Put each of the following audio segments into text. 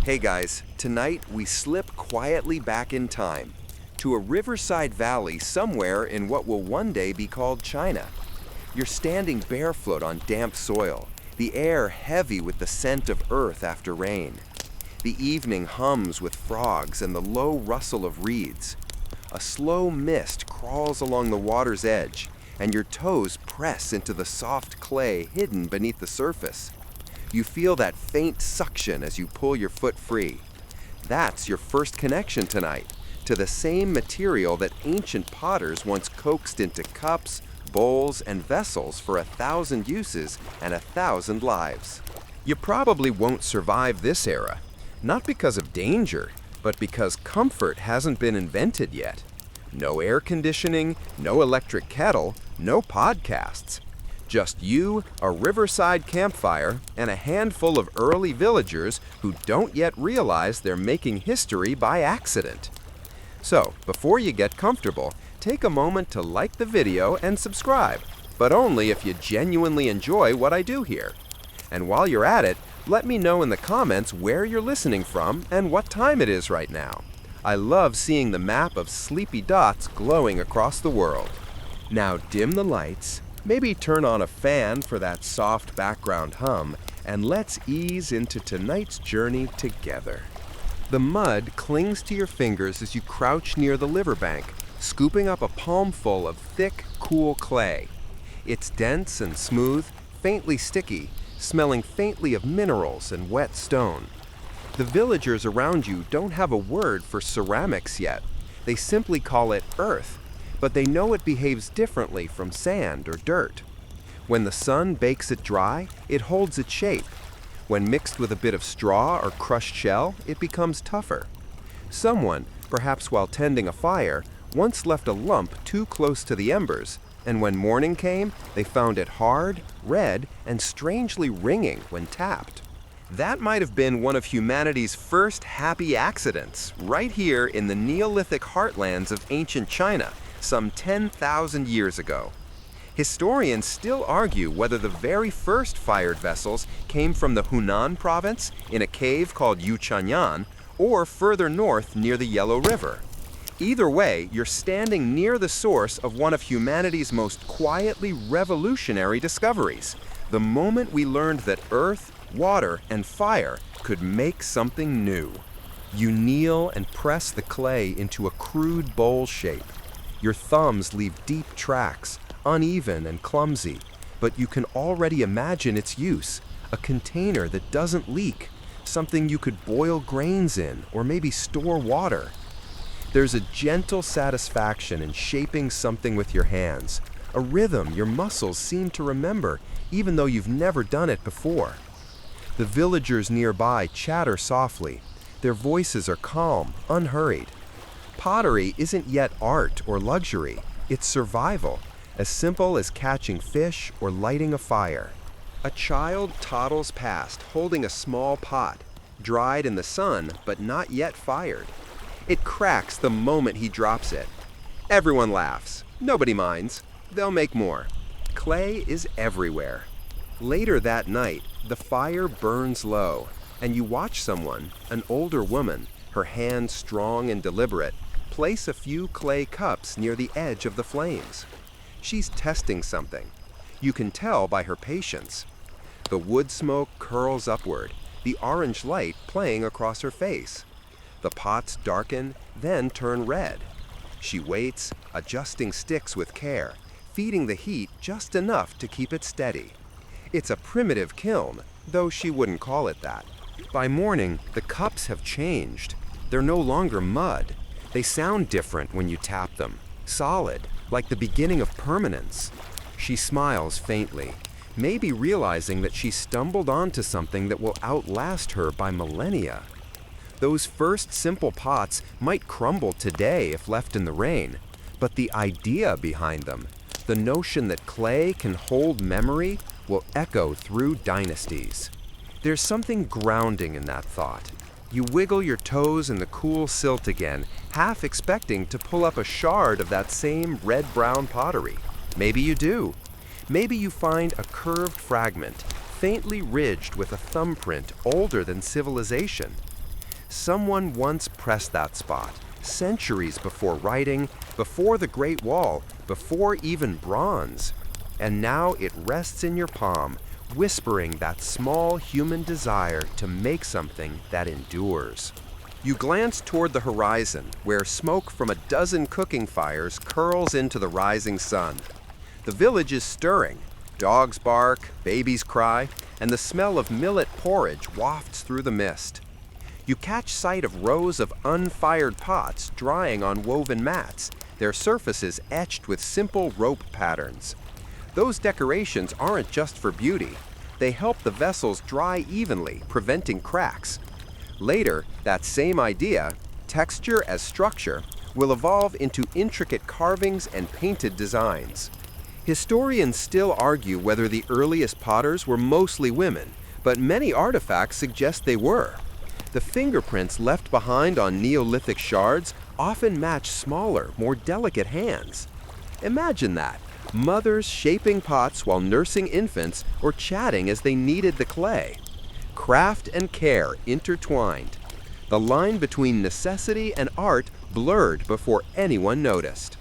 Hey guys, tonight we slip quietly back in time to a riverside valley somewhere in what will one day be called China. You're standing barefoot on damp soil, the air heavy with the scent of earth after rain. The evening hums with frogs and the low rustle of reeds. A slow mist crawls along the water's edge, and your toes press into the soft clay hidden beneath the surface. You feel that faint suction as you pull your foot free. That's your first connection tonight to the same material that ancient potters once coaxed into cups, bowls, and vessels for 1,000 uses and 1,000 lives. You probably won't survive this era, not because of danger, but because comfort hasn't been invented yet. No air conditioning, no electric kettle, no podcasts. Just you, a riverside campfire, and a handful of early villagers who don't yet realize they're making history by accident. So, before you get comfortable, take a moment to like the video and subscribe, but only if you genuinely enjoy what I do here. And while you're at it, let me know in the comments where you're listening from and what time it is right now. I love seeing the map of sleepy dots glowing across the world. Now dim the lights, maybe turn on a fan for that soft background hum, and let's ease into tonight's journey together. The mud clings to your fingers as you crouch near the riverbank, scooping up a palmful of thick, cool clay. It's dense and smooth, faintly sticky, smelling faintly of minerals and wet stone. The villagers around you don't have a word for ceramics yet. They simply call it earth, but they know it behaves differently from sand or dirt. When the sun bakes it dry, it holds its shape. When mixed with a bit of straw or crushed shell, it becomes tougher. Someone, perhaps while tending a fire, once left a lump too close to the embers, and when morning came, they found it hard, red, and strangely ringing when tapped. That might have been one of humanity's first happy accidents, right here in the Neolithic heartlands of ancient China, some 10,000 years ago. Historians still argue whether the very first fired vessels came from the Hunan province in a cave called Yuchanyan or further north near the Yellow River. Either way, you're standing near the source of one of humanity's most quietly revolutionary discoveries, the moment we learned that earth, water, and fire could make something new. You kneel and press the clay into a crude bowl shape. Your thumbs leave deep tracks, uneven and clumsy, but you can already imagine its use, a container that doesn't leak, something you could boil grains in or maybe store water. There's a gentle satisfaction in shaping something with your hands, a rhythm your muscles seem to remember even though you've never done it before. The villagers nearby chatter softly. Their voices are calm, unhurried. Pottery isn't yet art or luxury, it's survival, as simple as catching fish or lighting a fire. A child toddles past holding a small pot, dried in the sun but not yet fired. It cracks the moment he drops it. Everyone laughs. Nobody minds. They'll make more. Clay is everywhere. Later that night, the fire burns low, and you watch someone, an older woman, her hands strong and deliberate, place a few clay cups near the edge of the flames. She's testing something. You can tell by her patience. The wood smoke curls upward, the orange light playing across her face. The pots darken, then turn red. She waits, adjusting sticks with care, feeding the heat just enough to keep it steady. It's a primitive kiln, though she wouldn't call it that. By morning, the cups have changed. They're no longer mud. They sound different when you tap them, solid, like the beginning of permanence. She smiles faintly, maybe realizing that she stumbled onto something that will outlast her by millennia. Those first simple pots might crumble today if left in the rain, but the idea behind them, the notion that clay can hold memory, will echo through dynasties. There's something grounding in that thought. You wiggle your toes in the cool silt again, half expecting to pull up a shard of that same red-brown pottery. Maybe you do. Maybe you find a curved fragment, faintly ridged with a thumbprint older than civilization. Someone once pressed that spot, centuries before writing, before the Great Wall, before even bronze. And now it rests in your palm, whispering that small human desire to make something that endures. You glance toward the horizon, where smoke from a dozen cooking fires curls into the rising sun. The village is stirring. Dogs bark, babies cry, and the smell of millet porridge wafts through the mist. You catch sight of rows of unfired pots drying on woven mats, their surfaces etched with simple rope patterns. Those decorations aren't just for beauty. They help the vessels dry evenly, preventing cracks. Later, that same idea, texture as structure, will evolve into intricate carvings and painted designs. Historians still argue whether the earliest potters were mostly women, but many artifacts suggest they were. The fingerprints left behind on Neolithic shards often match smaller, more delicate hands. Imagine that. Mothers shaping pots while nursing infants or chatting as they kneaded the clay. Craft and care intertwined. The line between necessity and art blurred before anyone noticed.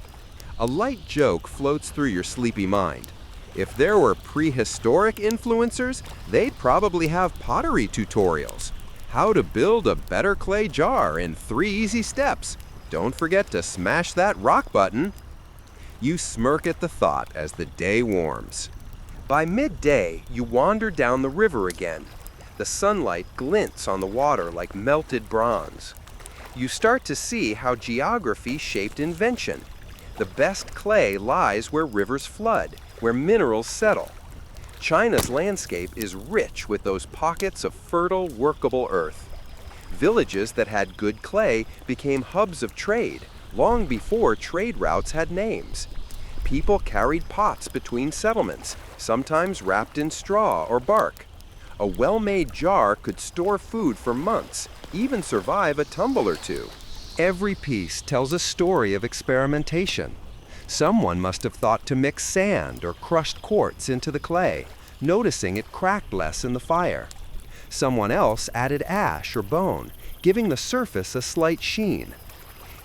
A light joke floats through your sleepy mind. If there were prehistoric influencers, they'd probably have pottery tutorials. How to build a better clay jar in 3 easy steps. Don't forget to smash that rock button. You smirk at the thought as the day warms. By midday, you wander down the river again. The sunlight glints on the water like melted bronze. You start to see how geography shaped invention. The best clay lies where rivers flood, where minerals settle. China's landscape is rich with those pockets of fertile, workable earth. Villages that had good clay became hubs of trade, long before trade routes had names. People carried pots between settlements, sometimes wrapped in straw or bark. A well-made jar could store food for months, even survive a tumble or two. Every piece tells a story of experimentation. Someone must have thought to mix sand or crushed quartz into the clay, noticing it cracked less in the fire. Someone else added ash or bone, giving the surface a slight sheen.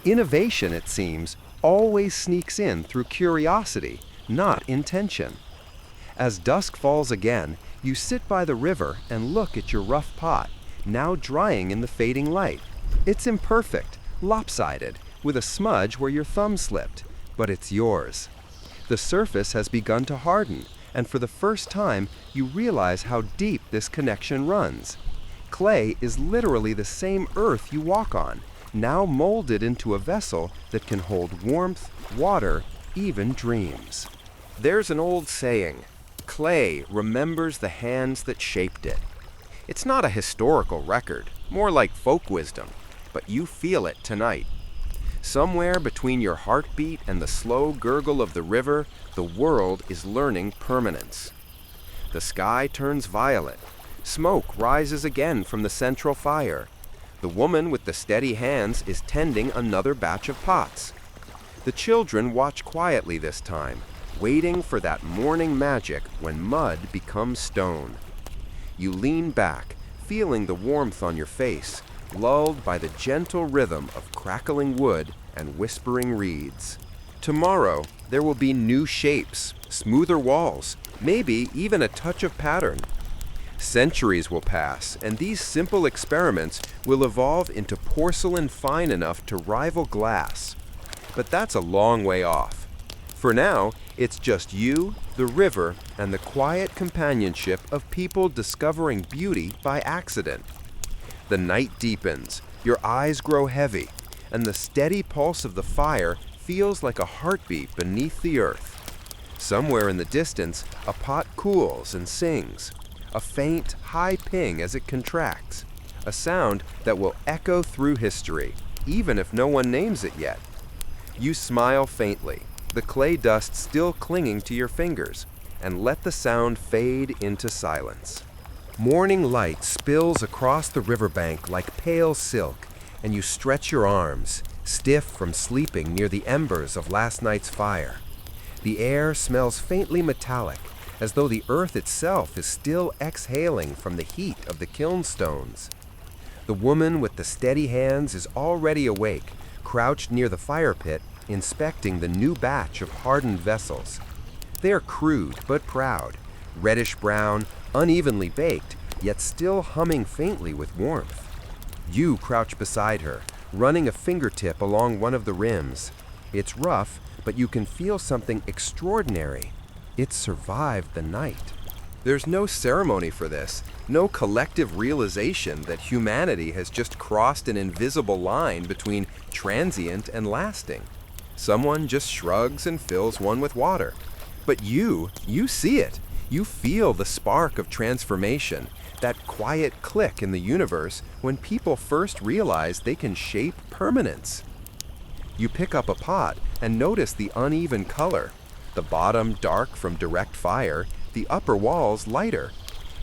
Innovation, it seems, always sneaks in through curiosity, not intention. As dusk falls again, you sit by the river and look at your rough pot, now drying in the fading light. It's imperfect, lopsided, with a smudge where your thumb slipped, but it's yours. The surface has begun to harden, and for the first time, you realize how deep this connection runs. Clay is literally the same earth you walk on, now molded into a vessel that can hold warmth, water, even dreams. There's an old saying, clay remembers the hands that shaped it. It's not a historical record, more like folk wisdom, but you feel it tonight. Somewhere between your heartbeat and the slow gurgle of the river, the world is learning permanence. The sky turns violet. Smoke rises again from the central fire. The woman with the steady hands is tending another batch of pots. The children watch quietly this time, waiting for that morning magic when mud becomes stone. You lean back, feeling the warmth on your face, lulled by the gentle rhythm of crackling wood and whispering reeds. Tomorrow, there will be new shapes, smoother walls, maybe even a touch of pattern. Centuries will pass, and these simple experiments will evolve into porcelain fine enough to rival glass. But that's a long way off. For now, it's just you, the river, and the quiet companionship of people discovering beauty by accident. The night deepens, your eyes grow heavy, and the steady pulse of the fire feels like a heartbeat beneath the earth. Somewhere in the distance, a pot cools and sings, a faint, high ping as it contracts, a sound that will echo through history, even if no one names it yet. You smile faintly, the clay dust still clinging to your fingers, and let the sound fade into silence. Morning light spills across the riverbank like pale silk, and you stretch your arms, stiff from sleeping near the embers of last night's fire. The air smells faintly metallic, as though the earth itself is still exhaling from the heat of the kiln stones. The woman with the steady hands is already awake, crouched near the fire pit, inspecting the new batch of hardened vessels. They are crude but proud, reddish-brown, unevenly baked, yet still humming faintly with warmth. You crouch beside her, running a fingertip along one of the rims. It's rough, but you can feel something extraordinary. It survived the night. There's no ceremony for this, no collective realization that humanity has just crossed an invisible line between transient and lasting. Someone just shrugs and fills one with water. But you see it. You feel the spark of transformation, that quiet click in the universe when people first realize they can shape permanence. You pick up a pot and notice the uneven color. The bottom dark from direct fire, the upper walls lighter.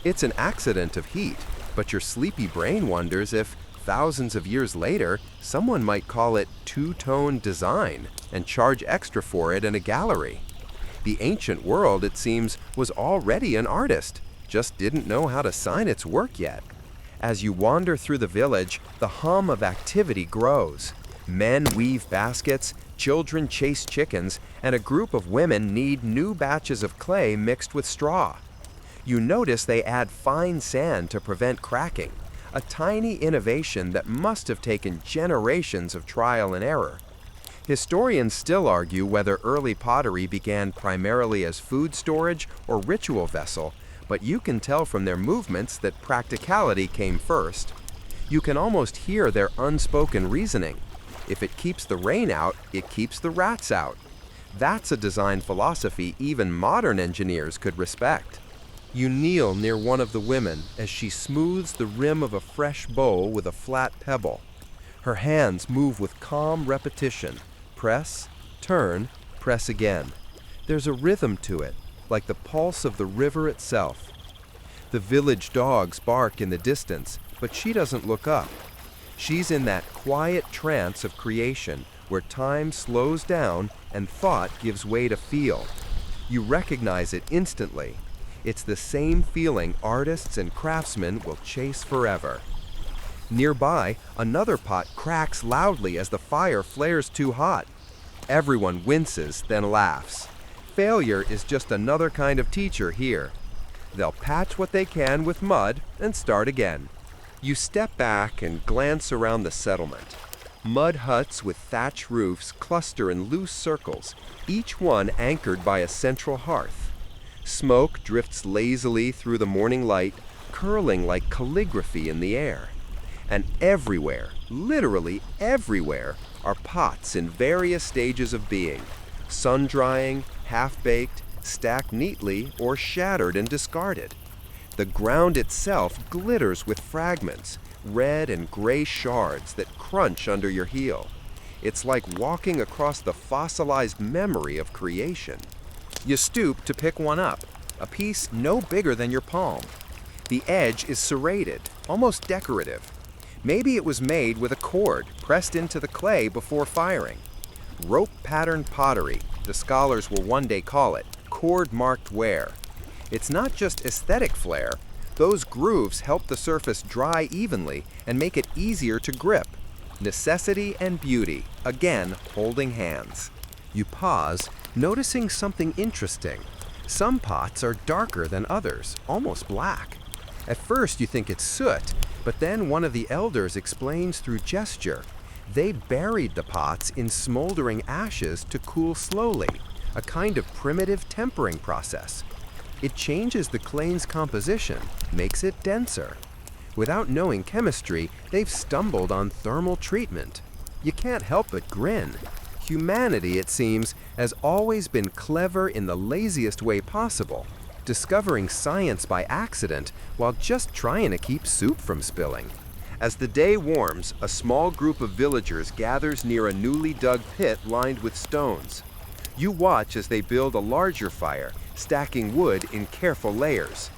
It's an accident of heat, but your sleepy brain wonders if, thousands of years later, someone might call it two-tone design and charge extra for it in a gallery. The ancient world, it seems, was already an artist, just didn't know how to sign its work yet. As you wander through the village, the hum of activity grows. Men weave baskets, children chase chickens, and a group of women knead new batches of clay mixed with straw. You notice they add fine sand to prevent cracking, a tiny innovation that must have taken generations of trial and error. Historians still argue whether early pottery began primarily as food storage or ritual vessel, but you can tell from their movements that practicality came first. You can almost hear their unspoken reasoning. If it keeps the rain out, it keeps the rats out. That's a design philosophy even modern engineers could respect. You kneel near one of the women as she smooths the rim of a fresh bowl with a flat pebble. Her hands move with calm repetition. Press, turn, press again. There's a rhythm to it, like the pulse of the river itself. The village dogs bark in the distance, but she doesn't look up. She's in that quiet trance of creation where time slows down and thought gives way to feel. You recognize it instantly. It's the same feeling artists and craftsmen will chase forever. Nearby, another pot cracks loudly as the fire flares too hot. Everyone winces, then laughs. Failure is just another kind of teacher here. They'll patch what they can with mud and start again. You step back and glance around the settlement. Mud huts with thatch roofs cluster in loose circles, each one anchored by a central hearth. Smoke drifts lazily through the morning light, curling like calligraphy in the air. And everywhere, literally everywhere, are pots in various stages of being, sun-drying, half-baked, stacked neatly, or shattered and discarded. The ground itself glitters with fragments, red and gray shards that crunch under your heel. It's like walking across the fossilized memory of creation. You stoop to pick one up, a piece no bigger than your palm. The edge is serrated, almost decorative. Maybe it was made with a cord pressed into the clay before firing. Rope-patterned pottery, the scholars will one day call it, cord-marked ware. It's not just aesthetic flair. Those grooves help the surface dry evenly and make it easier to grip. Necessity and beauty, again holding hands. You pause, noticing something interesting. Some pots are darker than others, almost black. At first you think it's soot, but then one of the elders explains through gesture. They buried the pots in smoldering ashes to cool slowly, a kind of primitive tempering process. It changes the clay's composition, makes it denser. Without knowing chemistry, they've stumbled on thermal treatment. You can't help but grin. Humanity, it seems, has always been clever in the laziest way possible, discovering science by accident while just trying to keep soup from spilling. As the day warms, a small group of villagers gathers near a newly dug pit lined with stones. You watch as they build a larger fire, stacking wood in careful layers.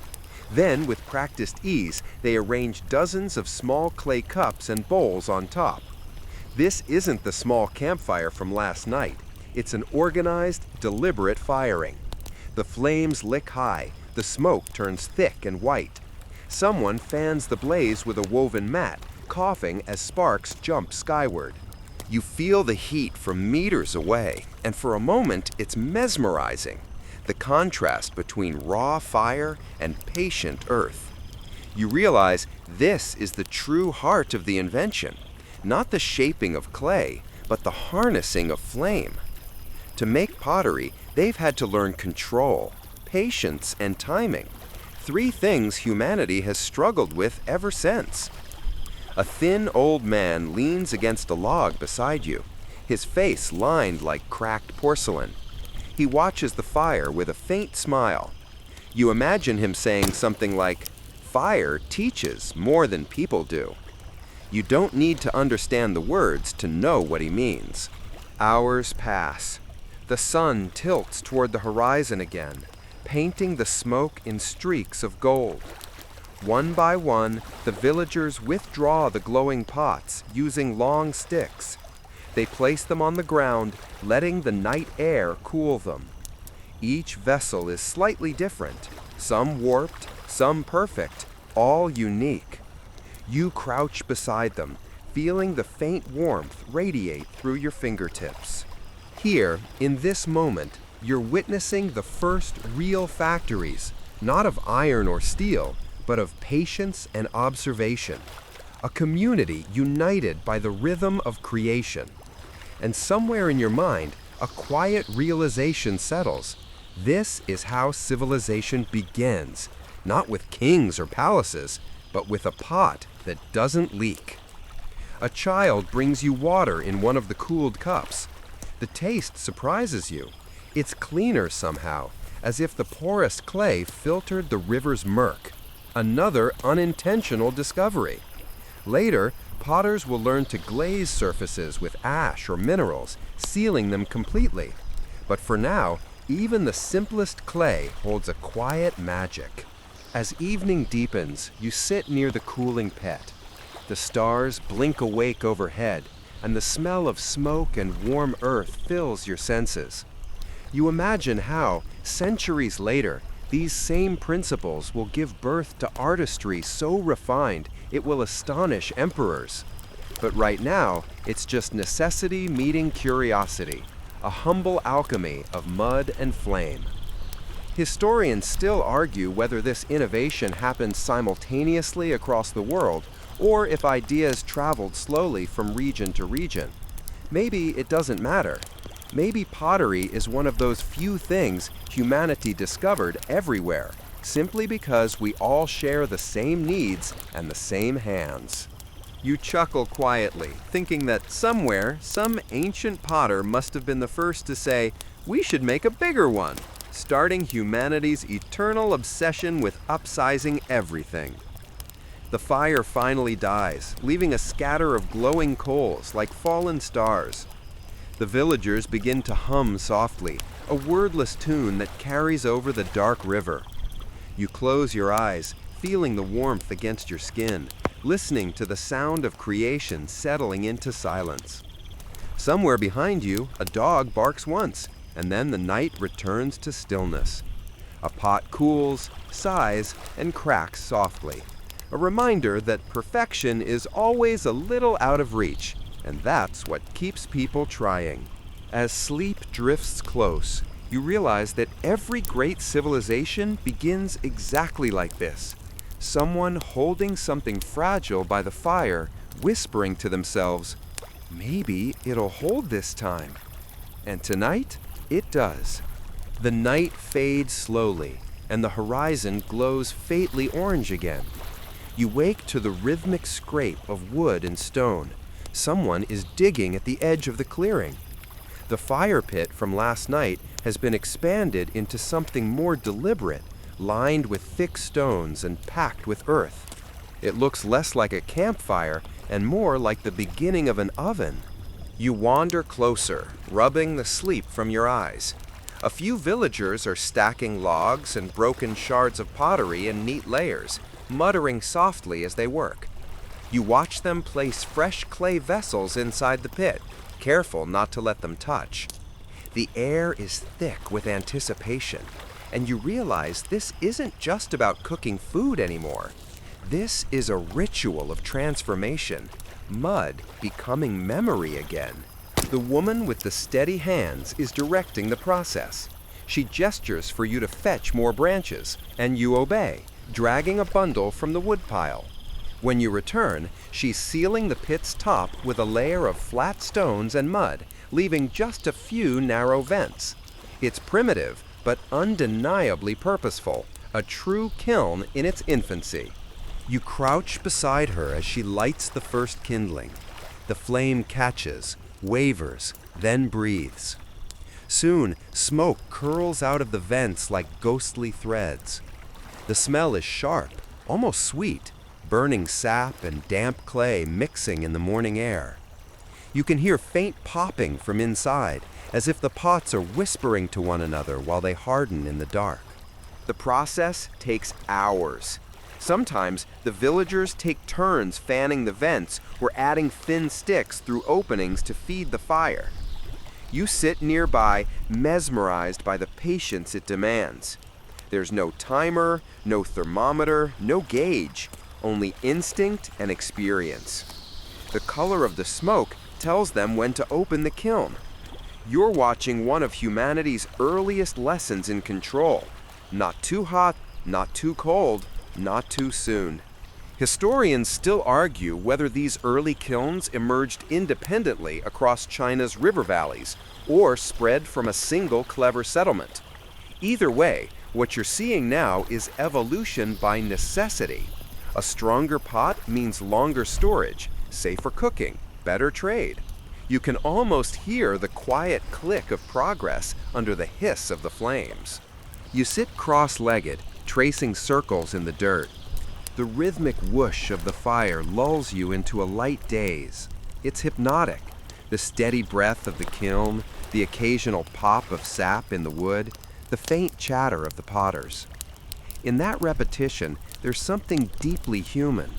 Then, with practiced ease, they arrange dozens of small clay cups and bowls on top. This isn't the small campfire from last night. It's an organized, deliberate firing. The flames lick high, the smoke turns thick and white. Someone fans the blaze with a woven mat, coughing as sparks jump skyward. You feel the heat from meters away, and for a moment it's mesmerizing, the contrast between raw fire and patient earth. You realize this is the true heart of the invention, not the shaping of clay, but the harnessing of flame. To make pottery, they've had to learn control, patience, and timing, 3 things humanity has struggled with ever since. A thin old man leans against a log beside you, his face lined like cracked porcelain. He watches the fire with a faint smile. You imagine him saying something like, "Fire teaches more than people do." You don't need to understand the words to know what he means. Hours pass. The sun tilts toward the horizon again, painting the smoke in streaks of gold. One by one, the villagers withdraw the glowing pots using long sticks. They place them on the ground, letting the night air cool them. Each vessel is slightly different, some warped, some perfect, all unique. You crouch beside them, feeling the faint warmth radiate through your fingertips. Here, in this moment, you're witnessing the first real factories, not of iron or steel, but of patience and observation. A community united by the rhythm of creation. And somewhere in your mind, a quiet realization settles. This is how civilization begins, not with kings or palaces, but with a pot that doesn't leak. A child brings you water in one of the cooled cups. The taste surprises you. It's cleaner somehow, as if the porous clay filtered the river's murk. Another unintentional discovery. Later, potters will learn to glaze surfaces with ash or minerals, sealing them completely. But for now, even the simplest clay holds a quiet magic. As evening deepens, you sit near the cooling pit. The stars blink awake overhead, and the smell of smoke and warm earth fills your senses. You imagine how, centuries later, these same principles will give birth to artistry so refined it will astonish emperors. But right now, it's just necessity meeting curiosity, a humble alchemy of mud and flame. Historians still argue whether this innovation happened simultaneously across the world or if ideas traveled slowly from region to region. Maybe it doesn't matter. Maybe pottery is one of those few things humanity discovered everywhere, simply because we all share the same needs and the same hands. You chuckle quietly, thinking that somewhere, some ancient potter must have been the first to say, "We should make a bigger one," starting humanity's eternal obsession with upsizing everything. The fire finally dies, leaving a scatter of glowing coals like fallen stars. The villagers begin to hum softly, a wordless tune that carries over the dark river. You close your eyes, feeling the warmth against your skin, listening to the sound of creation settling into silence. Somewhere behind you, a dog barks once, and then the night returns to stillness. A pot cools, sighs, and cracks softly, a reminder that perfection is always a little out of reach, and that's what keeps people trying. As sleep drifts close, you realize that every great civilization begins exactly like this. Someone holding something fragile by the fire, whispering to themselves, "Maybe it'll hold this time." And tonight, it does. The night fades slowly, and the horizon glows faintly orange again. You wake to the rhythmic scrape of wood and stone. Someone is digging at the edge of the clearing. The fire pit from last night has been expanded into something more deliberate, lined with thick stones and packed with earth. It looks less like a campfire and more like the beginning of an oven. You wander closer, rubbing the sleep from your eyes. A few villagers are stacking logs and broken shards of pottery in neat layers, muttering softly as they work. You watch them place fresh clay vessels inside the pit, careful not to let them touch. The air is thick with anticipation, and you realize this isn't just about cooking food anymore. This is a ritual of transformation, mud becoming memory again. The woman with the steady hands is directing the process. She gestures for you to fetch more branches, and you obey, dragging a bundle from the woodpile. When you return, she's sealing the pit's top with a layer of flat stones and mud, leaving just a few narrow vents. It's primitive, but undeniably purposeful, a true kiln in its infancy. You crouch beside her as she lights the first kindling. The flame catches, wavers, then breathes. Soon, smoke curls out of the vents like ghostly threads. The smell is sharp, almost sweet, burning sap and damp clay mixing in the morning air. You can hear faint popping from inside, as if the pots are whispering to one another while they harden in the dark. The process takes hours. Sometimes the villagers take turns fanning the vents or adding thin sticks through openings to feed the fire. You sit nearby, mesmerized by the patience it demands. There's no timer, no thermometer, no gauge, only instinct and experience. The color of the smoke tells them when to open the kiln. You're watching one of humanity's earliest lessons in control. Not too hot, not too cold, not too soon. Historians still argue whether these early kilns emerged independently across China's river valleys or spread from a single clever settlement. Either way, what you're seeing now is evolution by necessity. A stronger pot means longer storage, safer cooking, better trade. You can almost hear the quiet click of progress under the hiss of the flames. You sit cross-legged, tracing circles in the dirt. The rhythmic whoosh of the fire lulls you into a light daze. It's hypnotic. The steady breath of the kiln, the occasional pop of sap in the wood, the faint chatter of the potters. In that repetition, there's something deeply human.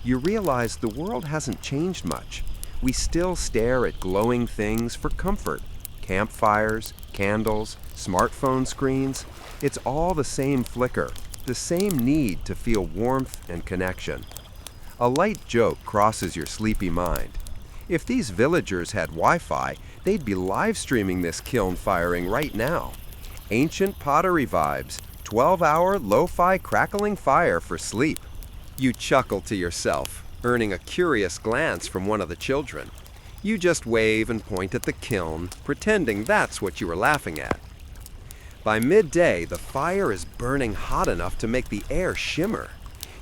You realize the world hasn't changed much. We still stare at glowing things for comfort. Campfires, candles, smartphone screens. It's all the same flicker, the same need to feel warmth and connection. A light joke crosses your sleepy mind. If these villagers had Wi-Fi, they'd be live streaming this kiln firing right now. Ancient pottery vibes, 12-hour lo-fi crackling fire for sleep. You chuckle to yourself, earning a curious glance from one of the children. You just wave and point at the kiln, pretending that's what you were laughing at. By midday, the fire is burning hot enough to make the air shimmer.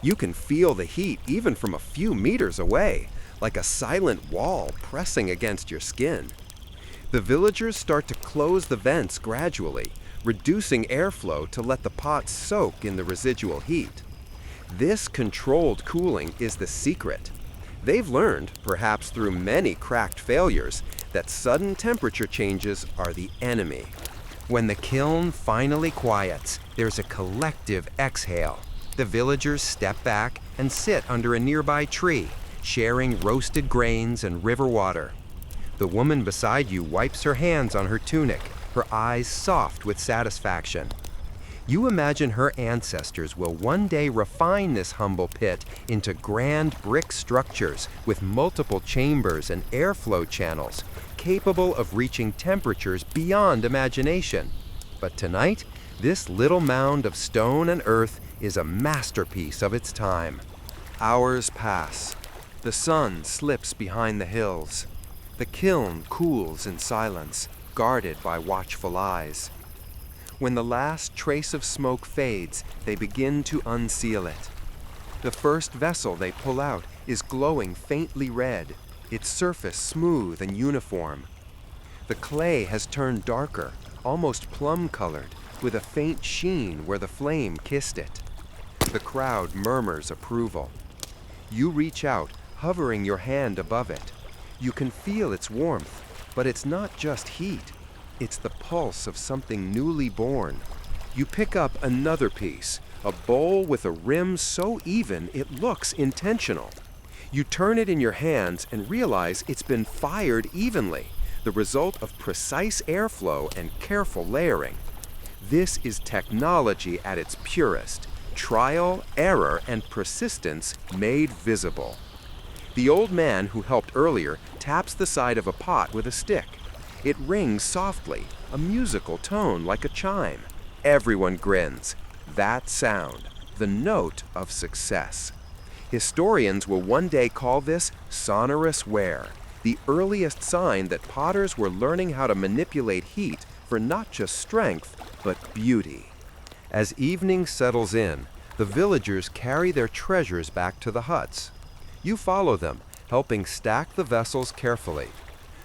You can feel the heat even from a few meters away, like a silent wall pressing against your skin. The villagers start to close the vents gradually, reducing airflow to let the pots soak in the residual heat. This controlled cooling is the secret. They've learned, perhaps through many cracked failures, that sudden temperature changes are the enemy. When the kiln finally quiets, there's a collective exhale. The villagers step back and sit under a nearby tree, sharing roasted grains and river water. The woman beside you wipes her hands on her tunic, her eyes soft with satisfaction. You imagine her ancestors will one day refine this humble pit into grand brick structures with multiple chambers and airflow channels, capable of reaching temperatures beyond imagination. But tonight, this little mound of stone and earth is a masterpiece of its time. Hours pass. The sun slips behind the hills. The kiln cools in silence, guarded by watchful eyes. When the last trace of smoke fades, they begin to unseal it. The first vessel they pull out is glowing faintly red, its surface smooth and uniform. The clay has turned darker, almost plum-colored, with a faint sheen where the flame kissed it. The crowd murmurs approval. You reach out, hovering your hand above it. You can feel its warmth, but it's not just heat. It's the pulse of something newly born. You pick up another piece, a bowl with a rim so even it looks intentional. You turn it in your hands and realize it's been fired evenly, the result of precise airflow and careful layering. This is technology at its purest, Trial, error, and persistence made visible. The old man who helped earlier taps the side of a pot with a stick. It rings softly, a musical tone like a chime. Everyone grins. That sound, the note of success. Historians will one day call this sonorous wear, the earliest sign that potters were learning how to manipulate heat for not just strength, but beauty. As evening settles in, the villagers carry their treasures back to the huts. You follow them, helping stack the vessels carefully.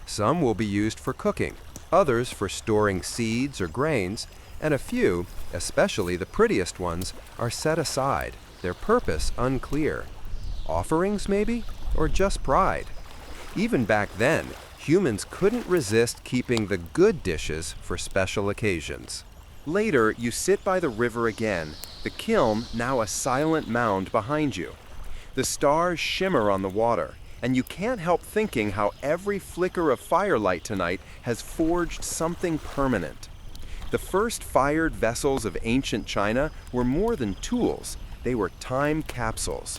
Some will be used for cooking, others for storing seeds or grains, and a few, especially the prettiest ones, are set aside, their purpose unclear. Offerings, maybe? Or just pride? Even back then, humans couldn't resist keeping the good dishes for special occasions. Later, you sit by the river again, the kiln now a silent mound behind you. The stars shimmer on the water, and you can't help thinking how every flicker of firelight tonight has forged something permanent. The first fired vessels of ancient China were more than tools, they were time capsules.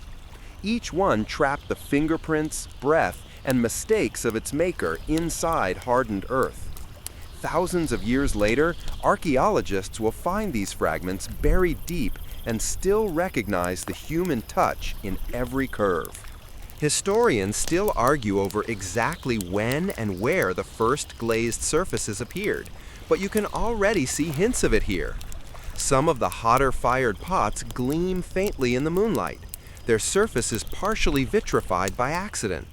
Each one trapped the fingerprints, breath, and mistakes of its maker inside hardened earth. Thousands of years later, archaeologists will find these fragments buried deep and still recognize the human touch in every curve. Historians still argue over exactly when and where the first glazed surfaces appeared, but you can already see hints of it here. Some of the hotter fired pots gleam faintly in the moonlight. Their surface is partially vitrified by accident.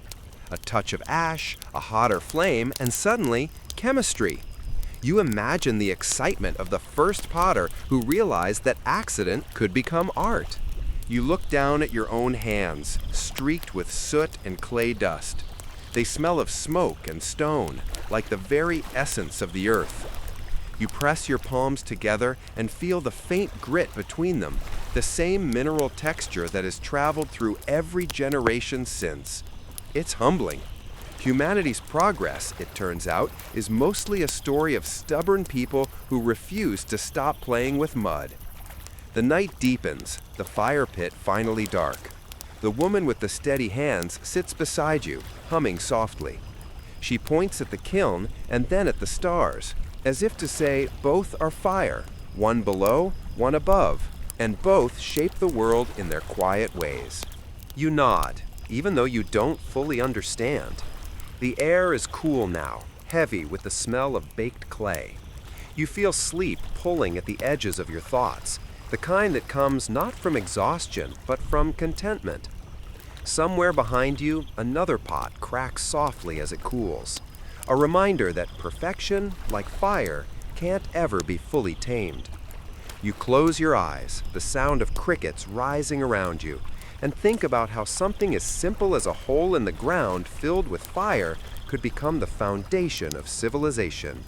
A touch of ash, a hotter flame, and suddenly, chemistry. You imagine the excitement of the first potter who realized that accident could become art. You look down at your own hands, streaked with soot and clay dust. They smell of smoke and stone, like the very essence of the earth. You press your palms together and feel the faint grit between them, the same mineral texture that has traveled through every generation since. It's humbling. Humanity's progress, it turns out, is mostly a story of stubborn people who refuse to stop playing with mud. The night deepens, the fire pit finally dark. The woman with the steady hands sits beside you, humming softly. She points at the kiln and then at the stars, as if to say both are fire, one below, one above, and both shape the world in their quiet ways. You nod, even though you don't fully understand. The air is cool now, heavy with the smell of baked clay. You feel sleep pulling at the edges of your thoughts, the kind that comes not from exhaustion, but from contentment. Somewhere behind you, another pot cracks softly as it cools, a reminder that perfection, like fire, can't ever be fully tamed. You close your eyes, the sound of crickets rising around you, and think about how something as simple as a hole in the ground filled with fire could become the foundation of civilization.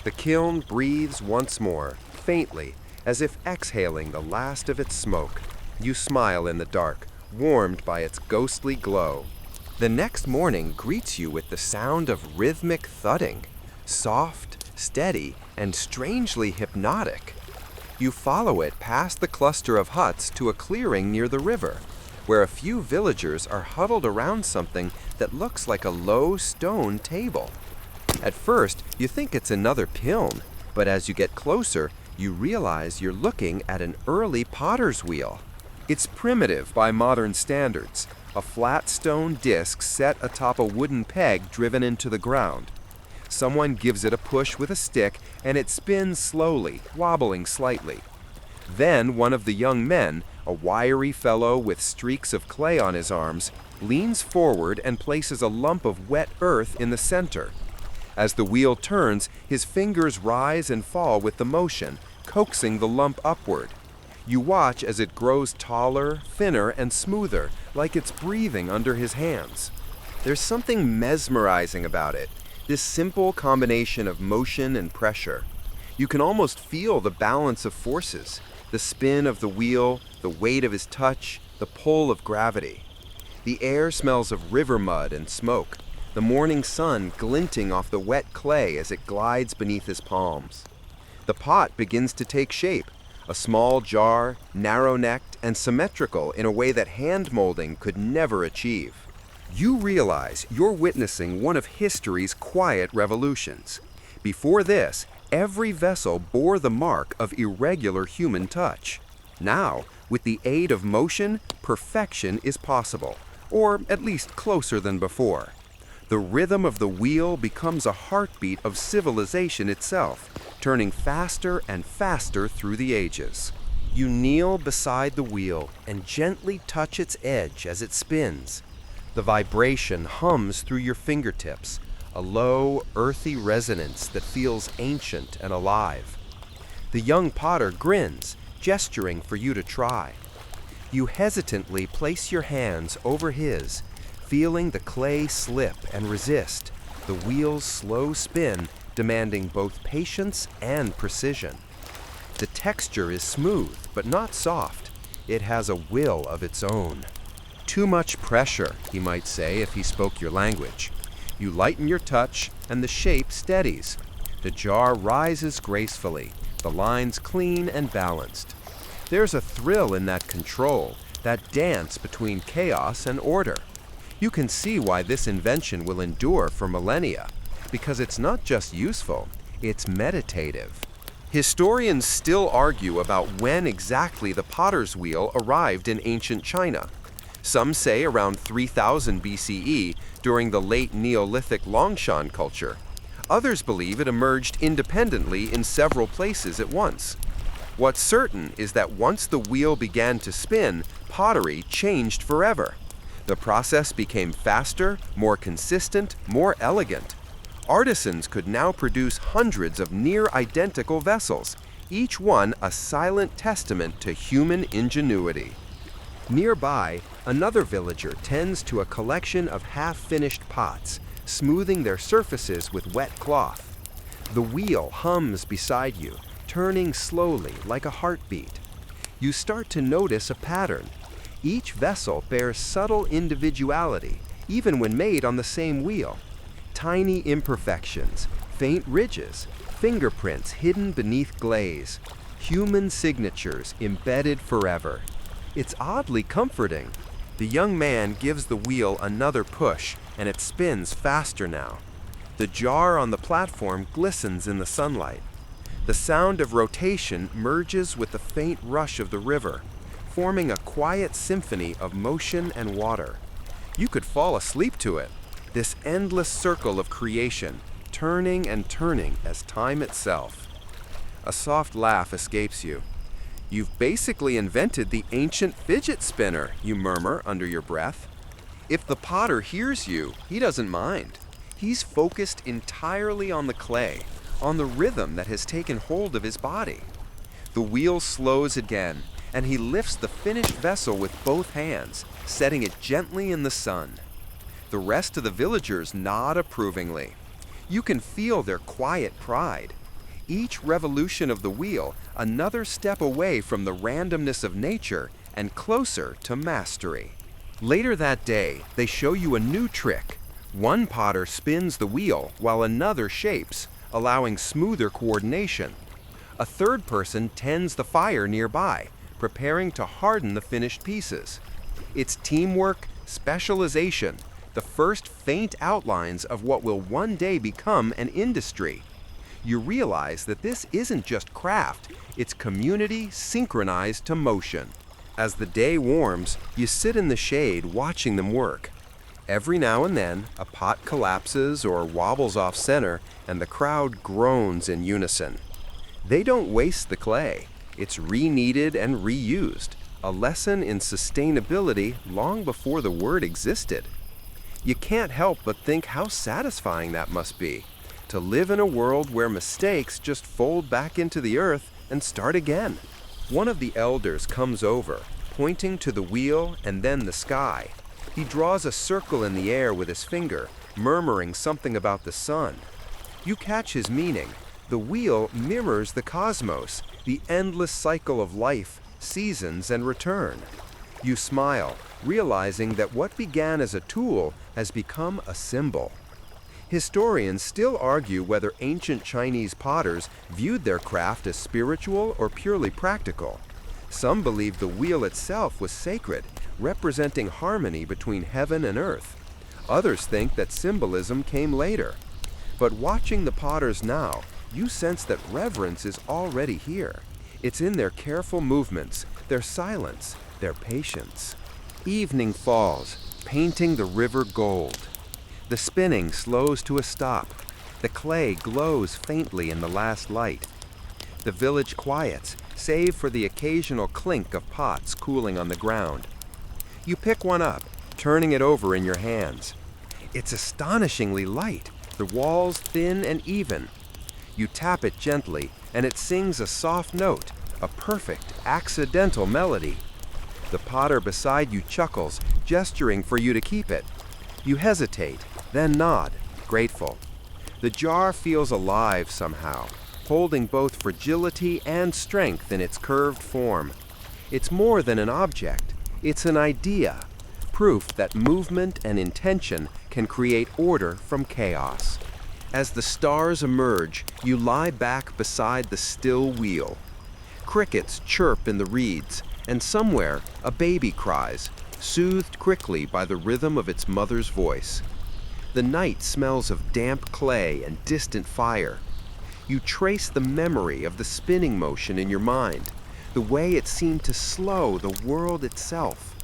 The kiln breathes once more, faintly, as if exhaling the last of its smoke. You smile in the dark, warmed by its ghostly glow. The next morning greets you with the sound of rhythmic thudding, soft, steady, and strangely hypnotic. You follow it past the cluster of huts to a clearing near the river, where a few villagers are huddled around something that looks like a low stone table. At first, you think it's another kiln, but as you get closer, you realize you're looking at an early potter's wheel. It's primitive by modern standards, a flat stone disc set atop a wooden peg driven into the ground. Someone gives it a push with a stick, and it spins slowly, wobbling slightly. Then one of the young men, a wiry fellow with streaks of clay on his arms, leans forward and places a lump of wet earth in the center. As the wheel turns, his fingers rise and fall with the motion, coaxing the lump upward. You watch as it grows taller, thinner, and smoother, like it's breathing under his hands. There's something mesmerizing about it, this simple combination of motion and pressure. You can almost feel the balance of forces, the spin of the wheel, the weight of his touch, the pull of gravity. The air smells of river mud and smoke, the morning sun glinting off the wet clay as it glides beneath his palms. The pot begins to take shape, A small jar, narrow-necked, and symmetrical in a way that hand molding could never achieve. You realize you're witnessing one of history's quiet revolutions. Before this, every vessel bore the mark of irregular human touch. Now, with the aid of motion, perfection is possible, or at least closer than before. The rhythm of the wheel becomes a heartbeat of civilization itself, turning faster and faster through the ages. You kneel beside the wheel and gently touch its edge as it spins. The vibration hums through your fingertips, a low, earthy resonance that feels ancient and alive. The young potter grins, gesturing for you to try. You hesitantly place your hands over his, feeling the clay slip and resist, the wheel's slow spin demanding both patience and precision. The texture is smooth, but not soft. It has a will of its own. Too much pressure, he might say if he spoke your language. You lighten your touch, and the shape steadies. The jar rises gracefully, the lines clean and balanced. There's a thrill in that control, that dance between chaos and order. You can see why this invention will endure for millennia, because it's not just useful, it's meditative. Historians still argue about when exactly the potter's wheel arrived in ancient China. Some say around 3000 BCE during the late Neolithic Longshan culture. Others believe it emerged independently in several places at once. What's certain is that once the wheel began to spin, pottery changed forever. The process became faster, more consistent, more elegant. Artisans could now produce hundreds of near-identical vessels, each one a silent testament to human ingenuity. Nearby, another villager tends to a collection of half-finished pots, smoothing their surfaces with wet cloth. The wheel hums beside you, turning slowly like a heartbeat. You start to notice a pattern. Each vessel bears subtle individuality, even when made on the same wheel. Tiny imperfections, faint ridges, fingerprints hidden beneath glaze, human signatures embedded forever. It's oddly comforting. The young man gives the wheel another push, and it spins faster now. The jar on the platform glistens in the sunlight. The sound of rotation merges with the faint rush of the river, forming a quiet symphony of motion and water. You could fall asleep to it, this endless circle of creation, turning and turning as time itself. A soft laugh escapes you. You've basically invented the ancient fidget spinner, you murmur under your breath. If the potter hears you, he doesn't mind. He's focused entirely on the clay, on the rhythm that has taken hold of his body. The wheel slows again, and he lifts the finished vessel with both hands, setting it gently in the sun. The rest of the villagers nod approvingly. You can feel their quiet pride. Each revolution of the wheel, another step away from the randomness of nature and closer to mastery. Later that day, they show you a new trick. One potter spins the wheel while another shapes, allowing smoother coordination. A third person tends the fire nearby, preparing to harden the finished pieces. It's teamwork, specialization, the first faint outlines of what will one day become an industry. You realize that this isn't just craft, it's community synchronized to motion. As the day warms, you sit in the shade watching them work. Every now and then, a pot collapses or wobbles off center, and the crowd groans in unison. They don't waste the clay. It's re-kneaded and reused, a lesson in sustainability long before the word existed. You can't help but think how satisfying that must be, to live in a world where mistakes just fold back into the earth and start again. One of the elders comes over, pointing to the wheel and then the sky. He draws a circle in the air with his finger, murmuring something about the sun. You catch his meaning. The wheel mirrors the cosmos, the endless cycle of life, seasons, and return. You smile, realizing that what began as a tool has become a symbol. Historians still argue whether ancient Chinese potters viewed their craft as spiritual or purely practical. Some believe the wheel itself was sacred, representing harmony between heaven and earth. Others think that symbolism came later. But watching the potters now, you sense that reverence is already here. It's in their careful movements, their silence, their patience. Evening falls, painting the river gold. The spinning slows to a stop. The clay glows faintly in the last light. The village quiets, save for the occasional clink of pots cooling on the ground. You pick one up, turning it over in your hands. It's astonishingly light, the walls thin and even. You tap it gently, and it sings a soft note, a perfect, accidental melody. The potter beside you chuckles, gesturing for you to keep it. You hesitate, then nod, grateful. The jar feels alive somehow, holding both fragility and strength in its curved form. It's more than an object, it's an idea, proof that movement and intention can create order from chaos. As the stars emerge, you lie back beside the still wheel. Crickets chirp in the reeds, and somewhere a baby cries, soothed quickly by the rhythm of its mother's voice. The night smells of damp clay and distant fire. You trace the memory of the spinning motion in your mind, the way it seemed to slow the world itself.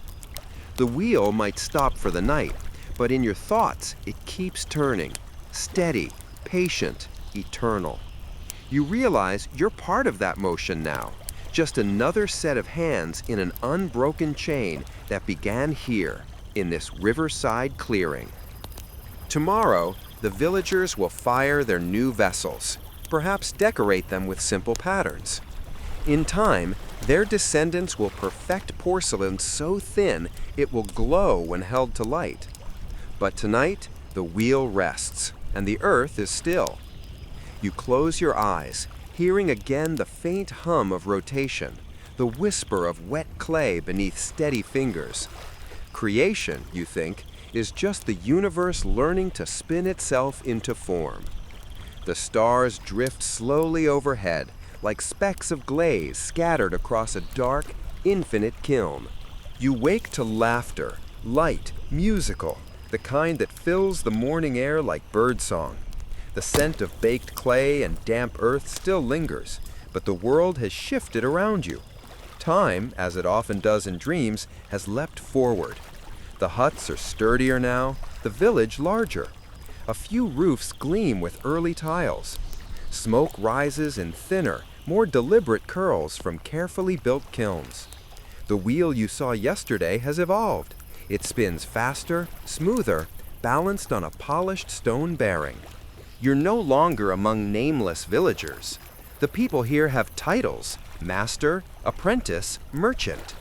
The wheel might stop for the night, but in your thoughts it keeps turning, steady, patient, eternal. You realize you're part of that motion now, just another set of hands in an unbroken chain that began here, in this riverside clearing. Tomorrow, the villagers will fire their new vessels, perhaps decorate them with simple patterns. In time, their descendants will perfect porcelain so thin it will glow when held to light. But tonight, the wheel rests, and the earth is still. You close your eyes, hearing again the faint hum of rotation, the whisper of wet clay beneath steady fingers. Creation, you think, is just the universe learning to spin itself into form. The stars drift slowly overhead, like specks of glaze scattered across a dark, infinite kiln. You wake to laughter, light, musical, the kind that fills the morning air like birdsong. The scent of baked clay and damp earth still lingers, but the world has shifted around you. Time, as it often does in dreams, has leapt forward. The huts are sturdier now, the village larger. A few roofs gleam with early tiles. Smoke rises in thinner, more deliberate curls from carefully built kilns. The wheel you saw yesterday has evolved. It spins faster, smoother, balanced on a polished stone bearing. You're no longer among nameless villagers. The people here have titles: master, apprentice, merchant.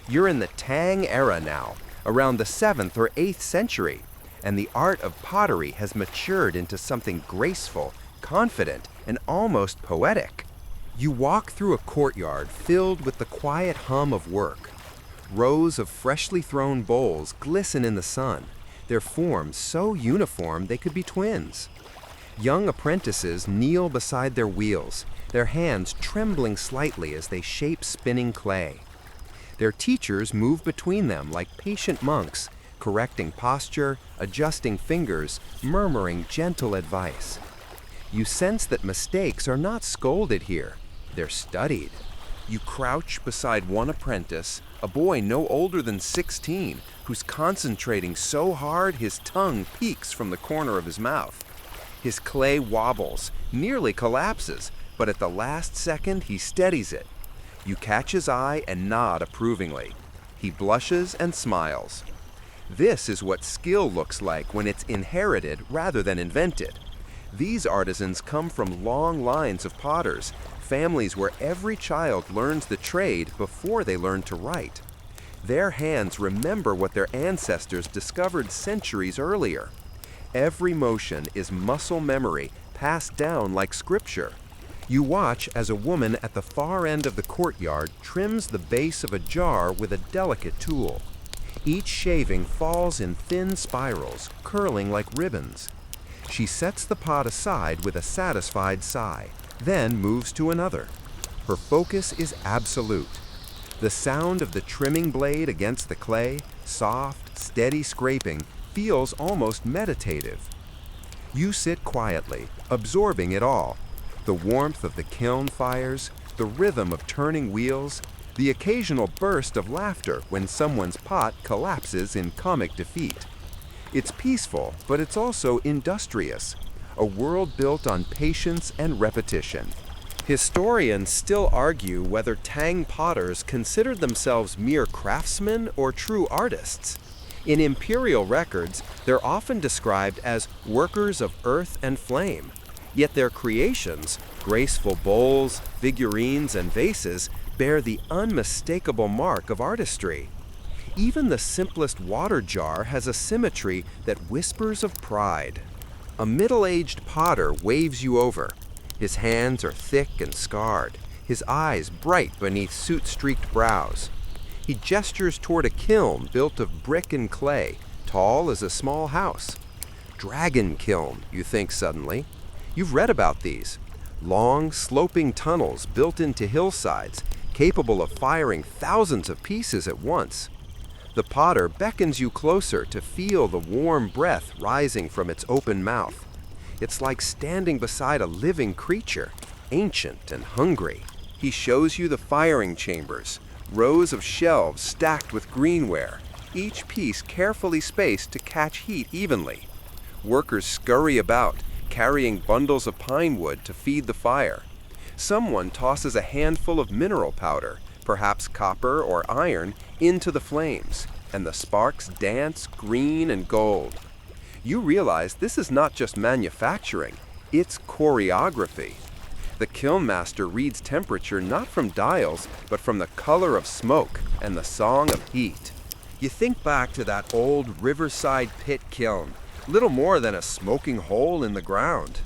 You're in the Tang era now, around the 7th or 8th century, and the art of pottery has matured into something graceful, confident, and almost poetic. You walk through a courtyard filled with the quiet hum of work. Rows of freshly thrown bowls glisten in the sun, their forms so uniform they could be twins. Young apprentices kneel beside their wheels, their hands trembling slightly as they shape spinning clay. Their teachers move between them like patient monks, correcting posture, adjusting fingers, murmuring gentle advice. You sense that mistakes are not scolded here, they're studied. You crouch beside one apprentice, a boy no older than 16, who's concentrating so hard his tongue peeks from the corner of his mouth. His clay wobbles, nearly collapses, but at the last second he steadies it. You catch his eye and nod approvingly. He blushes and smiles. This is what skill looks like when it's inherited rather than invented. These artisans come from long lines of potters, families where every child learns the trade before they learn to write. Their hands remember what their ancestors discovered centuries earlier. Every motion is muscle memory passed down like scripture. You watch as a woman at the far end of the courtyard trims the base of a jar with a delicate tool. Each shaving falls in thin spirals, curling like ribbons. She sets the pot aside with a satisfied sigh, then moves to another. Her focus is absolute. The sound of the trimming blade against the clay, soft, steady scraping, feels almost meditative. You sit quietly, absorbing it all. The warmth of the kiln fires, the rhythm of turning wheels, the occasional burst of laughter when someone's pot collapses in comic defeat. It's peaceful, but it's also industrious, a world built on patience and repetition. Historians still argue whether Tang potters considered themselves mere craftsmen or true artists. In imperial records, they're often described as workers of earth and flame, yet their creations, graceful bowls, figurines, and vases, bear the unmistakable mark of artistry. Even the simplest water jar has a symmetry that whispers of pride. A middle-aged potter waves you over. His hands are thick and scarred, his eyes bright beneath soot-streaked brows. He gestures toward a kiln built of brick and clay, tall as a small house. Dragon kiln, you think suddenly. You've read about these. Long, sloping tunnels built into hillsides, capable of firing thousands of pieces at once. The potter beckons you closer to feel the warm breath rising from its open mouth. It's like standing beside a living creature, ancient and hungry. He shows you the firing chambers, rows of shelves stacked with greenware, each piece carefully spaced to catch heat evenly. Workers scurry about, carrying bundles of pine wood to feed the fire. Someone tosses a handful of mineral powder, perhaps copper or iron, into the flames, and the sparks dance green and gold. You realize this is not just manufacturing, it's choreography. The kiln master reads temperature not from dials, but from the color of smoke and the song of heat. You think back to that old riverside pit kiln, little more than a smoking hole in the ground.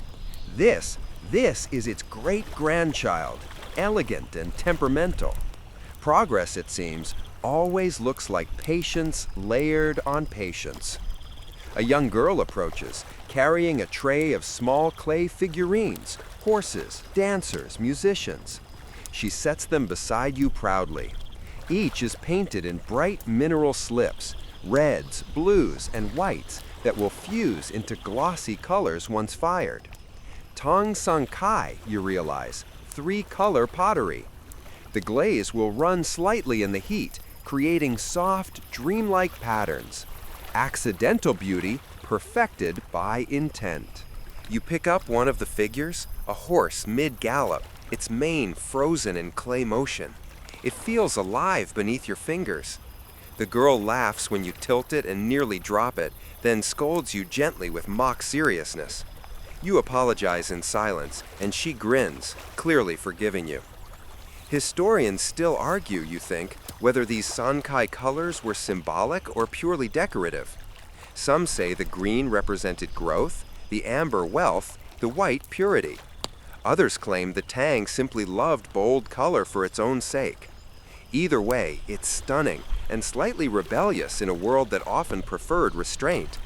This is its great-grandchild, elegant and temperamental. Progress, it seems, always looks like patience layered on patience. A young girl approaches, carrying a tray of small clay figurines, horses, dancers, musicians. She sets them beside you proudly. Each is painted in bright mineral slips, reds, blues, and whites that will fuse into glossy colors once fired. Tong Sun Kai, you realize, 3-color pottery. The glaze will run slightly in the heat, creating soft, dreamlike patterns. Accidental beauty perfected by intent. You pick up one of the figures, a horse mid-gallop, its mane frozen in clay motion. It feels alive beneath your fingers. The girl laughs when you tilt it and nearly drop it, then scolds you gently with mock seriousness. You apologize in silence, and she grins, clearly forgiving you. Historians still argue, you think, whether these Sankai colors were symbolic or purely decorative. Some say the green represented growth, the amber wealth, the white purity. Others claim the Tang simply loved bold color for its own sake. Either way, it's stunning and slightly rebellious in a world that often preferred restraint.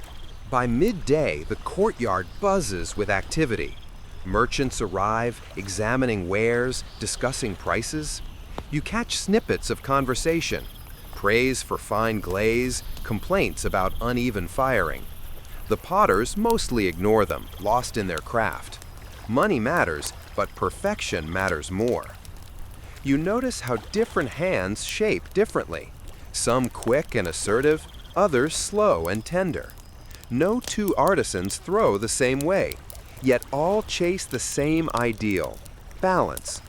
By midday, the courtyard buzzes with activity. Merchants arrive, examining wares, discussing prices. You catch snippets of conversation, praise for fine glaze, complaints about uneven firing. The potters mostly ignore them, lost in their craft. Money matters, but perfection matters more. You notice how different hands shape differently. Some quick and assertive, others slow and tender. No two artisans throw the same way, yet all chase the same ideal: balance.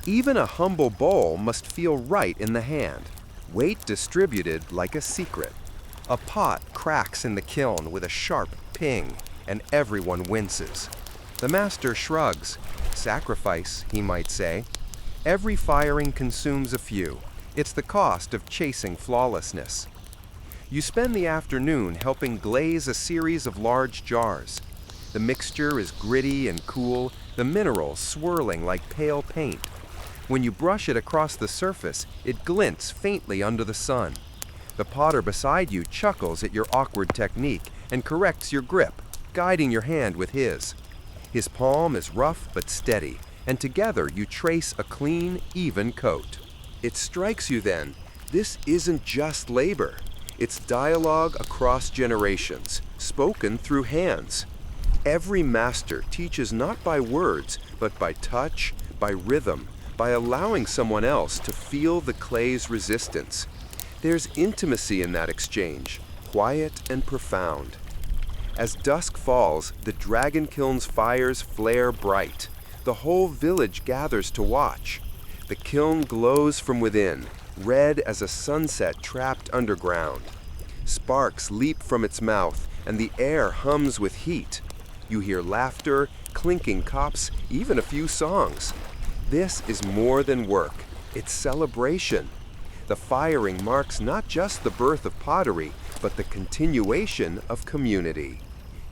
Even a humble bowl must feel right in the hand, weight distributed like a secret. A pot cracks in the kiln with a sharp ping, and everyone winces. The master shrugs. Sacrifice, he might say. Every firing consumes a few. It's the cost of chasing flawlessness. You spend the afternoon helping glaze a series of large jars. The mixture is gritty and cool, the minerals swirling like pale paint. When you brush it across the surface, it glints faintly under the sun. The potter beside you chuckles at your awkward technique and corrects your grip, guiding your hand with his. His palm is rough but steady, and together you trace a clean, even coat. It strikes you then, this isn't just labor. It's dialogue across generations, spoken through hands. Every master teaches not by words, but by touch, by rhythm, by allowing someone else to feel the clay's resistance. There's intimacy in that exchange, quiet and profound. As dusk falls, the dragon kiln's fires flare bright. The whole village gathers to watch. The kiln glows from within, red as a sunset trapped underground. Sparks leap from its mouth, and the air hums with heat. You hear laughter, clinking cups, even a few songs. This is more than work, it's celebration. The firing marks not just the birth of pottery, but the continuation of community.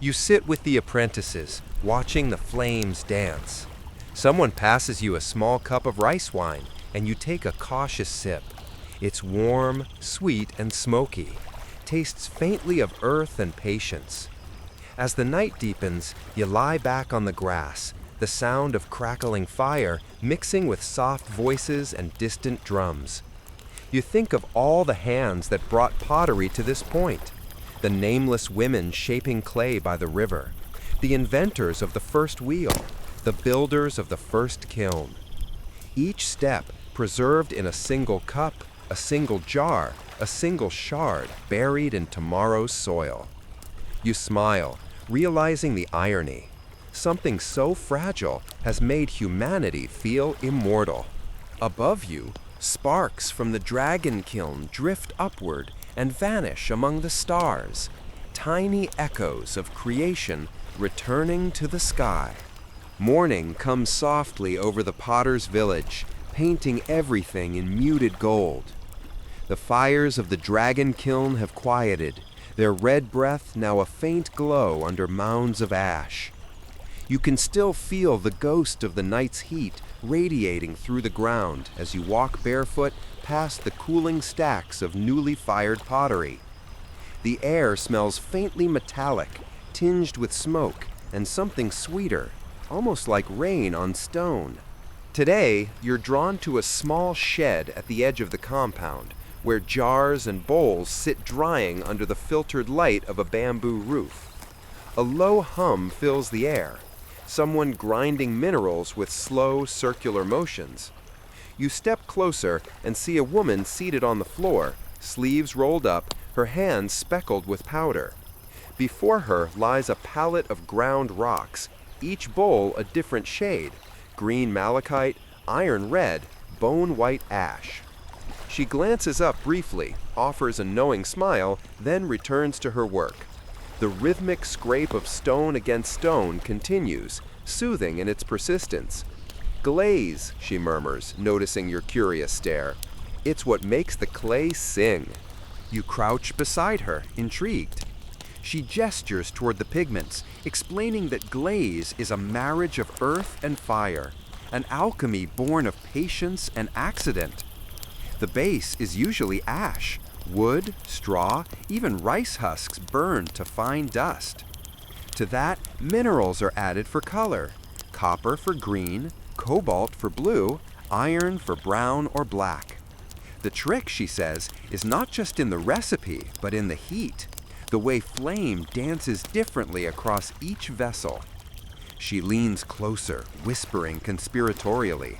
You sit with the apprentices, watching the flames dance. Someone passes you a small cup of rice wine, and you take a cautious sip. It's warm, sweet, and smoky, tastes faintly of earth and patience. As the night deepens, you lie back on the grass, the sound of crackling fire mixing with soft voices and distant drums. You think of all the hands that brought pottery to this point, the nameless women shaping clay by the river, the inventors of the first wheel, the builders of the first kiln. Each step preserved in a single cup, a single jar, a single shard buried in tomorrow's soil. You smile, realizing the irony. Something so fragile has made humanity feel immortal. Above you, sparks from the dragon kiln drift upward and vanish among the stars, tiny echoes of creation returning to the sky. Morning comes softly over the potter's village, painting everything in muted gold. The fires of the dragon kiln have quieted, their red breath now a faint glow under mounds of ash. You can still feel the ghost of the night's heat radiating through the ground as you walk barefoot past the cooling stacks of newly fired pottery. The air smells faintly metallic, tinged with smoke and something sweeter, almost like rain on stone. Today, you're drawn to a small shed at the edge of the compound, where jars and bowls sit drying under the filtered light of a bamboo roof. A low hum fills the air, someone grinding minerals with slow, circular motions. You step closer and see a woman seated on the floor, sleeves rolled up, her hands speckled with powder. Before her lies a pallet of ground rocks, each bowl a different shade: green malachite, iron red, bone white ash. She glances up briefly, offers a knowing smile, then returns to her work. The rhythmic scrape of stone against stone continues, soothing in its persistence. "Glaze," she murmurs, noticing your curious stare. "It's what makes the clay sing." You crouch beside her, intrigued. She gestures toward the pigments, explaining that glaze is a marriage of earth and fire, an alchemy born of patience and accident. The base is usually ash, wood, straw, even rice husks burned to fine dust. To that, minerals are added for color: copper for green, cobalt for blue, iron for brown or black. The trick, she says, is not just in the recipe, but in the heat, the way flame dances differently across each vessel. She leans closer, whispering conspiratorially,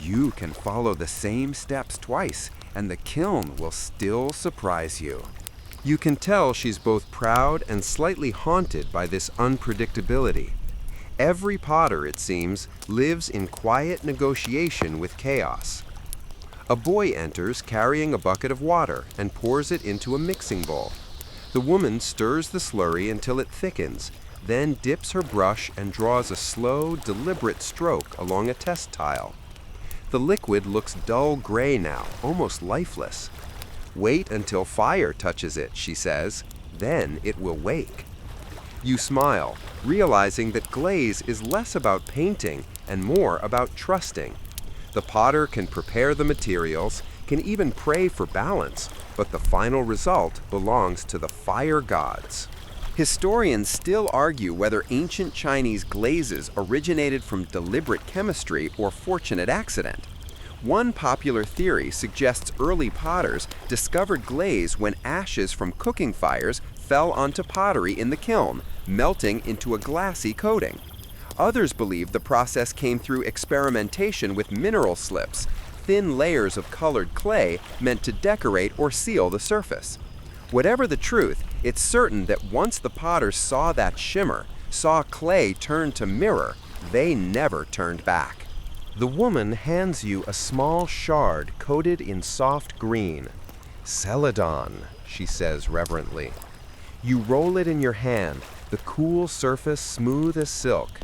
"You can follow the same steps twice, and the kiln will still surprise you." You can tell she's both proud and slightly haunted by this unpredictability. Every potter, it seems, lives in quiet negotiation with chaos. A boy enters carrying a bucket of water and pours it into a mixing bowl. The woman stirs the slurry until it thickens, then dips her brush and draws a slow, deliberate stroke along a test tile. The liquid looks dull gray now, almost lifeless. "Wait until fire touches it," she says, "then it will wake." You smile, realizing that glaze is less about painting and more about trusting. The potter can prepare the materials, can even pray for balance, but the final result belongs to the fire gods. Historians still argue whether ancient Chinese glazes originated from deliberate chemistry or fortunate accident. One popular theory suggests early potters discovered glaze when ashes from cooking fires fell onto pottery in the kiln, melting into a glassy coating. Others believe the process came through experimentation with mineral slips, thin layers of colored clay meant to decorate or seal the surface. Whatever the truth, it's certain that once the potters saw that shimmer, saw clay turn to mirror, they never turned back. The woman hands you a small shard coated in soft green. Celadon, she says reverently. You roll it in your hand, the cool surface smooth as silk.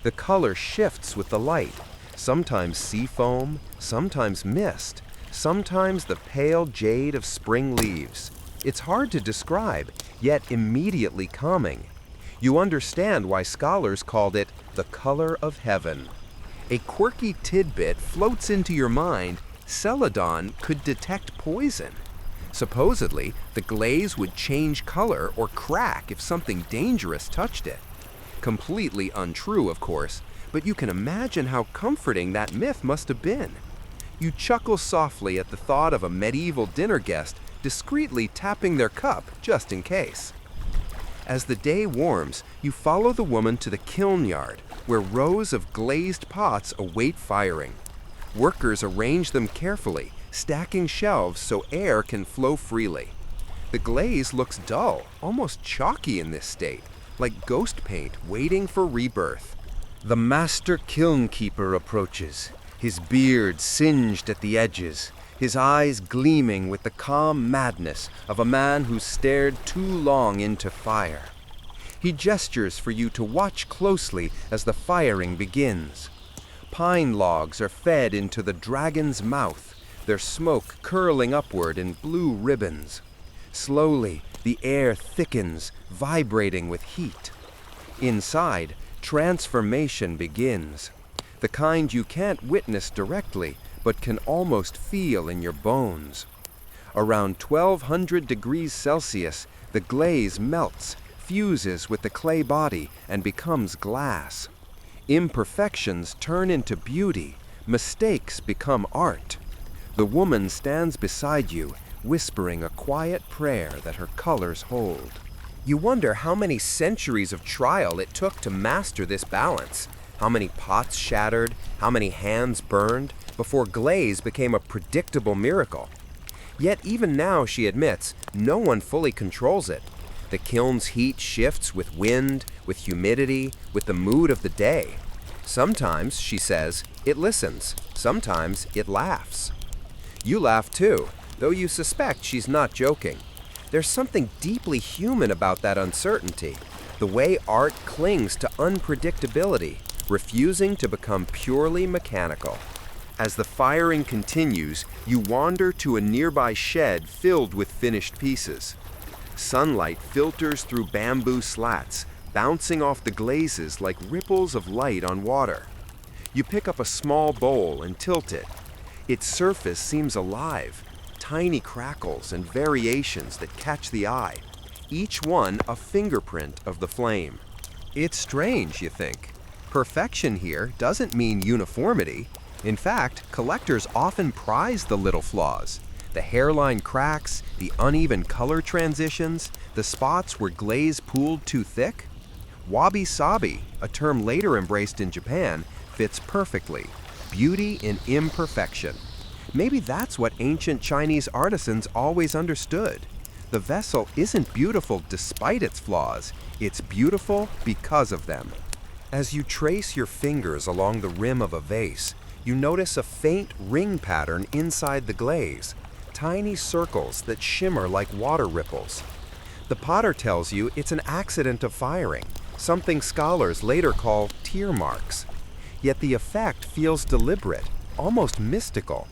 The color shifts with the light, sometimes sea foam, sometimes mist, sometimes the pale jade of spring leaves. It's hard to describe, yet immediately calming. You understand why scholars called it the color of heaven. A quirky tidbit floats into your mind: Celadon could detect poison. Supposedly, the glaze would change color or crack if something dangerous touched it. Completely untrue, of course, but you can imagine how comforting that myth must have been. You chuckle softly at the thought of a medieval dinner guest discreetly tapping their cup just in case. As the day warms, you follow the woman to the kiln yard, where rows of glazed pots await firing. Workers arrange them carefully, stacking shelves so air can flow freely. The glaze looks dull, almost chalky in this state, like ghost paint waiting for rebirth. The master kiln keeper approaches, his beard singed at the edges, his eyes gleaming with the calm madness of a man who's stared too long into fire. He gestures for you to watch closely as the firing begins. Pine logs are fed into the dragon's mouth, their smoke curling upward in blue ribbons. Slowly, the air thickens, vibrating with heat. Inside, transformation begins, the kind you can't witness directly, but can almost feel in your bones. Around 1200 degrees Celsius, the glaze melts, fuses with the clay body, and becomes glass. Imperfections turn into beauty, mistakes become art. The woman stands beside you, whispering a quiet prayer that her colors hold. You wonder how many centuries of trial it took to master this balance, how many pots shattered, how many hands burned, before glaze became a predictable miracle. Yet even now, she admits, no one fully controls it. The kiln's heat shifts with wind, with humidity, with the mood of the day. Sometimes, she says, it listens. Sometimes it laughs. You laugh too, though you suspect she's not joking. There's something deeply human about that uncertainty, the way art clings to unpredictability, refusing to become purely mechanical. As the firing continues, you wander to a nearby shed filled with finished pieces. Sunlight filters through bamboo slats, bouncing off the glazes like ripples of light on water. You pick up a small bowl and tilt it. Its surface seems alive, tiny crackles and variations that catch the eye, each one a fingerprint of the flame. It's strange, you think. Perfection here doesn't mean uniformity. In fact, collectors often prize the little flaws, the hairline cracks, the uneven color transitions, the spots where glaze pooled too thick. Wabi-sabi, a term later embraced in Japan, fits perfectly. Beauty in imperfection. Maybe that's what ancient Chinese artisans always understood. The vessel isn't beautiful despite its flaws, it's beautiful because of them. As you trace your fingers along the rim of a vase, you notice a faint ring pattern inside the glaze, tiny circles that shimmer like water ripples. The potter tells you it's an accident of firing, something scholars later call tear marks. Yet the effect feels deliberate, almost mystical.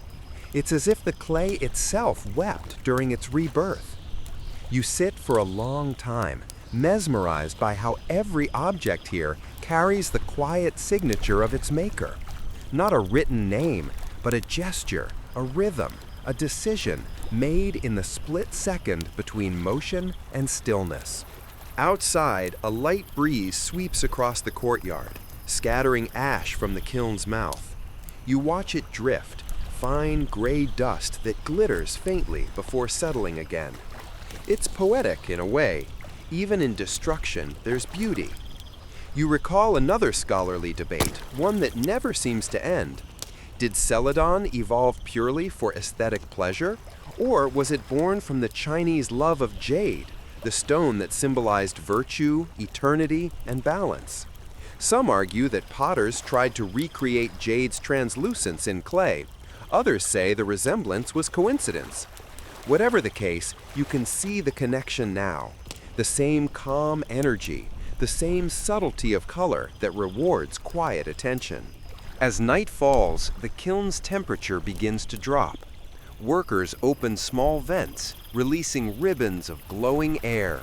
It's as if the clay itself wept during its rebirth. You sit for a long time, mesmerized by how every object here carries the quiet signature of its maker. Not a written name, but a gesture, a rhythm, a decision made in the split second between motion and stillness. Outside, a light breeze sweeps across the courtyard, scattering ash from the kiln's mouth. You watch it drift, fine gray dust that glitters faintly before settling again. It's poetic in a way. Even in destruction, there's beauty. You recall another scholarly debate, one that never seems to end. Did Celadon evolve purely for aesthetic pleasure, or was it born from the Chinese love of jade, the stone that symbolized virtue, eternity, and balance? Some argue that potters tried to recreate jade's translucence in clay. Others say the resemblance was coincidence. Whatever the case, you can see the connection now. The same calm energy, the same subtlety of color that rewards quiet attention. As night falls, the kiln's temperature begins to drop. Workers open small vents, releasing ribbons of glowing air.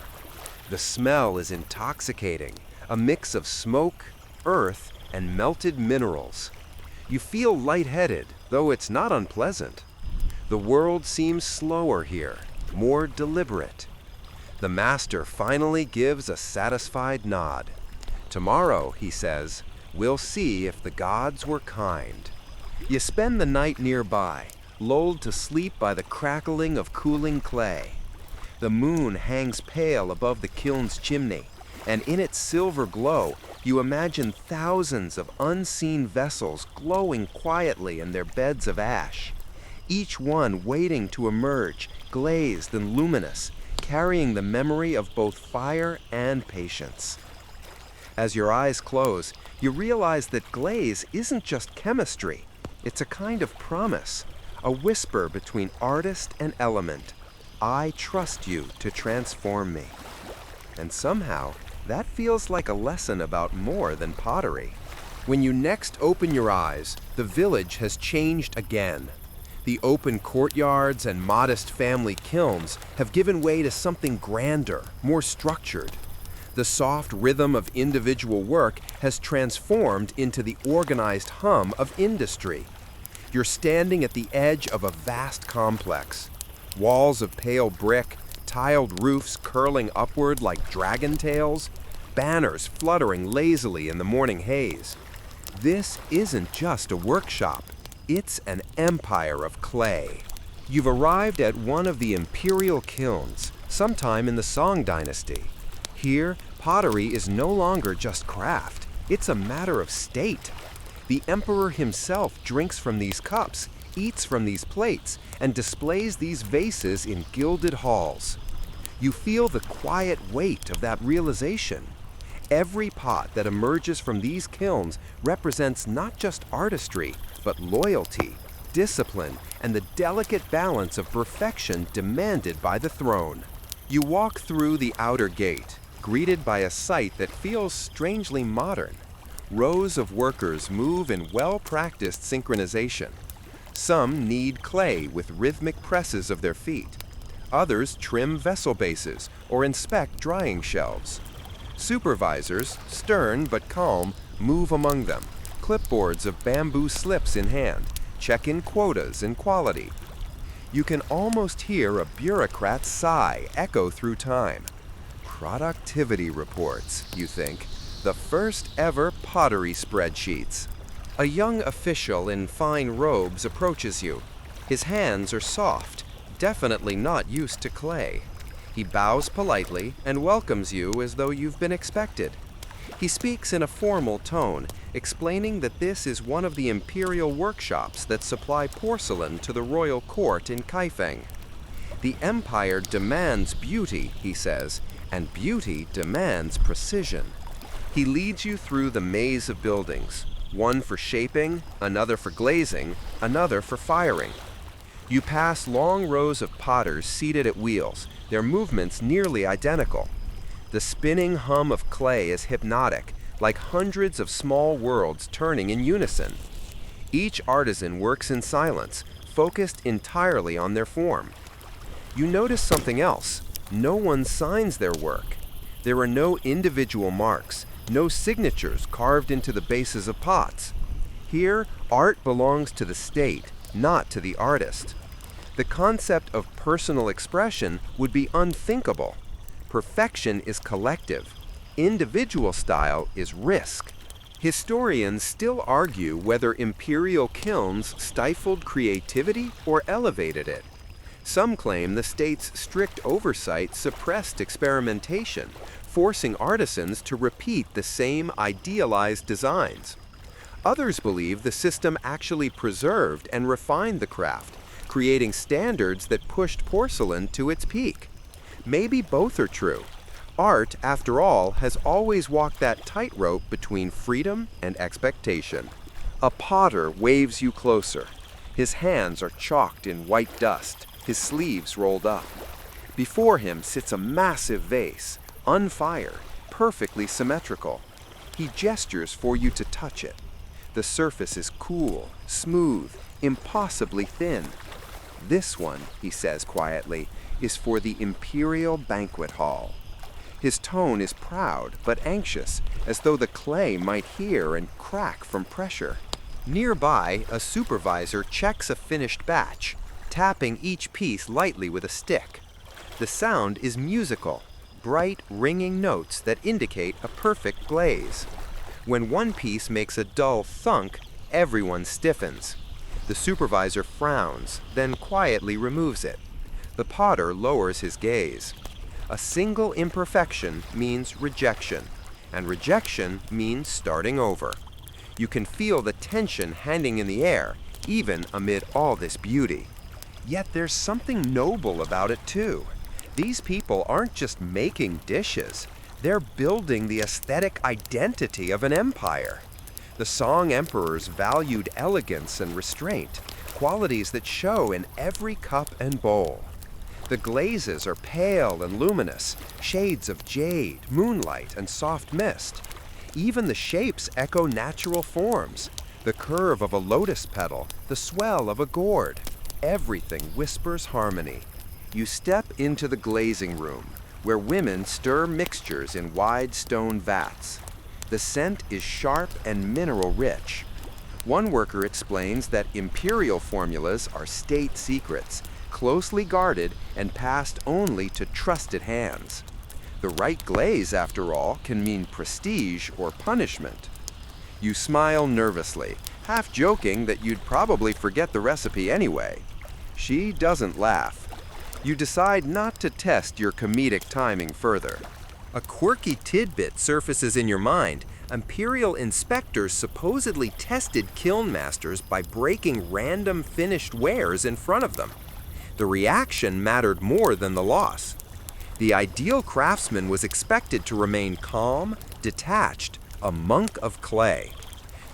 The smell is intoxicating, a mix of smoke, earth, and melted minerals. You feel lightheaded, though it's not unpleasant. The world seems slower here, more deliberate. The master finally gives a satisfied nod. Tomorrow, he says, we'll see if the gods were kind. You spend the night nearby, lulled to sleep by the crackling of cooling clay. The moon hangs pale above the kiln's chimney, and in its silver glow, you imagine thousands of unseen vessels glowing quietly in their beds of ash, each one waiting to emerge, glazed and luminous, carrying the memory of both fire and patience. As your eyes close, you realize that glaze isn't just chemistry. It's a kind of promise, a whisper between artist and element. I trust you to transform me. And somehow, that feels like a lesson about more than pottery. When you next open your eyes, the village has changed again. The open courtyards and modest family kilns have given way to something grander, more structured. The soft rhythm of individual work has transformed into the organized hum of industry. You're standing at the edge of a vast complex. Walls of pale brick, tiled roofs curling upward like dragon tails, banners fluttering lazily in the morning haze. This isn't just a workshop. It's an empire of clay. You've arrived at one of the imperial kilns, sometime in the Song dynasty. Here, pottery is no longer just craft. It's a matter of state. The emperor himself drinks from these cups, eats from these plates, and displays these vases in gilded halls. You feel the quiet weight of that realization. Every pot that emerges from these kilns represents not just artistry, but loyalty, discipline, and the delicate balance of perfection demanded by the throne. You walk through the outer gate, greeted by a sight that feels strangely modern. Rows of workers move in well-practiced synchronization. Some knead clay with rhythmic presses of their feet. Others trim vessel bases or inspect drying shelves. Supervisors, stern but calm, move among them, clipboards of bamboo slips in hand, check in quotas and quality. You can almost hear a bureaucrat's sigh echo through time. Productivity reports, you think. The first ever pottery spreadsheets. A young official in fine robes approaches you. His hands are soft, definitely not used to clay. He bows politely and welcomes you as though you've been expected. He speaks in a formal tone, explaining that this is one of the imperial workshops that supply porcelain to the royal court in Kaifeng. The empire demands beauty, he says, and beauty demands precision. He leads you through the maze of buildings, one for shaping, another for glazing, another for firing. You pass long rows of potters seated at wheels, their movements nearly identical. The spinning hum of clay is hypnotic, like hundreds of small worlds turning in unison. Each artisan works in silence, focused entirely on their form. You notice something else. No one signs their work. There are no individual marks, no signatures carved into the bases of pots. Here, art belongs to the state, not to the artist. The concept of personal expression would be unthinkable. Perfection is collective. Individual style is risk. Historians still argue whether imperial kilns stifled creativity or elevated it. Some claim the state's strict oversight suppressed experimentation, forcing artisans to repeat the same idealized designs. Others believe the system actually preserved and refined the craft, creating standards that pushed porcelain to its peak. Maybe both are true. Art, after all, has always walked that tightrope between freedom and expectation. A potter waves you closer. His hands are chalked in white dust, his sleeves rolled up. Before him sits a massive vase, unfired, perfectly symmetrical. He gestures for you to touch it. The surface is cool, smooth, impossibly thin. This one, he says quietly, is for the imperial banquet hall. His tone is proud but anxious, as though the clay might hear and crack from pressure. Nearby, a supervisor checks a finished batch, tapping each piece lightly with a stick. The sound is musical, bright, ringing notes that indicate a perfect glaze. When one piece makes a dull thunk, everyone stiffens. The supervisor frowns, then quietly removes it. The potter lowers his gaze. A single imperfection means rejection, and rejection means starting over. You can feel the tension hanging in the air, even amid all this beauty. Yet there's something noble about it too. These people aren't just making dishes, they're building the aesthetic identity of an empire. The Song emperors valued elegance and restraint, qualities that show in every cup and bowl. The glazes are pale and luminous, shades of jade, moonlight, and soft mist. Even the shapes echo natural forms, the curve of a lotus petal, the swell of a gourd. Everything whispers harmony. You step into the glazing room, where women stir mixtures in wide stone vats. The scent is sharp and mineral-rich. One worker explains that imperial formulas are state secrets, closely guarded and passed only to trusted hands. The right glaze, after all, can mean prestige or punishment. You smile nervously, half joking that you'd probably forget the recipe anyway. She doesn't laugh. You decide not to test your comedic timing further. A quirky tidbit surfaces in your mind. Imperial inspectors supposedly tested kiln masters by breaking random finished wares in front of them. The reaction mattered more than the loss. The ideal craftsman was expected to remain calm, detached, a monk of clay.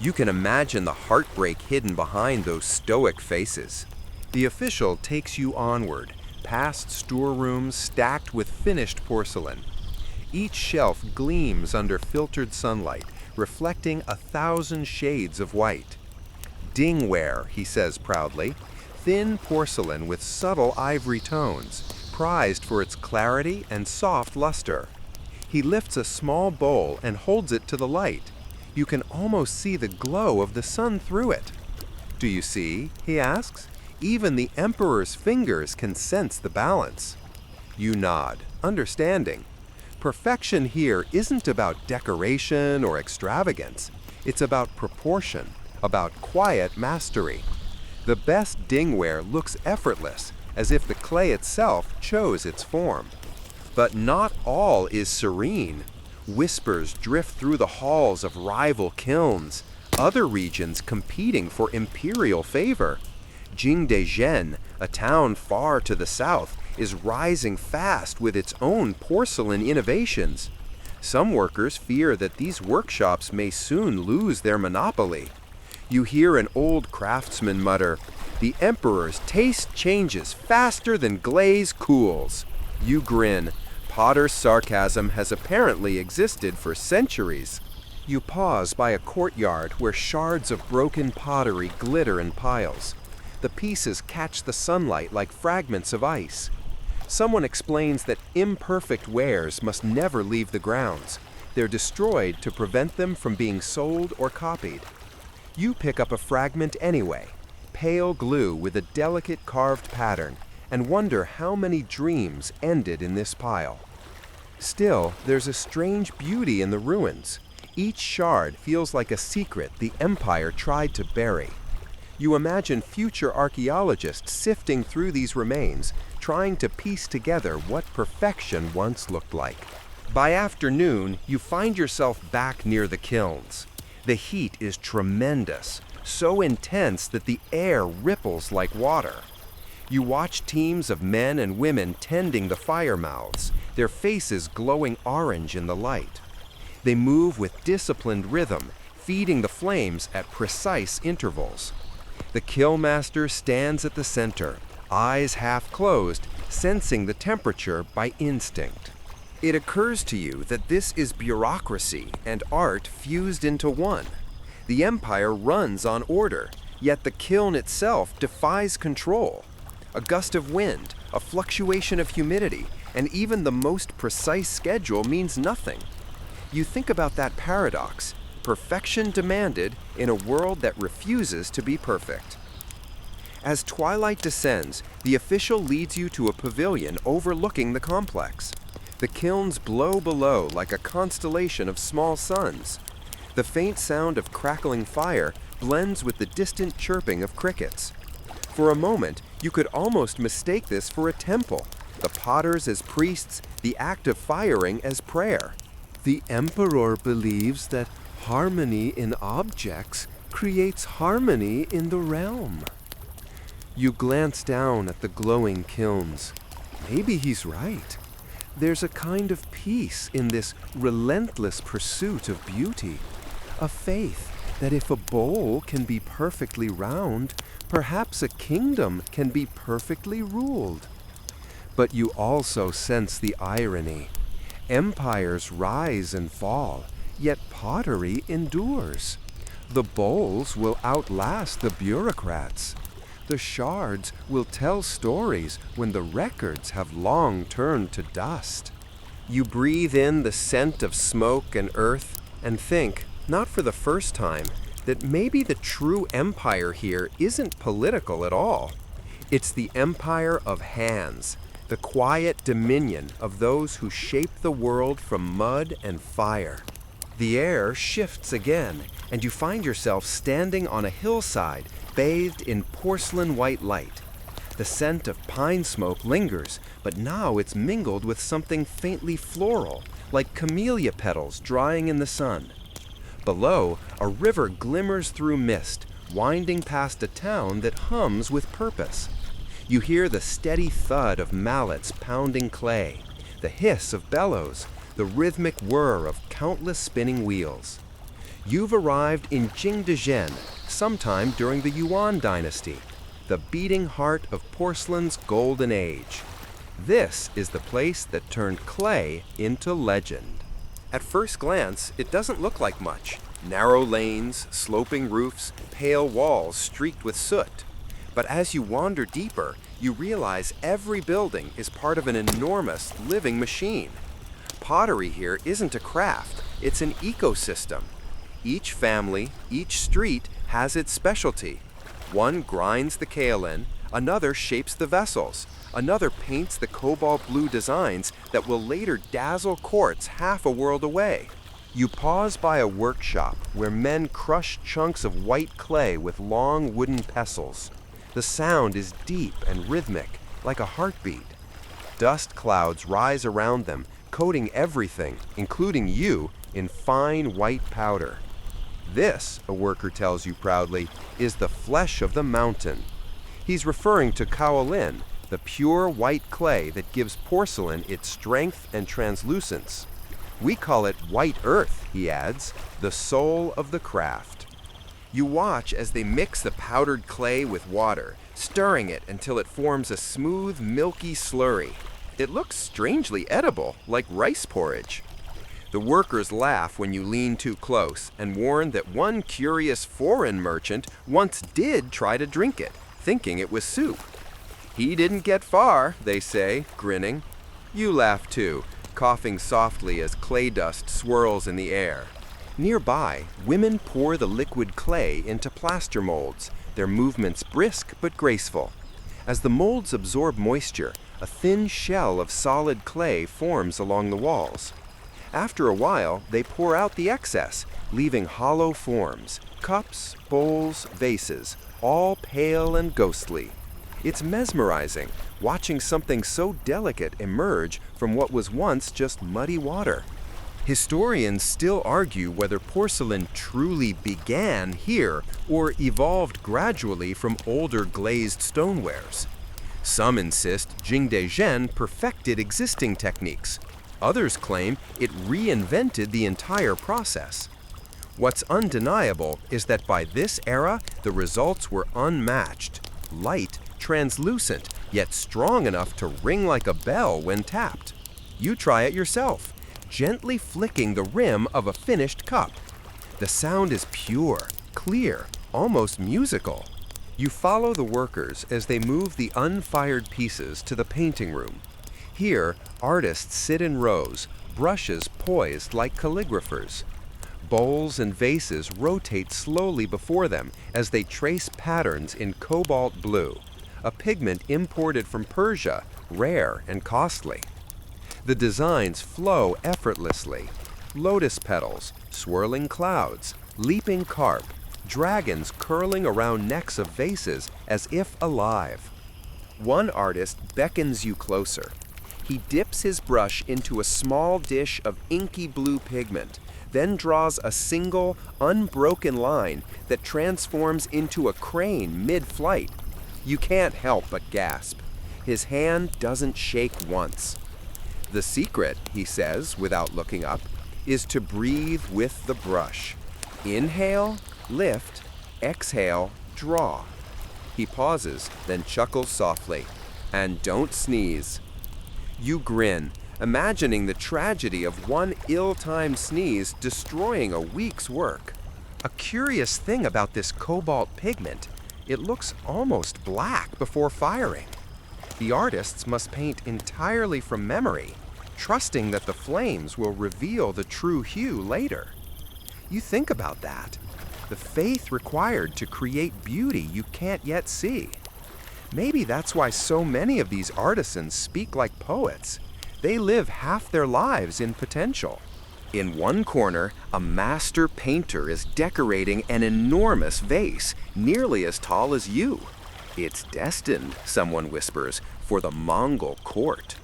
You can imagine the heartbreak hidden behind those stoic faces. The official takes you onward, past storerooms stacked with finished porcelain. Each shelf gleams under filtered sunlight, reflecting 1,000 shades of white. Dingware, he says proudly, thin porcelain with subtle ivory tones, prized for its clarity and soft luster. He lifts a small bowl and holds it to the light. You can almost see the glow of the sun through it. Do you see? He asks. Even the emperor's fingers can sense the balance. You nod, understanding. Perfection here isn't about decoration or extravagance. It's about proportion, about quiet mastery. The best dingware looks effortless, as if the clay itself chose its form. But not all is serene. Whispers drift through the halls of rival kilns, other regions competing for imperial favor. Jingdezhen, a town far to the south, is rising fast with its own porcelain innovations. Some workers fear that these workshops may soon lose their monopoly. You hear an old craftsman mutter, "The emperor's taste changes faster than glaze cools." You grin. Potter's sarcasm has apparently existed for centuries. You pause by a courtyard where shards of broken pottery glitter in piles. The pieces catch the sunlight like fragments of ice. Someone explains that imperfect wares must never leave the grounds. They're destroyed to prevent them from being sold or copied. You pick up a fragment anyway, pale glue with a delicate carved pattern, and wonder how many dreams ended in this pile. Still, there's a strange beauty in the ruins. Each shard feels like a secret the Empire tried to bury. You imagine future archaeologists sifting through these remains, trying to piece together what perfection once looked like. By afternoon, you find yourself back near the kilns. The heat is tremendous, so intense that the air ripples like water. You watch teams of men and women tending the fire mouths, their faces glowing orange in the light. They move with disciplined rhythm, feeding the flames at precise intervals. The kilnmaster stands at the center, eyes half closed, sensing the temperature by instinct. It occurs to you that this is bureaucracy and art fused into one. The Empire runs on order, yet the kiln itself defies control. A gust of wind, a fluctuation of humidity, and even the most precise schedule means nothing. You think about that paradox, perfection demanded in a world that refuses to be perfect. As twilight descends, the official leads you to a pavilion overlooking the complex. The kilns glow below like a constellation of small suns. The faint sound of crackling fire blends with the distant chirping of crickets. For a moment, you could almost mistake this for a temple, the potters as priests, the act of firing as prayer. The Emperor believes that harmony in objects creates harmony in the realm. You glance down at the glowing kilns. Maybe he's right. There's a kind of peace in this relentless pursuit of beauty, a faith that if a bowl can be perfectly round, perhaps a kingdom can be perfectly ruled. But you also sense the irony. Empires rise and fall, yet pottery endures. The bowls will outlast the bureaucrats. The shards will tell stories when the records have long turned to dust. You breathe in the scent of smoke and earth and think, not for the first time, that maybe the true empire here isn't political at all. It's the empire of hands, the quiet dominion of those who shape the world from mud and fire. The air shifts again, and you find yourself standing on a hillside bathed in porcelain white light. The scent of pine smoke lingers, but now it's mingled with something faintly floral, like camellia petals drying in the sun. Below, a river glimmers through mist, winding past a town that hums with purpose. You hear the steady thud of mallets pounding clay, the hiss of bellows, the rhythmic whir of countless spinning wheels. You've arrived in Jingdezhen, sometime during the Yuan dynasty, the beating heart of porcelain's golden age. This is the place that turned clay into legend. At first glance, it doesn't look like much. Narrow lanes, sloping roofs, pale walls streaked with soot. But as you wander deeper, you realize every building is part of an enormous living machine. Pottery here isn't a craft, it's an ecosystem. Each family, each street has its specialty. One grinds the kaolin, another shapes the vessels, another paints the cobalt blue designs that will later dazzle courts half a world away. You pause by a workshop where men crush chunks of white clay with long wooden pestles. The sound is deep and rhythmic, like a heartbeat. Dust clouds rise around them, coating everything, including you, in fine white powder. This, a worker tells you proudly, is the flesh of the mountain. He's referring to kaolin, the pure white clay that gives porcelain its strength and translucence. We call it white earth, he adds, the soul of the craft. You watch as they mix the powdered clay with water, stirring it until it forms a smooth, milky slurry. It looks strangely edible, like rice porridge. The workers laugh when you lean too close and warn that one curious foreign merchant once did try to drink it, thinking it was soup. He didn't get far, they say, grinning. You laugh too, coughing softly as clay dust swirls in the air. Nearby, women pour the liquid clay into plaster molds, their movements brisk but graceful. As the molds absorb moisture, a thin shell of solid clay forms along the walls. After a while, they pour out the excess, leaving hollow forms, cups, bowls, vases, all pale and ghostly. It's mesmerizing, watching something so delicate emerge from what was once just muddy water. Historians still argue whether porcelain truly began here or evolved gradually from older glazed stonewares. Some insist Jingdezhen perfected existing techniques. Others claim it reinvented the entire process. What's undeniable is that by this era, the results were unmatched. Light, translucent, yet strong enough to ring like a bell when tapped. You try it yourself, gently flicking the rim of a finished cup. The sound is pure, clear, almost musical. You follow the workers as they move the unfired pieces to the painting room. Here, artists sit in rows, brushes poised like calligraphers. Bowls and vases rotate slowly before them as they trace patterns in cobalt blue, a pigment imported from Persia, rare and costly. The designs flow effortlessly. Lotus petals, swirling clouds, leaping carp, dragons curling around necks of vases as if alive. One artist beckons you closer. He dips his brush into a small dish of inky blue pigment, then draws a single, unbroken line that transforms into a crane mid-flight. You can't help but gasp. His hand doesn't shake once. The secret, he says without looking up, is to breathe with the brush. Inhale, lift, exhale, draw. He pauses, then chuckles softly. And don't sneeze. You grin, imagining the tragedy of one ill-timed sneeze destroying a week's work. A curious thing about this cobalt pigment, it looks almost black before firing. The artists must paint entirely from memory, trusting that the flames will reveal the true hue later. You think about that. The faith required to create beauty you can't yet see. Maybe that's why so many of these artisans speak like poets. They live half their lives in potential. In one corner, a master painter is decorating an enormous vase, nearly as tall as you. It's destined, someone whispers, for the Mongol court.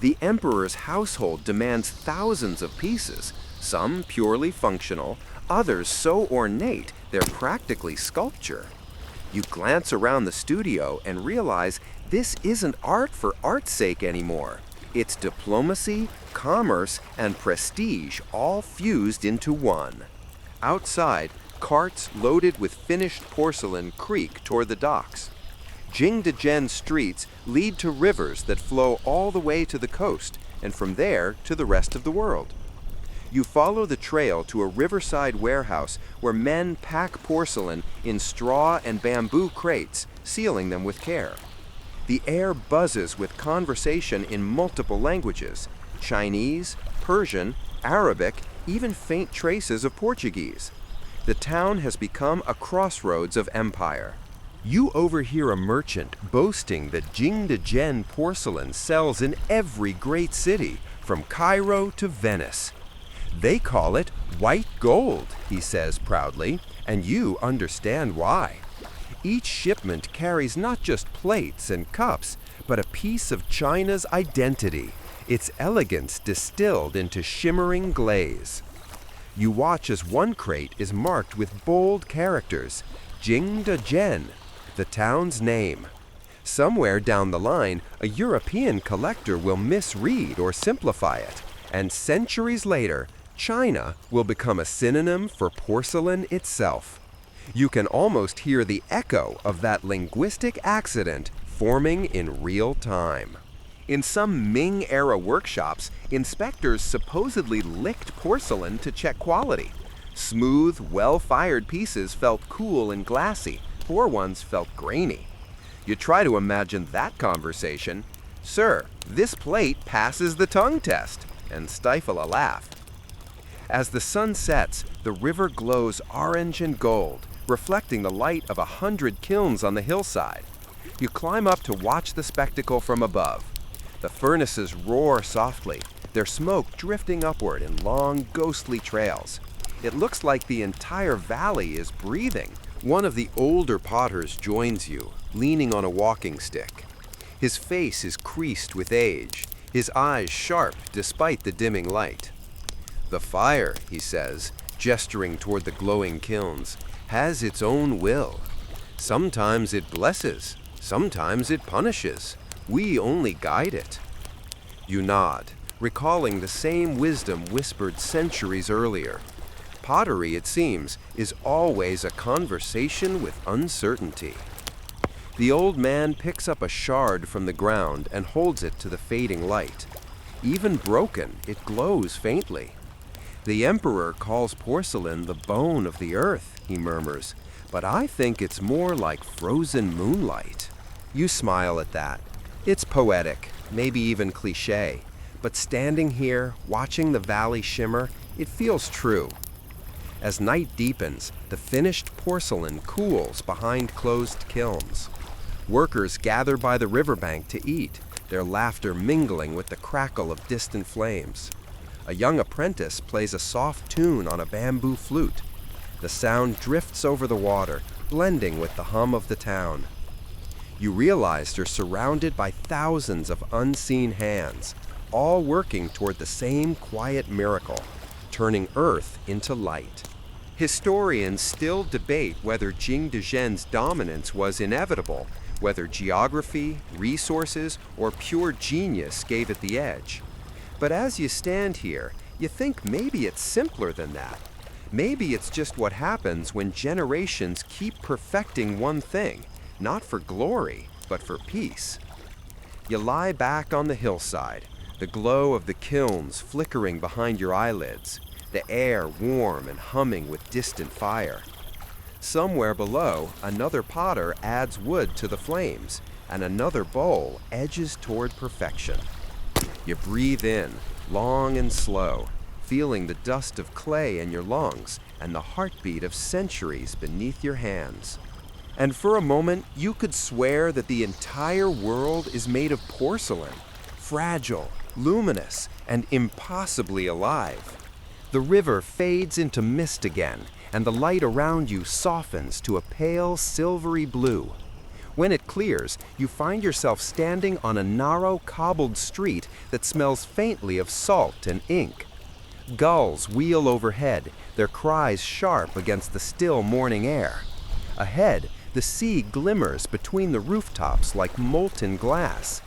The emperor's household demands thousands of pieces, some purely functional, others so ornate they're practically sculpture. You glance around the studio and realize this isn't art for art's sake anymore. It's diplomacy, commerce, and prestige all fused into one. Outside, carts loaded with finished porcelain creak toward the docks. Jingdezhen streets lead to rivers that flow all the way to the coast, and from there to the rest of the world. You follow the trail to a riverside warehouse where men pack porcelain in straw and bamboo crates, sealing them with care. The air buzzes with conversation in multiple languages: Chinese, Persian, Arabic, even faint traces of Portuguese. The town has become a crossroads of empire. You overhear a merchant boasting that Jingdezhen porcelain sells in every great city, from Cairo to Venice. They call it white gold, he says proudly, and you understand why. Each shipment carries not just plates and cups, but a piece of China's identity, its elegance distilled into shimmering glaze. You watch as one crate is marked with bold characters, Jingdezhen, the town's name. Somewhere down the line, a European collector will misread or simplify it, and centuries later, China will become a synonym for porcelain itself. You can almost hear the echo of that linguistic accident forming in real time. In some Ming-era workshops, inspectors supposedly licked porcelain to check quality. Smooth, well-fired pieces felt cool and glassy. Poor ones felt grainy. You try to imagine that conversation. "Sir, this plate passes the tongue test," and stifle a laugh. As the sun sets, the river glows orange and gold, reflecting the light of 100 kilns on the hillside. You climb up to watch the spectacle from above. The furnaces roar softly, their smoke drifting upward in long, ghostly trails. It looks like the entire valley is breathing. One of the older potters joins you, leaning on a walking stick. His face is creased with age, his eyes sharp despite the dimming light. "The fire," he says, gesturing toward the glowing kilns, "has its own will. Sometimes it blesses, sometimes it punishes. We only guide it." You nod, recalling the same wisdom whispered centuries earlier. Pottery, it seems, is always a conversation with uncertainty. The old man picks up a shard from the ground and holds it to the fading light. Even broken, it glows faintly. "The emperor calls porcelain the bone of the earth," he murmurs, "but I think it's more like frozen moonlight." You smile at that. It's poetic, maybe even cliché, but standing here, watching the valley shimmer, it feels true. As night deepens, the finished porcelain cools behind closed kilns. Workers gather by the riverbank to eat, their laughter mingling with the crackle of distant flames. A young apprentice plays a soft tune on a bamboo flute. The sound drifts over the water, blending with the hum of the town. You realize you're surrounded by thousands of unseen hands, all working toward the same quiet miracle, turning earth into light. Historians still debate whether Jing Dezhen's dominance was inevitable, whether geography, resources, or pure genius gave it the edge. But as you stand here, you think maybe it's simpler than that. Maybe it's just what happens when generations keep perfecting one thing, not for glory, but for peace. You lie back on the hillside, the glow of the kilns flickering behind your eyelids, the air warm and humming with distant fire. Somewhere below, another potter adds wood to the flames, and another bowl edges toward perfection. You breathe in, long and slow, feeling the dust of clay in your lungs and the heartbeat of centuries beneath your hands. And for a moment, you could swear that the entire world is made of porcelain, fragile, luminous, and impossibly alive. The river fades into mist again, and the light around you softens to a pale silvery blue. When it clears, you find yourself standing on a narrow, cobbled street that smells faintly of salt and ink. Gulls wheel overhead, their cries sharp against the still morning air. Ahead, the sea glimmers between the rooftops like molten glass.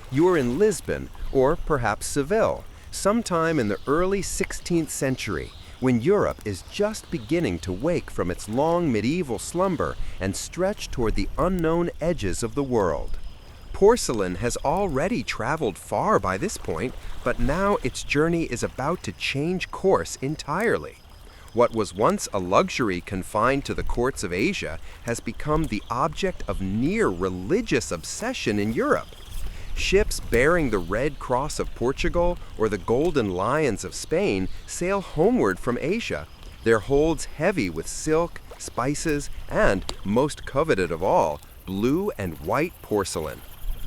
You're in Lisbon, or perhaps Seville, sometime in the early 16th century, when Europe is just beginning to wake from its long medieval slumber and stretch toward the unknown edges of the world. Porcelain has already traveled far by this point, but now its journey is about to change course entirely. What was once a luxury confined to the courts of Asia has become the object of near religious obsession in Europe. Ships bearing the Red Cross of Portugal or the Golden Lions of Spain sail homeward from Asia, their holds heavy with silk, spices, and, most coveted of all, blue and white porcelain.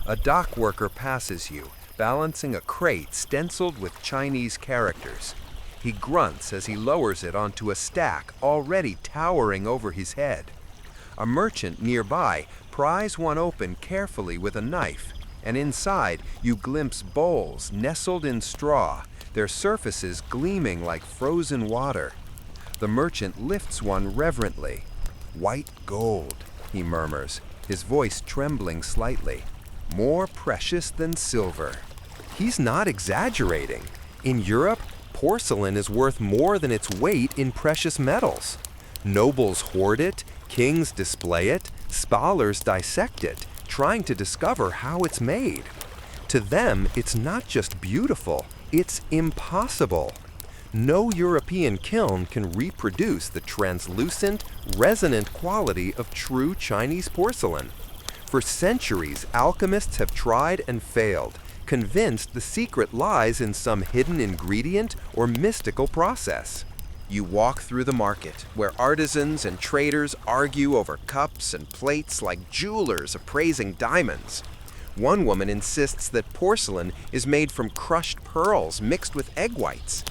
A dock worker passes you, balancing a crate stenciled with Chinese characters. He grunts as he lowers it onto a stack already towering over his head. A merchant nearby pries one open carefully with a knife, and inside you glimpse bowls nestled in straw, their surfaces gleaming like frozen water. The merchant lifts one reverently. "White gold," he murmurs, his voice trembling slightly. "More precious than silver." He's not exaggerating. In Europe, porcelain is worth more than its weight in precious metals. Nobles hoard it, kings display it, scholars dissect it, trying to discover how it's made. To them, it's not just beautiful, it's impossible. No European kiln can reproduce the translucent, resonant quality of true Chinese porcelain. For centuries, alchemists have tried and failed, convinced the secret lies in some hidden ingredient or mystical process. You walk through the market, where artisans and traders argue over cups and plates like jewelers appraising diamonds. One woman insists that porcelain is made from crushed pearls mixed with egg whites.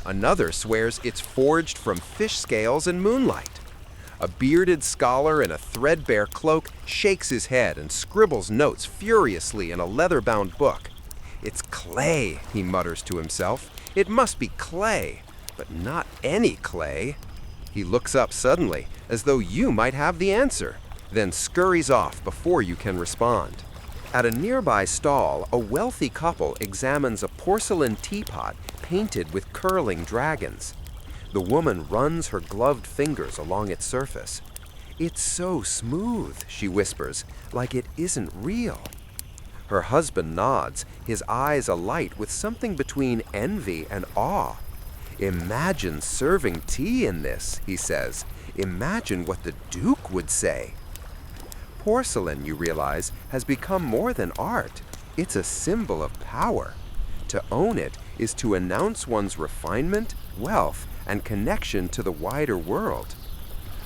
Another swears it's forged from fish scales and moonlight. A bearded scholar in a threadbare cloak shakes his head and scribbles notes furiously in a leather-bound book. "It's clay," he mutters to himself. "It must be clay, but not any clay." He looks up suddenly, as though you might have the answer, then scurries off before you can respond. At a nearby stall, a wealthy couple examines a porcelain teapot painted with curling dragons. The woman runs her gloved fingers along its surface. "It's so smooth," she whispers, "like it isn't real." Her husband nods, his eyes alight with something between envy and awe. "Imagine serving tea in this," he says. "Imagine what the Duke would say." Porcelain, you realize, has become more than art. It's a symbol of power. To own it is to announce one's refinement, wealth, and connection to the wider world.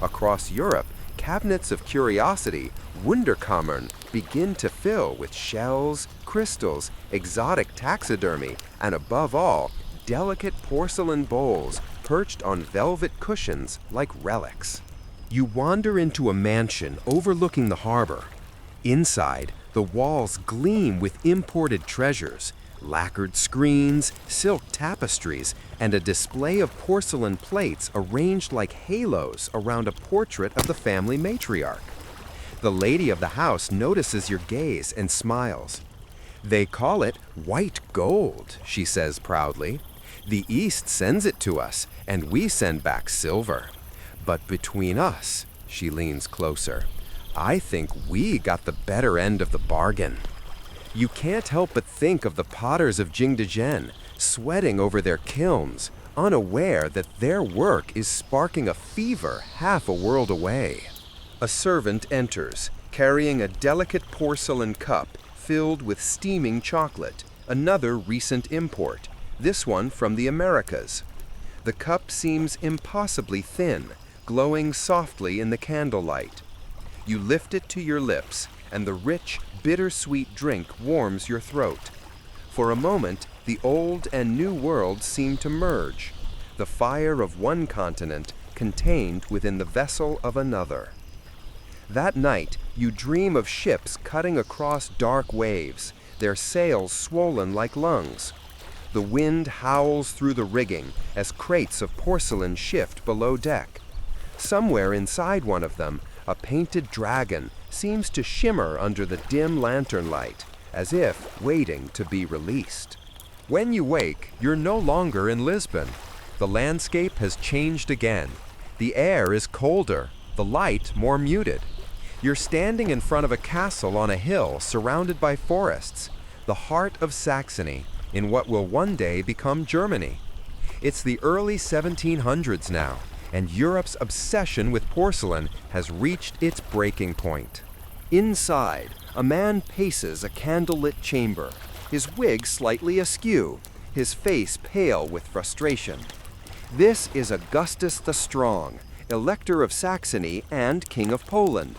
Across Europe, cabinets of curiosity, Wunderkammern, begin to fill with shells, crystals, exotic taxidermy, and above all, delicate porcelain bowls perched on velvet cushions like relics. You wander into a mansion overlooking the harbor. Inside, the walls gleam with imported treasures, lacquered screens, silk tapestries, and a display of porcelain plates arranged like halos around a portrait of the family matriarch. The lady of the house notices your gaze and smiles. "They call it white gold," she says proudly. "The East sends it to us, and we send back silver. But between us," she leans closer, "I think we got the better end of the bargain." You can't help but think of the potters of Jingdezhen, sweating over their kilns, unaware that their work is sparking a fever half a world away. A servant enters, carrying a delicate porcelain cup filled with steaming chocolate, another recent import, this one from the Americas. The cup seems impossibly thin, glowing softly in the candlelight. You lift it to your lips, and the rich, bittersweet drink warms your throat. For a moment, the old and new worlds seem to merge, the fire of one continent contained within the vessel of another. That night, you dream of ships cutting across dark waves, their sails swollen like lungs. The wind howls through the rigging as crates of porcelain shift below deck. Somewhere inside one of them, a painted dragon seems to shimmer under the dim lantern light, as if waiting to be released. When you wake, you're no longer in Lisbon. The landscape has changed again. The air is colder, the light more muted. You're standing in front of a castle on a hill surrounded by forests, the heart of Saxony, in what will one day become Germany. It's the early 1700s now, and Europe's obsession with porcelain has reached its breaking point. Inside, a man paces a candlelit chamber, his wig slightly askew, his face pale with frustration. This is Augustus the Strong, Elector of Saxony and King of Poland,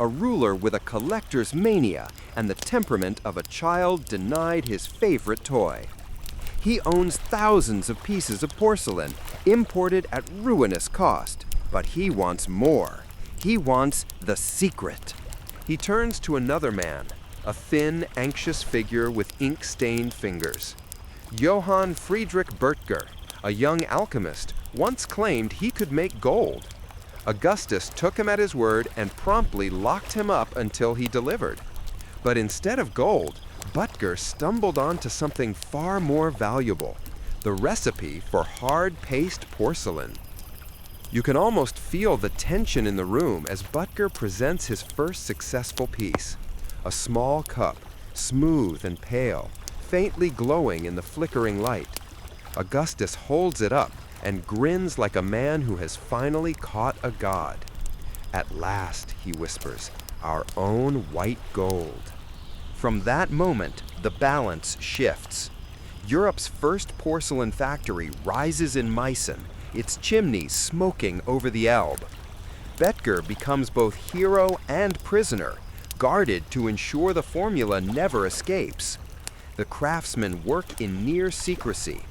a ruler with a collector's mania and the temperament of a child denied his favorite toy. He owns thousands of pieces of porcelain, imported at ruinous cost, but he wants more. He wants the secret. He turns to another man, a thin, anxious figure with ink-stained fingers. Johann Friedrich Böttger, a young alchemist, once claimed he could make gold. Augustus took him at his word and promptly locked him up until he delivered. But instead of gold, Böttger stumbled onto something far more valuable, the recipe for hard-paced porcelain. You can almost feel the tension in the room as Böttger presents his first successful piece, a small cup, smooth and pale, faintly glowing in the flickering light. Augustus holds it up and grins like a man who has finally caught a god. "At last," he whispers, "our own white gold." From that moment, the balance shifts. Europe's first porcelain factory rises in Meissen, its chimneys smoking over the Elbe. Betger becomes both hero and prisoner, guarded to ensure the formula never escapes. The craftsmen work in near secrecy,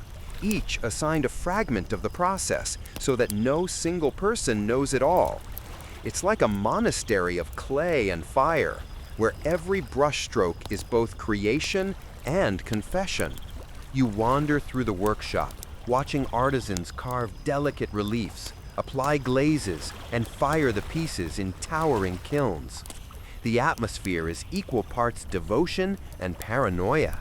each assigned a fragment of the process so that no single person knows it all. It's like a monastery of clay and fire, where every brushstroke is both creation and confession. You wander through the workshop, watching artisans carve delicate reliefs, apply glazes, and fire the pieces in towering kilns. The atmosphere is equal parts devotion and paranoia.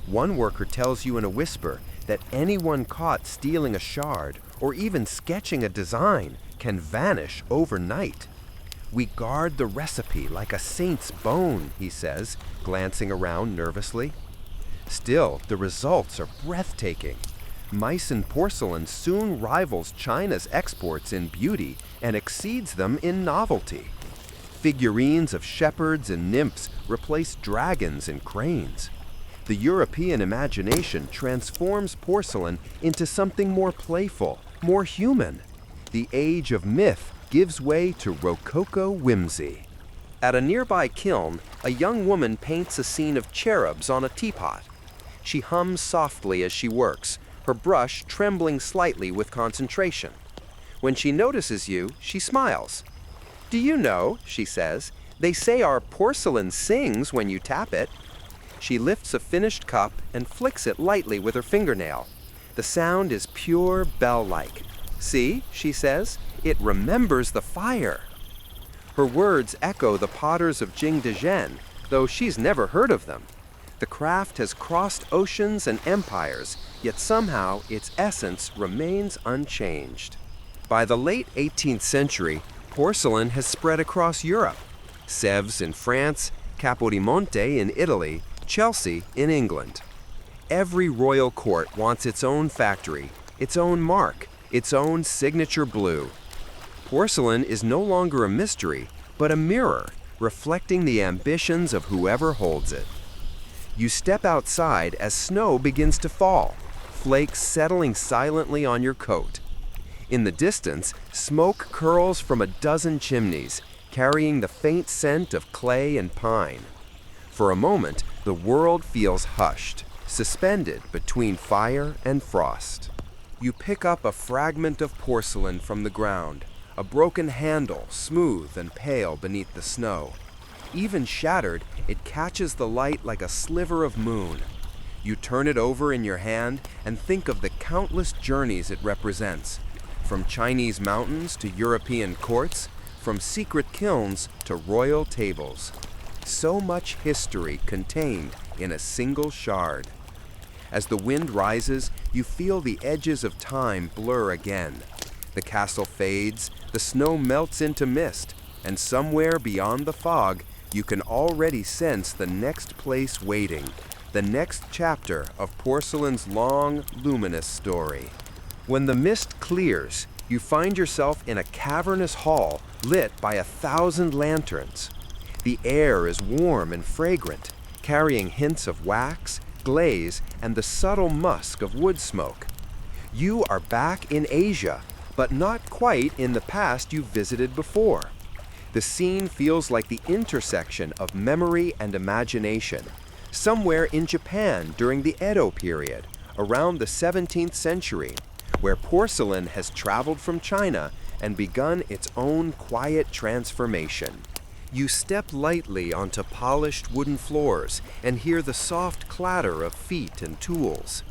One worker tells you in a whisper that anyone caught stealing a shard or even sketching a design can vanish overnight. "We guard the recipe like a saint's bone," he says, glancing around nervously. Still, the results are breathtaking. Meissen porcelain soon rivals China's exports in beauty and exceeds them in novelty. Figurines of shepherds and nymphs replace dragons and cranes. The European imagination transforms porcelain into something more playful, more human. The age of myth gives way to Rococo whimsy. At a nearby kiln, a young woman paints a scene of cherubs on a teapot. She hums softly as she works, her brush trembling slightly with concentration. When she notices you, she smiles. "Do you know," she says, "they say our porcelain sings when you tap it." She lifts a finished cup and flicks it lightly with her fingernail. The sound is pure bell-like. "See," she says, "it remembers the fire." Her words echo the potters of Jingdezhen, though she's never heard of them. The craft has crossed oceans and empires, yet somehow its essence remains unchanged. By the late 18th century, porcelain has spread across Europe. Sèvres in France, Capodimonte in Italy, Chelsea in England. Every royal court wants its own factory, its own mark, its own signature blue. Porcelain is no longer a mystery, but a mirror, reflecting the ambitions of whoever holds it. You step outside as snow begins to fall, flakes settling silently on your coat. In the distance, smoke curls from a dozen chimneys, carrying the faint scent of clay and pine. For a moment, the world feels hushed, suspended between fire and frost. You pick up a fragment of porcelain from the ground, a broken handle, smooth and pale beneath the snow. Even shattered, it catches the light like a sliver of moon. You turn it over in your hand and think of the countless journeys it represents, from Chinese mountains to European courts, from secret kilns to royal tables. So much history contained in a single shard. As the wind rises, you feel the edges of time blur again. The castle fades, the snow melts into mist, and somewhere beyond the fog, you can already sense the next place waiting, the next chapter of porcelain's long, luminous story. When the mist clears, you find yourself in a cavernous hall lit by 1,000 lanterns. The air is warm and fragrant, carrying hints of wax, glaze, and the subtle musk of wood smoke. You are back in Asia, but not quite in the past you visited before. The scene feels like the intersection of memory and imagination, somewhere in Japan during the Edo period, around the 17th century, where porcelain has traveled from China and begun its own quiet transformation. You step lightly onto polished wooden floors and hear the soft clatter of feet and tools.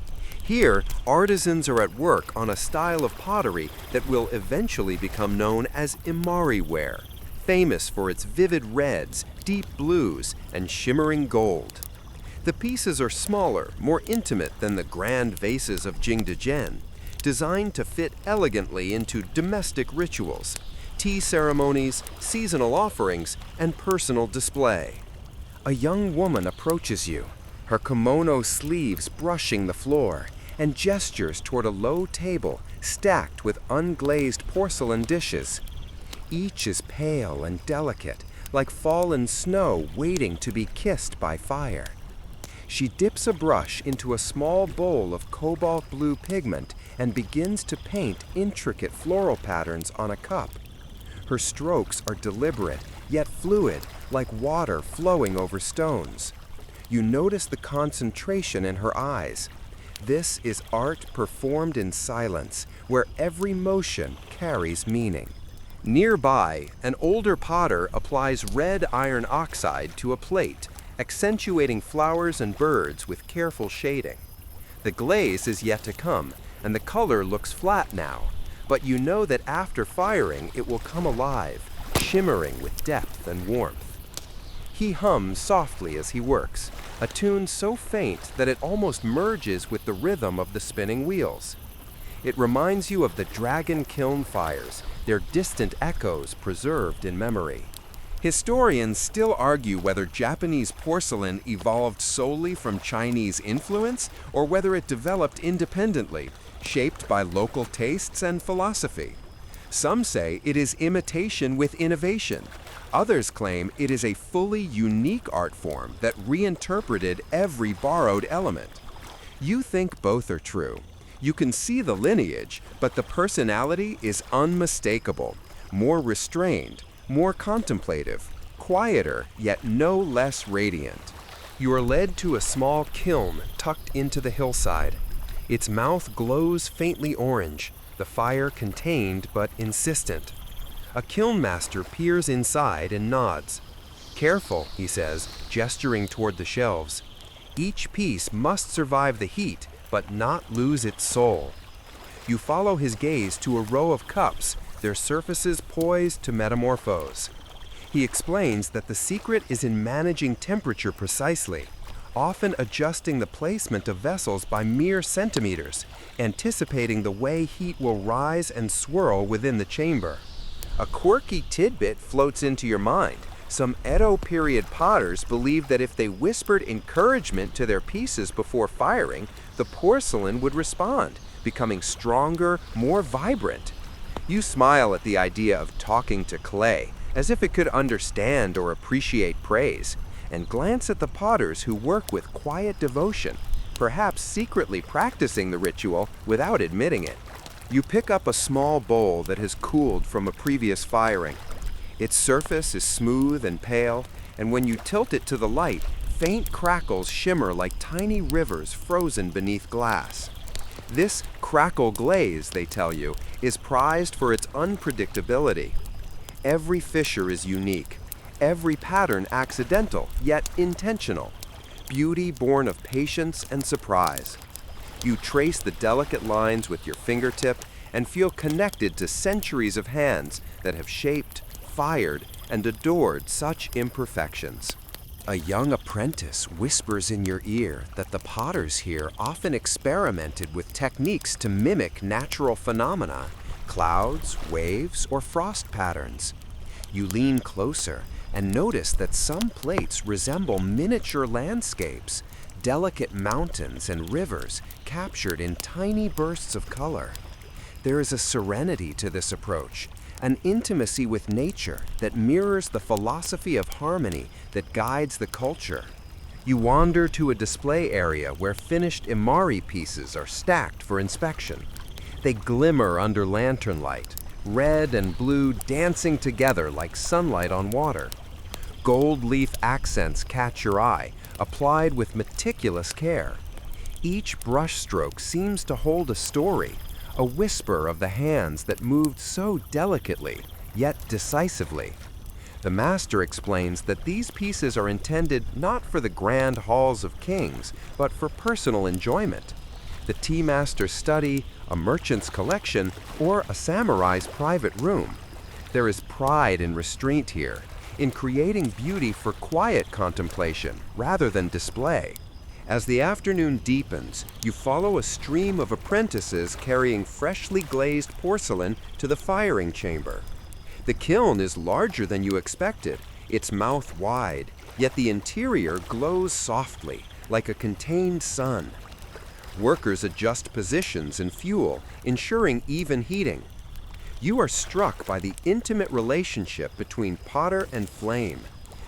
Here, artisans are at work on a style of pottery that will eventually become known as Imari ware, famous for its vivid reds, deep blues, and shimmering gold. The pieces are smaller, more intimate than the grand vases of Jingdezhen, designed to fit elegantly into domestic rituals, tea ceremonies, seasonal offerings, and personal display. A young woman approaches you, her kimono sleeves brushing the floor, and gestures toward a low table stacked with unglazed porcelain dishes. Each is pale and delicate, like fallen snow waiting to be kissed by fire. She dips a brush into a small bowl of cobalt blue pigment and begins to paint intricate floral patterns on a cup. Her strokes are deliberate, yet fluid, like water flowing over stones. You notice the concentration in her eyes. This is art performed in silence, where every motion carries meaning. Nearby, an older potter applies red iron oxide to a plate, accentuating flowers and birds with careful shading. The glaze is yet to come, and the color looks flat now, but you know that after firing it will come alive, shimmering with depth and warmth. He hums softly as he works, a tune so faint that it almost merges with the rhythm of the spinning wheels. It reminds you of the dragon kiln fires, their distant echoes preserved in memory. Historians still argue whether Japanese porcelain evolved solely from Chinese influence or whether it developed independently, shaped by local tastes and philosophy. Some say it is imitation with innovation. Others claim it is a fully unique art form that reinterpreted every borrowed element. You think both are true. You can see the lineage, but the personality is unmistakable, more restrained, more contemplative, quieter, yet no less radiant. You are led to a small kiln tucked into the hillside. Its mouth glows faintly orange, the fire contained but insistent. A kiln master peers inside and nods. "Careful," he says, gesturing toward the shelves. "Each piece must survive the heat, but not lose its soul." You follow his gaze to a row of cups, their surfaces poised to metamorphose. He explains that the secret is in managing temperature precisely, often adjusting the placement of vessels by mere centimeters, anticipating the way heat will rise and swirl within the chamber. A quirky tidbit floats into your mind. Some Edo period potters believed that if they whispered encouragement to their pieces before firing, the porcelain would respond, becoming stronger, more vibrant. You smile at the idea of talking to clay, as if it could understand or appreciate praise, and glance at the potters who work with quiet devotion, perhaps secretly practicing the ritual without admitting it. You pick up a small bowl that has cooled from a previous firing. Its surface is smooth and pale, and when you tilt it to the light, faint crackles shimmer like tiny rivers frozen beneath glass. This crackle glaze, they tell you, is prized for its unpredictability. Every fissure is unique, every pattern accidental, yet intentional. Beauty born of patience and surprise. You trace the delicate lines with your fingertip and feel connected to centuries of hands that have shaped, fired, and adored such imperfections. A young apprentice whispers in your ear that the potters here often experimented with techniques to mimic natural phenomena, clouds, waves, or frost patterns. You lean closer and notice that some plates resemble miniature landscapes, delicate mountains and rivers captured in tiny bursts of color. There is a serenity to this approach, an intimacy with nature that mirrors the philosophy of harmony that guides the culture. You wander to a display area where finished imari pieces are stacked for inspection. They glimmer under lantern light, red and blue dancing together like sunlight on water. Gold leaf accents catch your eye, applied with meticulous care. Each brushstroke seems to hold a story, a whisper of the hands that moved so delicately, yet decisively. The master explains that these pieces are intended not for the grand halls of kings, but for personal enjoyment. The tea master's study, a merchant's collection, or a samurai's private room. There is pride and restraint here, in creating beauty for quiet contemplation rather than display. As the afternoon deepens, you follow a stream of apprentices carrying freshly glazed porcelain to the firing chamber. The kiln is larger than you expected, its mouth wide, yet the interior glows softly, like a contained sun. Workers adjust positions and fuel, ensuring even heating. You are struck by the intimate relationship between potter and flame,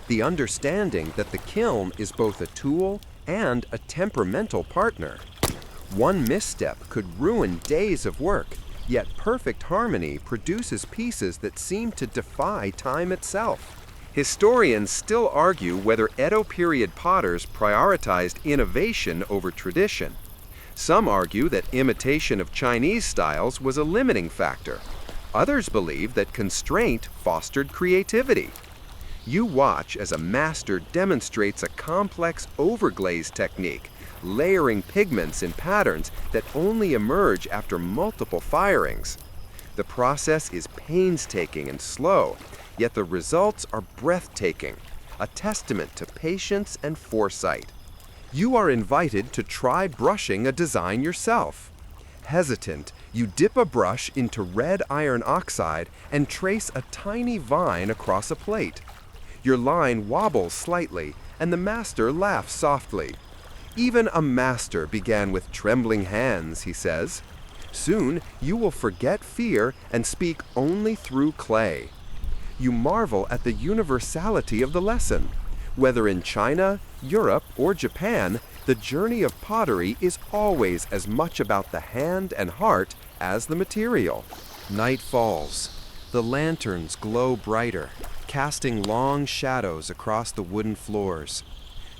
the understanding that the kiln is both a tool and a temperamental partner. One misstep could ruin days of work, yet perfect harmony produces pieces that seem to defy time itself. Historians still argue whether Edo period potters prioritized innovation over tradition. Some argue that imitation of Chinese styles was a limiting factor. Others believe that constraint fostered creativity. You watch as a master demonstrates a complex overglaze technique, layering pigments in patterns that only emerge after multiple firings. The process is painstaking and slow, yet the results are breathtaking, a testament to patience and foresight. You are invited to try brushing a design yourself. Hesitant, you dip a brush into red iron oxide and trace a tiny vine across a plate. Your line wobbles slightly, and the master laughs softly. Even a master began with trembling hands, he says. Soon you will forget fear and speak only through clay. You marvel at the universality of the lesson. Whether in China, Europe, or Japan, the journey of pottery is always as much about the hand and heart as the material. Night falls. The lanterns glow brighter, casting long shadows across the wooden floors.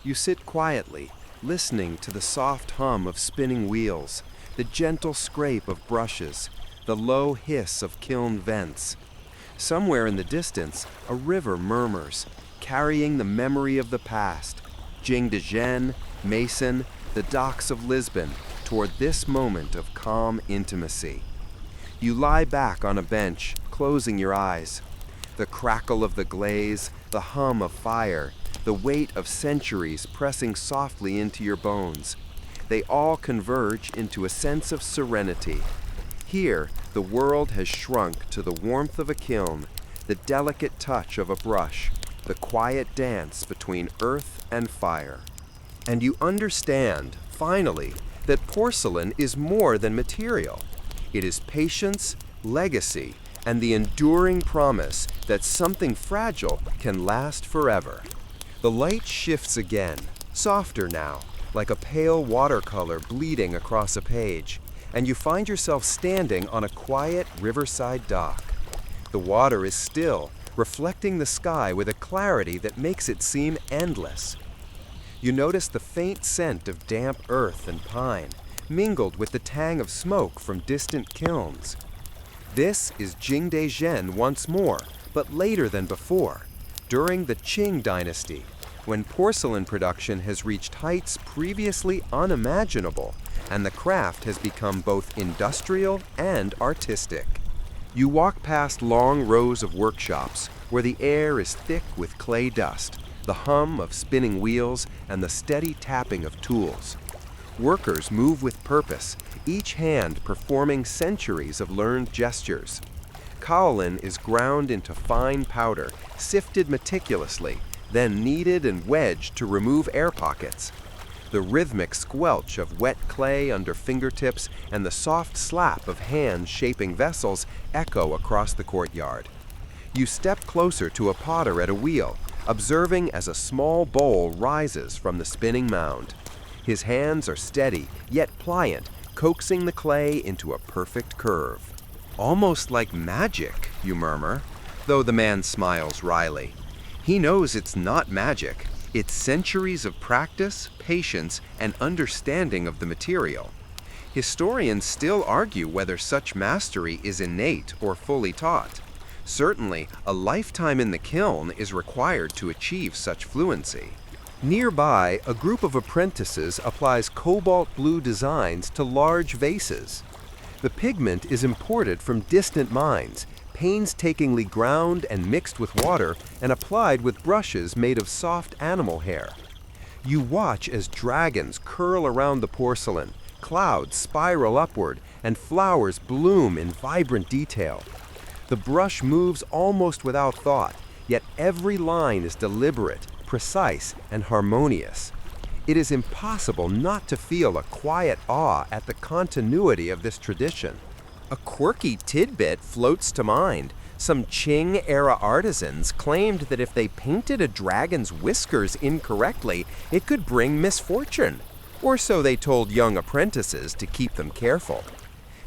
You sit quietly, listening to the soft hum of spinning wheels, the gentle scrape of brushes, the low hiss of kiln vents. Somewhere in the distance, a river murmurs, carrying the memory of the past, Jingdezhen, Mason, the docks of Lisbon, toward this moment of calm intimacy. You lie back on a bench, closing your eyes. The crackle of the glaze, the hum of fire, the weight of centuries pressing softly into your bones. They all converge into a sense of serenity. Here, the world has shrunk to the warmth of a kiln, the delicate touch of a brush, the quiet dance between earth and fire. And you understand, finally, that porcelain is more than material. It is patience, legacy, and the enduring promise that something fragile can last forever. The light shifts again, softer now, like a pale watercolor bleeding across a page, and you find yourself standing on a quiet riverside dock. The water is still, reflecting the sky with a clarity that makes it seem endless. You notice the faint scent of damp earth and pine, mingled with the tang of smoke from distant kilns. This is Jingdezhen once more, but later than before, during the Qing dynasty, when porcelain production has reached heights previously unimaginable, and the craft has become both industrial and artistic. You walk past long rows of workshops where the air is thick with clay dust, the hum of spinning wheels, and the steady tapping of tools. Workers move with purpose, each hand performing centuries of learned gestures. Kaolin is ground into fine powder, sifted meticulously, then kneaded and wedged to remove air pockets. The rhythmic squelch of wet clay under fingertips and the soft slap of hands shaping vessels echo across the courtyard. You step closer to a potter at a wheel, observing as a small bowl rises from the spinning mound. His hands are steady, yet pliant, coaxing the clay into a perfect curve. Almost like magic, you murmur, though the man smiles wryly. He knows it's not magic. It's centuries of practice, patience, and understanding of the material. Historians still argue whether such mastery is innate or fully taught. Certainly, a lifetime in the kiln is required to achieve such fluency. Nearby, a group of apprentices applies cobalt blue designs to large vases. The pigment is imported from distant mines, painstakingly ground and mixed with water, and applied with brushes made of soft animal hair. You watch as dragons curl around the porcelain, clouds spiral upward, and flowers bloom in vibrant detail. The brush moves almost without thought, yet every line is deliberate, precise, and harmonious. It is impossible not to feel a quiet awe at the continuity of this tradition. A quirky tidbit floats to mind. Some Qing-era artisans claimed that if they painted a dragon's whiskers incorrectly, it could bring misfortune. Or so they told young apprentices to keep them careful.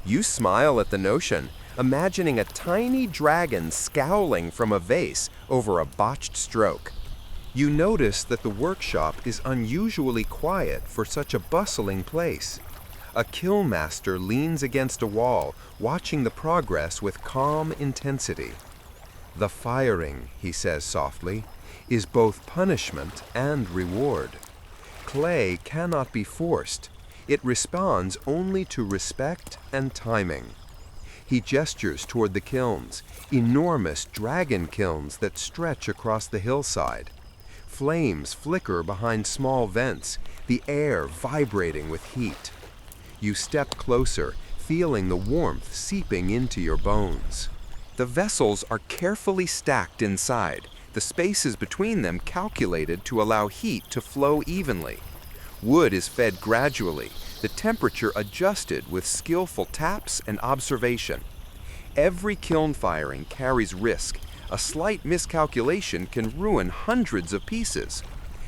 You smile at the notion, imagining a tiny dragon scowling from a vase over a botched stroke. You notice that the workshop is unusually quiet for such a bustling place. A kiln master leans against a wall, watching the progress with calm intensity. "The firing," he says softly, "is both punishment and reward. Clay cannot be forced. It responds only to respect and timing." He gestures toward the kilns, enormous dragon kilns that stretch across the hillside. Flames flicker behind small vents, the air vibrating with heat. You step closer, feeling the warmth seeping into your bones. The vessels are carefully stacked inside, the spaces between them calculated to allow heat to flow evenly. Wood is fed gradually, the temperature adjusted with skillful taps and observation. Every kiln firing carries risk. A slight miscalculation can ruin hundreds of pieces.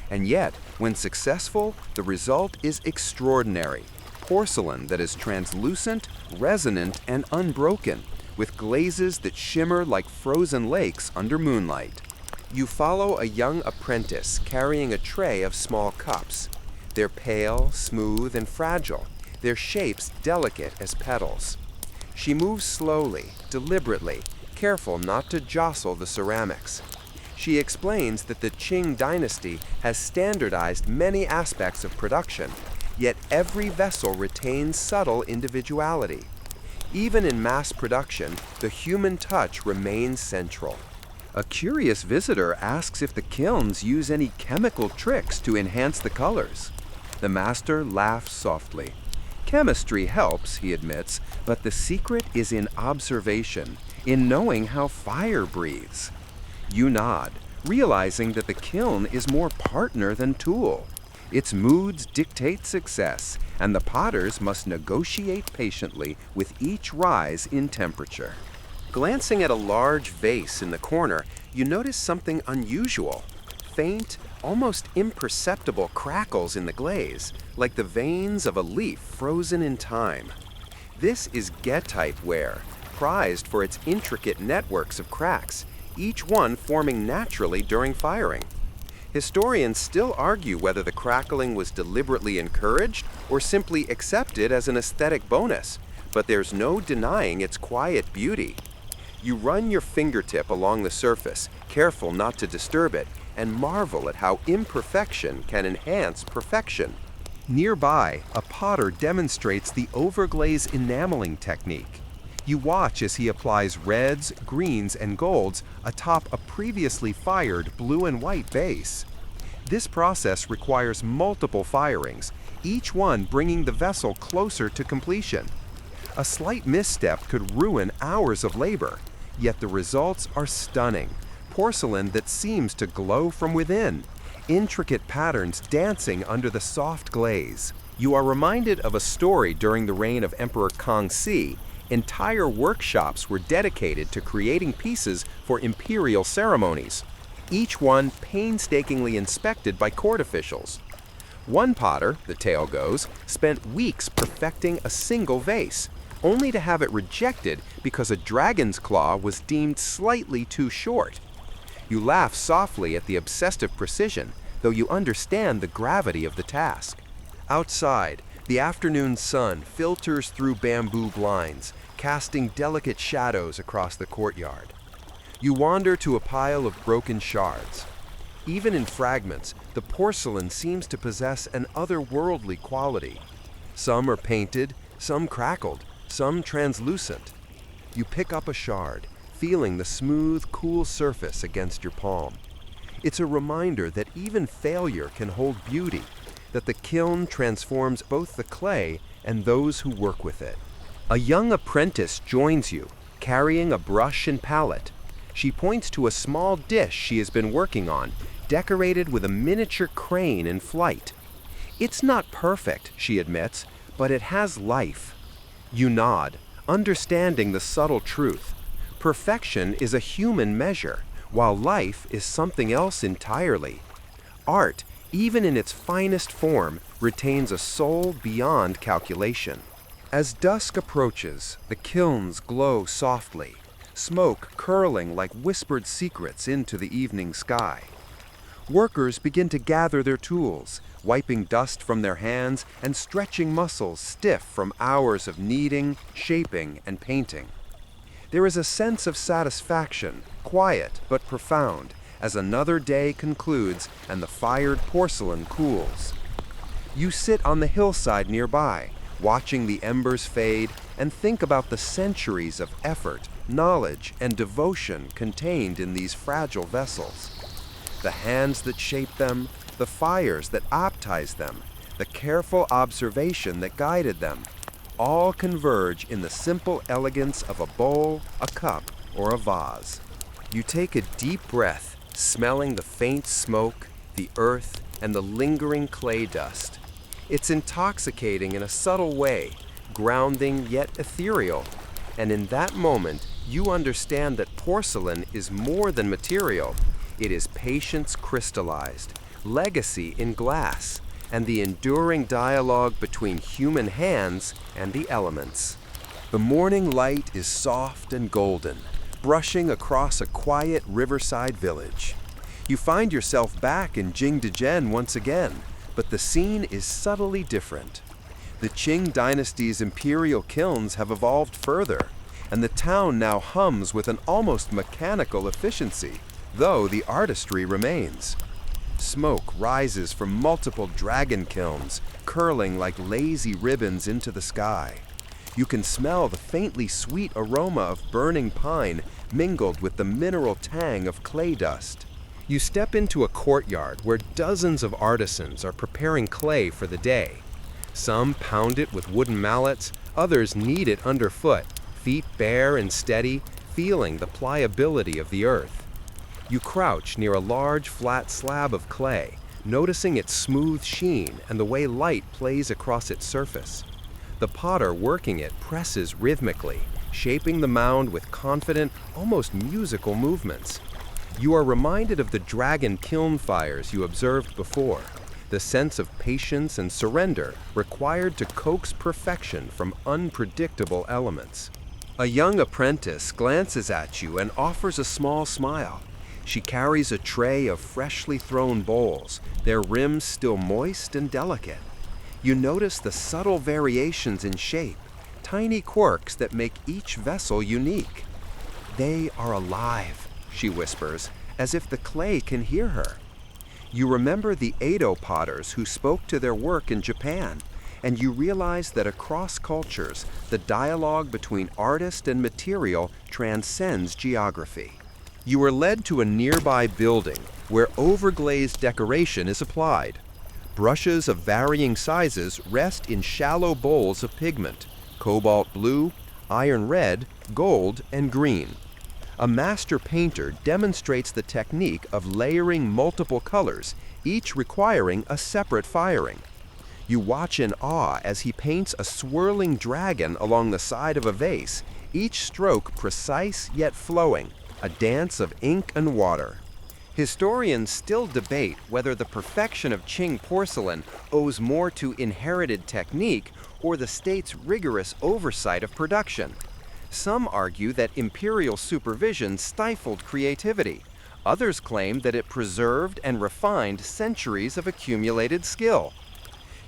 And yet, when successful, the result is extraordinary. Porcelain that is translucent, resonant, and unbroken, with glazes that shimmer like frozen lakes under moonlight. You follow a young apprentice carrying a tray of small cups. They're pale, smooth, and fragile, their shapes delicate as petals. She moves slowly, deliberately, careful not to jostle the ceramics. She explains that the Qing dynasty has standardized many aspects of production, yet every vessel retains subtle individuality. Even in mass production, the human touch remains central. A curious visitor asks if the kilns use any chemical tricks to enhance the colors. The master laughs softly. Chemistry helps, he admits, but the secret is in observation, in knowing how fire breathes. You nod, realizing that the kiln is more partner than tool. Its moods dictate success, and the potters must negotiate patiently with each rise in temperature. Glancing at a large vase in the corner, you notice something unusual. Faint, almost imperceptible crackles in the glaze, like the veins of a leaf frozen in time. This is Bedtime ware, prized for its intricate networks of cracks, each one forming naturally during firing. Historians still argue whether the crackling was deliberately encouraged or simply accepted as an aesthetic bonus, but there's no denying its quiet beauty. You run your fingertip along the surface, careful not to disturb it, and marvel at how imperfection can enhance perfection. Nearby, a potter demonstrates the overglaze enameling technique. You watch as he applies reds, greens, and golds atop a previously fired blue and white base. This process requires multiple firings, each one bringing the vessel closer to completion. A slight misstep could ruin hours of labor, yet the results are stunning. Porcelain that seems to glow from within, intricate patterns dancing under the soft glaze. You are reminded of a story during the reign of Emperor Kangxi. Entire workshops were dedicated to creating pieces for imperial ceremonies, each one painstakingly inspected by court officials. One potter, the tale goes, spent weeks perfecting a single vase, only to have it rejected because a dragon's claw was deemed slightly too short. You laugh softly at the obsessive precision, though you understand the gravity of the task. Outside, the afternoon sun filters through bamboo blinds, casting delicate shadows across the courtyard. You wander to a pile of broken shards. Even in fragments, the porcelain seems to possess an otherworldly quality. Some are painted, some crackled, some translucent. You pick up a shard, feeling the smooth, cool surface against your palm. It's a reminder that even failure can hold beauty, that the kiln transforms both the clay and those who work with it. A young apprentice joins you, carrying a brush and palette. She points to a small dish she has been working on, decorated with a miniature crane in flight. It's not perfect, she admits, but it has life. You nod, understanding the subtle truth. Perfection is a human measure, while life is something else entirely. Art, even in its finest form, retains a soul beyond calculation. As dusk approaches, the kilns glow softly, smoke curling like whispered secrets into the evening sky. Workers begin to gather their tools, wiping dust from their hands and stretching muscles stiff from hours of kneading, shaping, and painting. There is a sense of satisfaction, quiet but profound, as another day concludes and the fired porcelain cools. You sit on the hillside nearby, watching the embers fade, and think about the centuries of effort, knowledge, and devotion contained in these fragile vessels. The hands that shape them, the fires that optimize them, the careful observation that guided them, all converge in the simple elegance of a bowl, a cup, or a vase. You take a deep breath, smelling the faint smoke, the earth, and the lingering clay dust. It's intoxicating in a subtle way, grounding yet ethereal, and in that moment, you understand that porcelain is more than material. It is patience crystallized, legacy in glass, and the enduring dialogue between human hands and the elements. The morning light is soft and golden, brushing across a quiet riverside village. You find yourself back in Jingdezhen once again, but the scene is subtly different. The Qing dynasty's imperial kilns have evolved further, and the town now hums with an almost mechanical efficiency, though the artistry remains. Smoke rises from multiple dragon kilns, curling like lazy ribbons into the sky. You can smell the faintly sweet aroma of burning pine mingled with the mineral tang of clay dust. You step into a courtyard where dozens of artisans are preparing clay for the day. Some pound it with wooden mallets, others knead it underfoot, feet bare and steady, feeling the pliability of the earth. You crouch near a large flat slab of clay, noticing its smooth sheen and the way light plays across its surface. The potter working it presses rhythmically, shaping the mound with confident, almost musical movements. You are reminded of the dragon kiln fires you observed before, the sense of patience and surrender required to coax perfection from unpredictable elements. A young apprentice glances at you and offers a small smile. She carries a tray of freshly thrown bowls, their rims still moist and delicate. You notice the subtle variations in shape, tiny quirks that make each vessel unique. "They are alive," she whispers, as if the clay can hear her. You remember the Edo potters who spoke to their work in Japan, and you realize that across cultures, the dialogue between artist and material transcends geography. You are led to a nearby building where overglazed decoration is applied. Brushes of varying sizes rest in shallow bowls of pigment: cobalt blue, iron red, gold, and green. A master painter demonstrates the technique of layering multiple colors, each requiring a separate firing. You watch in awe as he paints a swirling dragon along the side of a vase, each stroke precise yet flowing, a dance of ink and water. Historians still debate whether the perfection of Qing porcelain owes more to inherited technique or the state's rigorous oversight of production. Some argue that imperial supervision stifled creativity. Others claim that it preserved and refined centuries of accumulated skill.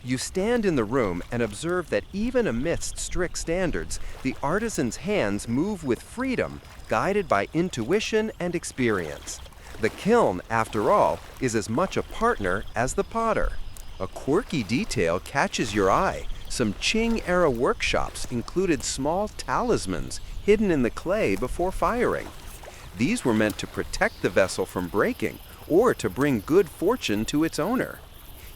You stand in the room and observe that even amidst strict standards, the artisan's hands move with freedom, guided by intuition and experience. The kiln, after all, is as much a partner as the potter. A quirky detail catches your eye. Some Qing-era workshops included small talismans hidden in the clay before firing. These were meant to protect the vessel from breaking or to bring good fortune to its owner.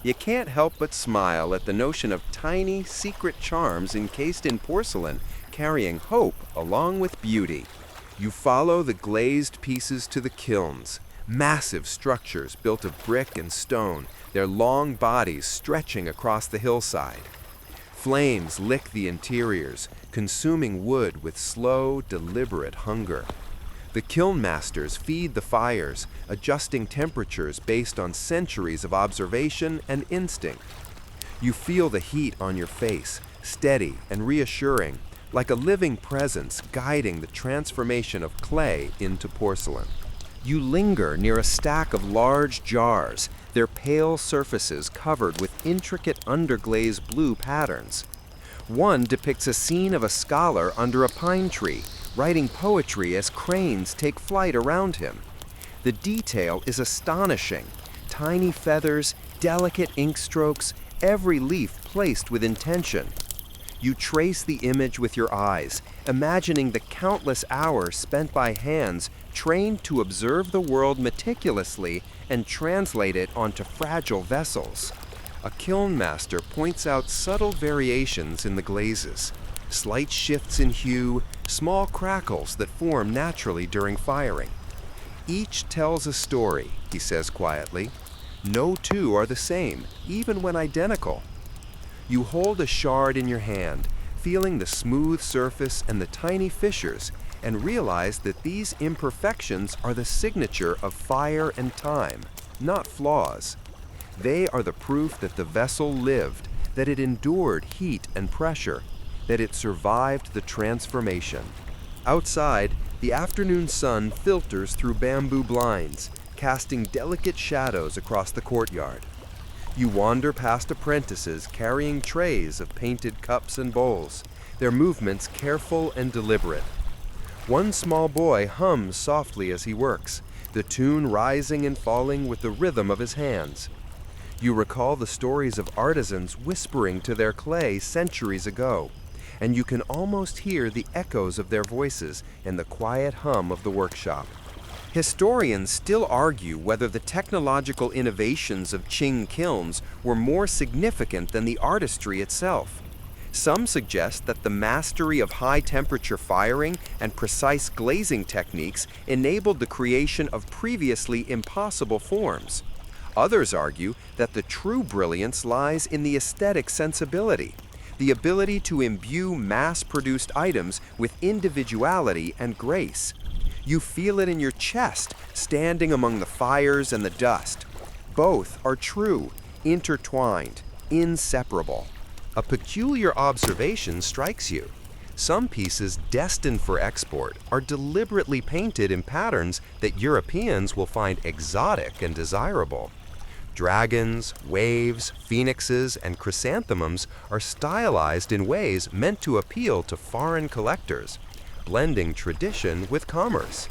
You can't help but smile at the notion of tiny, secret charms encased in porcelain, carrying hope along with beauty. You follow the glazed pieces to the kilns, massive structures built of brick and stone, their long bodies stretching across the hillside. Flames lick the interiors, consuming wood with slow, deliberate hunger. The kiln masters feed the fires, adjusting temperatures based on centuries of observation and instinct. You feel the heat on your face, steady and reassuring, like a living presence guiding the transformation of clay into porcelain. You linger near a stack of large jars, their pale surfaces covered with intricate underglaze blue patterns. One depicts a scene of a scholar under a pine tree, writing poetry as cranes take flight around him. The detail is astonishing. Tiny feathers, delicate ink strokes, every leaf placed with intention. You trace the image with your eyes, imagining the countless hours spent by hands trained to observe the world meticulously and translate it onto fragile vessels. A kiln master points out subtle variations in the glazes, slight shifts in hue, small crackles that form naturally during firing. Each tells a story, he says quietly. No two are the same, even when identical. You hold a shard in your hand, feeling the smooth surface and the tiny fissures, and realize that these imperfections are the signature of fire and time, not flaws. They are the proof that the vessel lived, that it endured heat and pressure, that it survived the transformation. Outside, the afternoon sun filters through bamboo blinds, casting delicate shadows across the courtyard. You wander past apprentices carrying trays of painted cups and bowls, their movements careful and deliberate. One small boy hums softly as he works, the tune rising and falling with the rhythm of his hands. You recall the stories of artisans whispering to their clay centuries ago, and you can almost hear the echoes of their voices in the quiet hum of the workshop. Historians still argue whether the technological innovations of Qing kilns were more significant than the artistry itself. Some suggest that the mastery of high-temperature firing and precise glazing techniques enabled the creation of previously impossible forms. Others argue that the true brilliance lies in the aesthetic sensibility, the ability to imbue mass-produced items with individuality and grace. You feel it in your chest, standing among the fires and the dust. Both are true, intertwined, inseparable. A peculiar observation strikes you. Some pieces destined for export are deliberately painted in patterns that Europeans will find exotic and desirable. Dragons, waves, phoenixes, and chrysanthemums are stylized in ways meant to appeal to foreign collectors, blending tradition with commerce.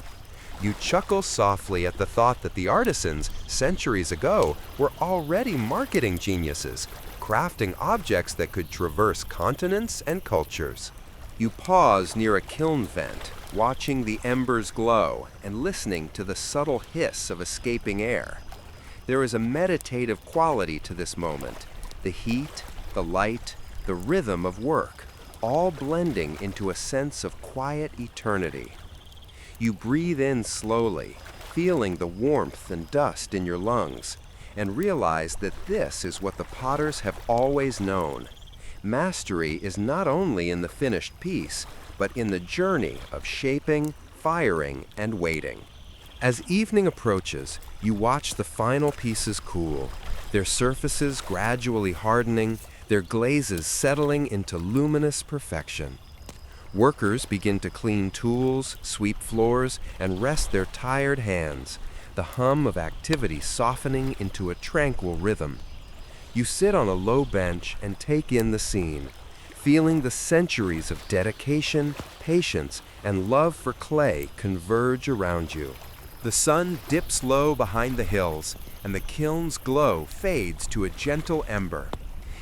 You chuckle softly at the thought that the artisans, centuries ago, were already marketing geniuses, crafting objects that could traverse continents and cultures. You pause near a kiln vent, watching the embers glow and listening to the subtle hiss of escaping air. There is a meditative quality to this moment, the heat, the light, the rhythm of work, all blending into a sense of quiet eternity. You breathe in slowly, feeling the warmth and dust in your lungs, and realize that this is what the potters have always known. Mastery is not only in the finished piece, but in the journey of shaping, firing, and waiting. As evening approaches, you watch the final pieces cool, their surfaces gradually hardening, their glazes settling into luminous perfection. Workers begin to clean tools, sweep floors, and rest their tired hands, the hum of activity softening into a tranquil rhythm. You sit on a low bench and take in the scene, feeling the centuries of dedication, patience, and love for clay converge around you. The sun dips low behind the hills, and the kiln's glow fades to a gentle ember.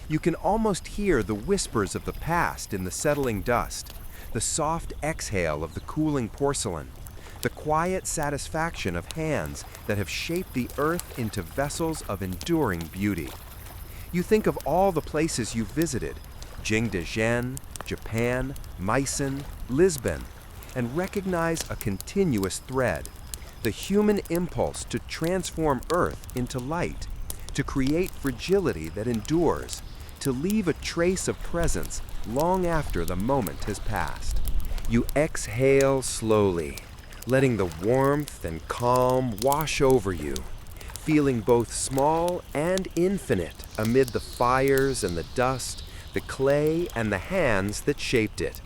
You can almost hear the whispers of the past in the settling dust, the soft exhale of the cooling porcelain, the quiet satisfaction of hands that have shaped the earth into vessels of enduring beauty. You think of all the places you've visited, Jingdezhen, Japan, Meissen, Lisbon, and recognize a continuous thread, the human impulse to transform earth into light, to create fragility that endures, to leave a trace of presence long after the moment has passed. You exhale slowly, letting the warmth and calm wash over you, feeling both small and infinite amid the fires and the dust, the clay and the hands that shaped it.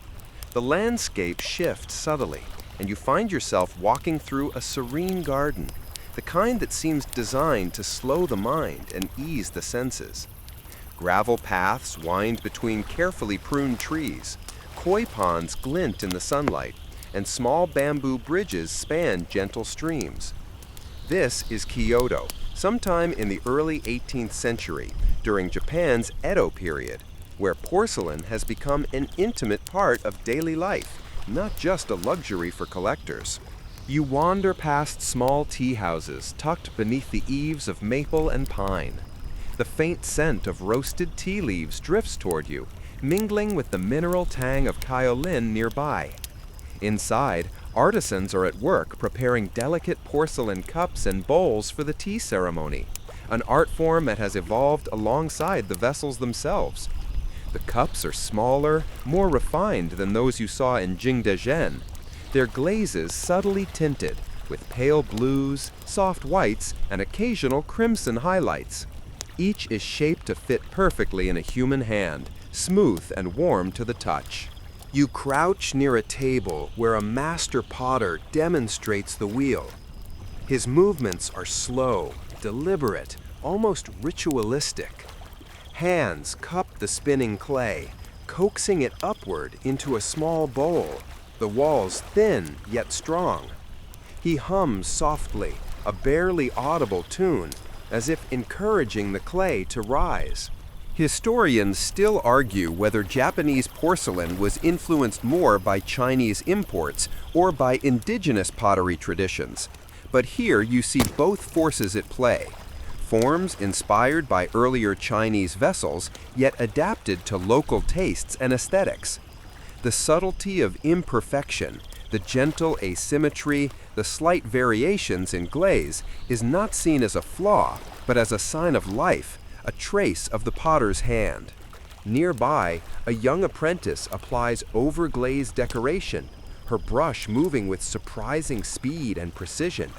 The landscape shifts subtly, and you find yourself walking through a serene garden, the kind that seems designed to slow the mind and ease the senses. Gravel paths wind between carefully pruned trees, koi ponds glint in the sunlight, and small bamboo bridges span gentle streams. This is Kyoto, sometime in the early 18th century, during Japan's Edo period, where porcelain has become an intimate part of daily life, not just a luxury for collectors. You wander past small tea houses tucked beneath the eaves of maple and pine. The faint scent of roasted tea leaves drifts toward you, mingling with the mineral tang of kaolin nearby. Inside, artisans are at work preparing delicate porcelain cups and bowls for the tea ceremony, an art form that has evolved alongside the vessels themselves. The cups are smaller, more refined than those you saw in Jingdezhen. Their glazes subtly tinted, with pale blues, soft whites, and occasional crimson highlights. Each is shaped to fit perfectly in a human hand, smooth and warm to the touch. You crouch near a table where a master potter demonstrates the wheel. His movements are slow, deliberate, almost ritualistic. Hands cup the spinning clay, coaxing it upward into a small bowl, the walls thin yet strong. He hums softly, a barely audible tune, as if encouraging the clay to rise. Historians still argue whether Japanese porcelain was influenced more by Chinese imports or by indigenous pottery traditions. But here you see both forces at play. Forms inspired by earlier Chinese vessels, yet adapted to local tastes and aesthetics. The subtlety of imperfection, the gentle asymmetry, the slight variations in glaze is not seen as a flaw, but as a sign of life, a trace of the potter's hand. Nearby, a young apprentice applies overglazed decoration, her brush moving with surprising speed and precision.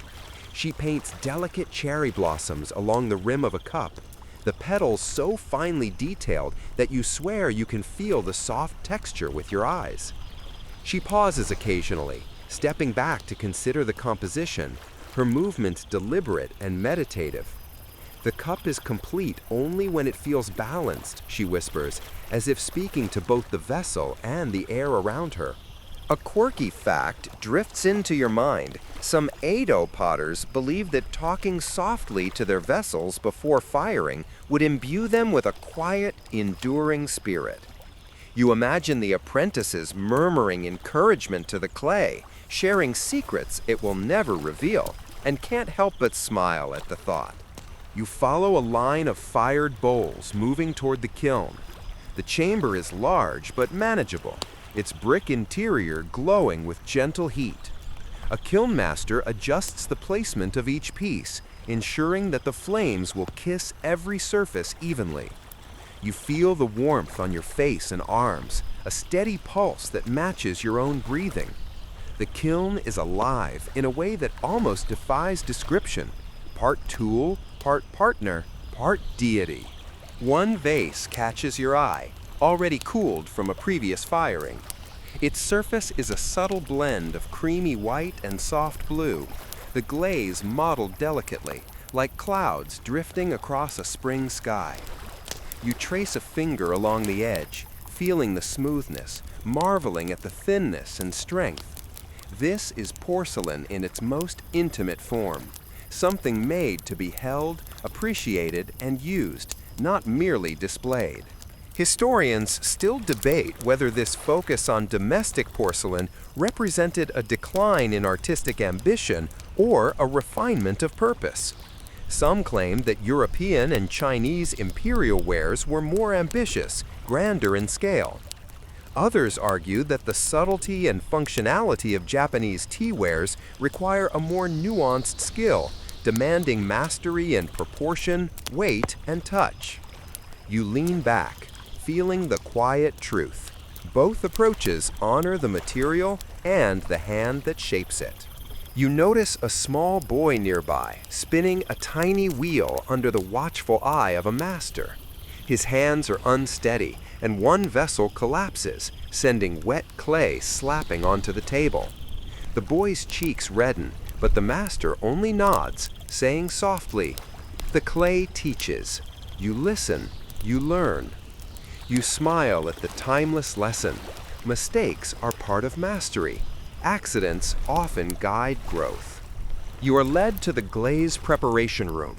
She paints delicate cherry blossoms along the rim of a cup, the petals so finely detailed that you swear you can feel the soft texture with your eyes. She pauses occasionally, stepping back to consider the composition, her movement deliberate and meditative. The cup is complete only when it feels balanced, she whispers, as if speaking to both the vessel and the air around her. A quirky fact drifts into your mind. Some Edo potters believe that talking softly to their vessels before firing would imbue them with a quiet, enduring spirit. You imagine the apprentices murmuring encouragement to the clay, sharing secrets it will never reveal, and can't help but smile at the thought. You follow a line of fired bowls moving toward the kiln. The chamber is large but manageable, its brick interior glowing with gentle heat. A kiln master adjusts the placement of each piece, ensuring that the flames will kiss every surface evenly. You feel the warmth on your face and arms, a steady pulse that matches your own breathing. The kiln is alive in a way that almost defies description, part tool, part partner, part deity. One vase catches your eye, already cooled from a previous firing. Its surface is a subtle blend of creamy white and soft blue, the glaze modeled delicately, like clouds drifting across a spring sky. You trace a finger along the edge, feeling the smoothness, marveling at the thinness and strength. This is porcelain in its most intimate form, something made to be held, appreciated, and used, not merely displayed. Historians still debate whether this focus on domestic porcelain represented a decline in artistic ambition or a refinement of purpose. Some claim that European and Chinese imperial wares were more ambitious, grander in scale. Others argue that the subtlety and functionality of Japanese tea wares require a more nuanced skill, demanding mastery in proportion, weight, and touch. You lean back, feeling the quiet truth. Both approaches honor the material and the hand that shapes it. You notice a small boy nearby, spinning a tiny wheel under the watchful eye of a master. His hands are unsteady, and one vessel collapses, sending wet clay slapping onto the table. The boy's cheeks redden, but the master only nods, saying softly, "The clay teaches. You listen, you learn." You smile at the timeless lesson. Mistakes are part of mastery. Accidents often guide growth. You are led to the glaze preparation room.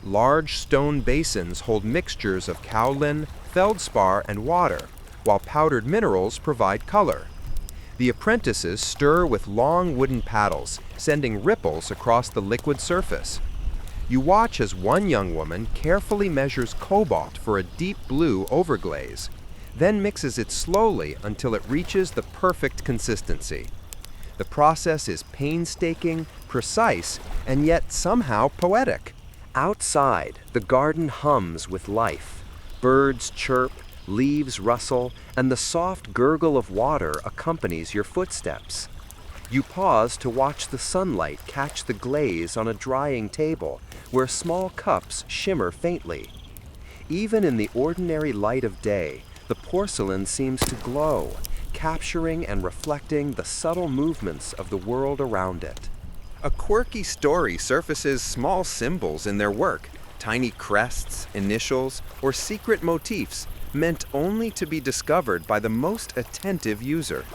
Large stone basins hold mixtures of kaolin, feldspar, and water, while powdered minerals provide color. The apprentices stir with long wooden paddles, sending ripples across the liquid surface. You watch as one young woman carefully measures cobalt for a deep blue overglaze, then mixes it slowly until it reaches the perfect consistency. The process is painstaking, precise, and yet somehow poetic. Outside, the garden hums with life. Birds chirp, leaves rustle, and the soft gurgle of water accompanies your footsteps. You pause to watch the sunlight catch the glaze on a drying table where small cups shimmer faintly. Even in the ordinary light of day, the porcelain seems to glow, capturing and reflecting the subtle movements of the world around it. A quirky story surfaces small symbols in their work, tiny crests, initials, or secret motifs meant only to be discovered by the most attentive user.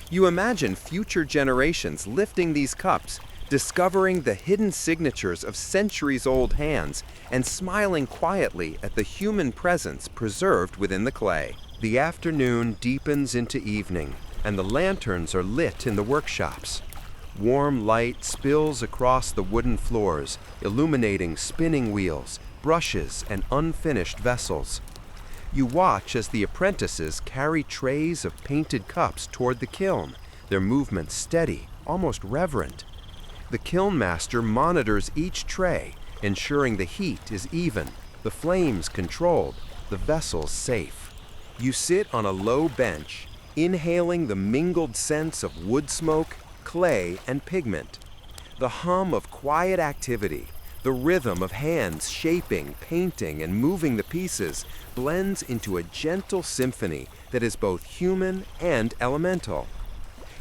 You imagine future generations lifting these cups, discovering the hidden signatures of centuries-old hands, and smiling quietly at the human presence preserved within the clay. The afternoon deepens into evening, and the lanterns are lit in the workshops. Warm light spills across the wooden floors, illuminating spinning wheels, brushes, and unfinished vessels. You watch as the apprentices carry trays of painted cups toward the kiln, their movements steady, almost reverent. The kiln master monitors each tray, ensuring the heat is even, the flames controlled, the vessels safe. You sit on a low bench, inhaling the mingled scents of wood smoke, clay, and pigment. The hum of quiet activity, the rhythm of hands shaping, painting, and moving the pieces blends into a gentle symphony that is both human and elemental.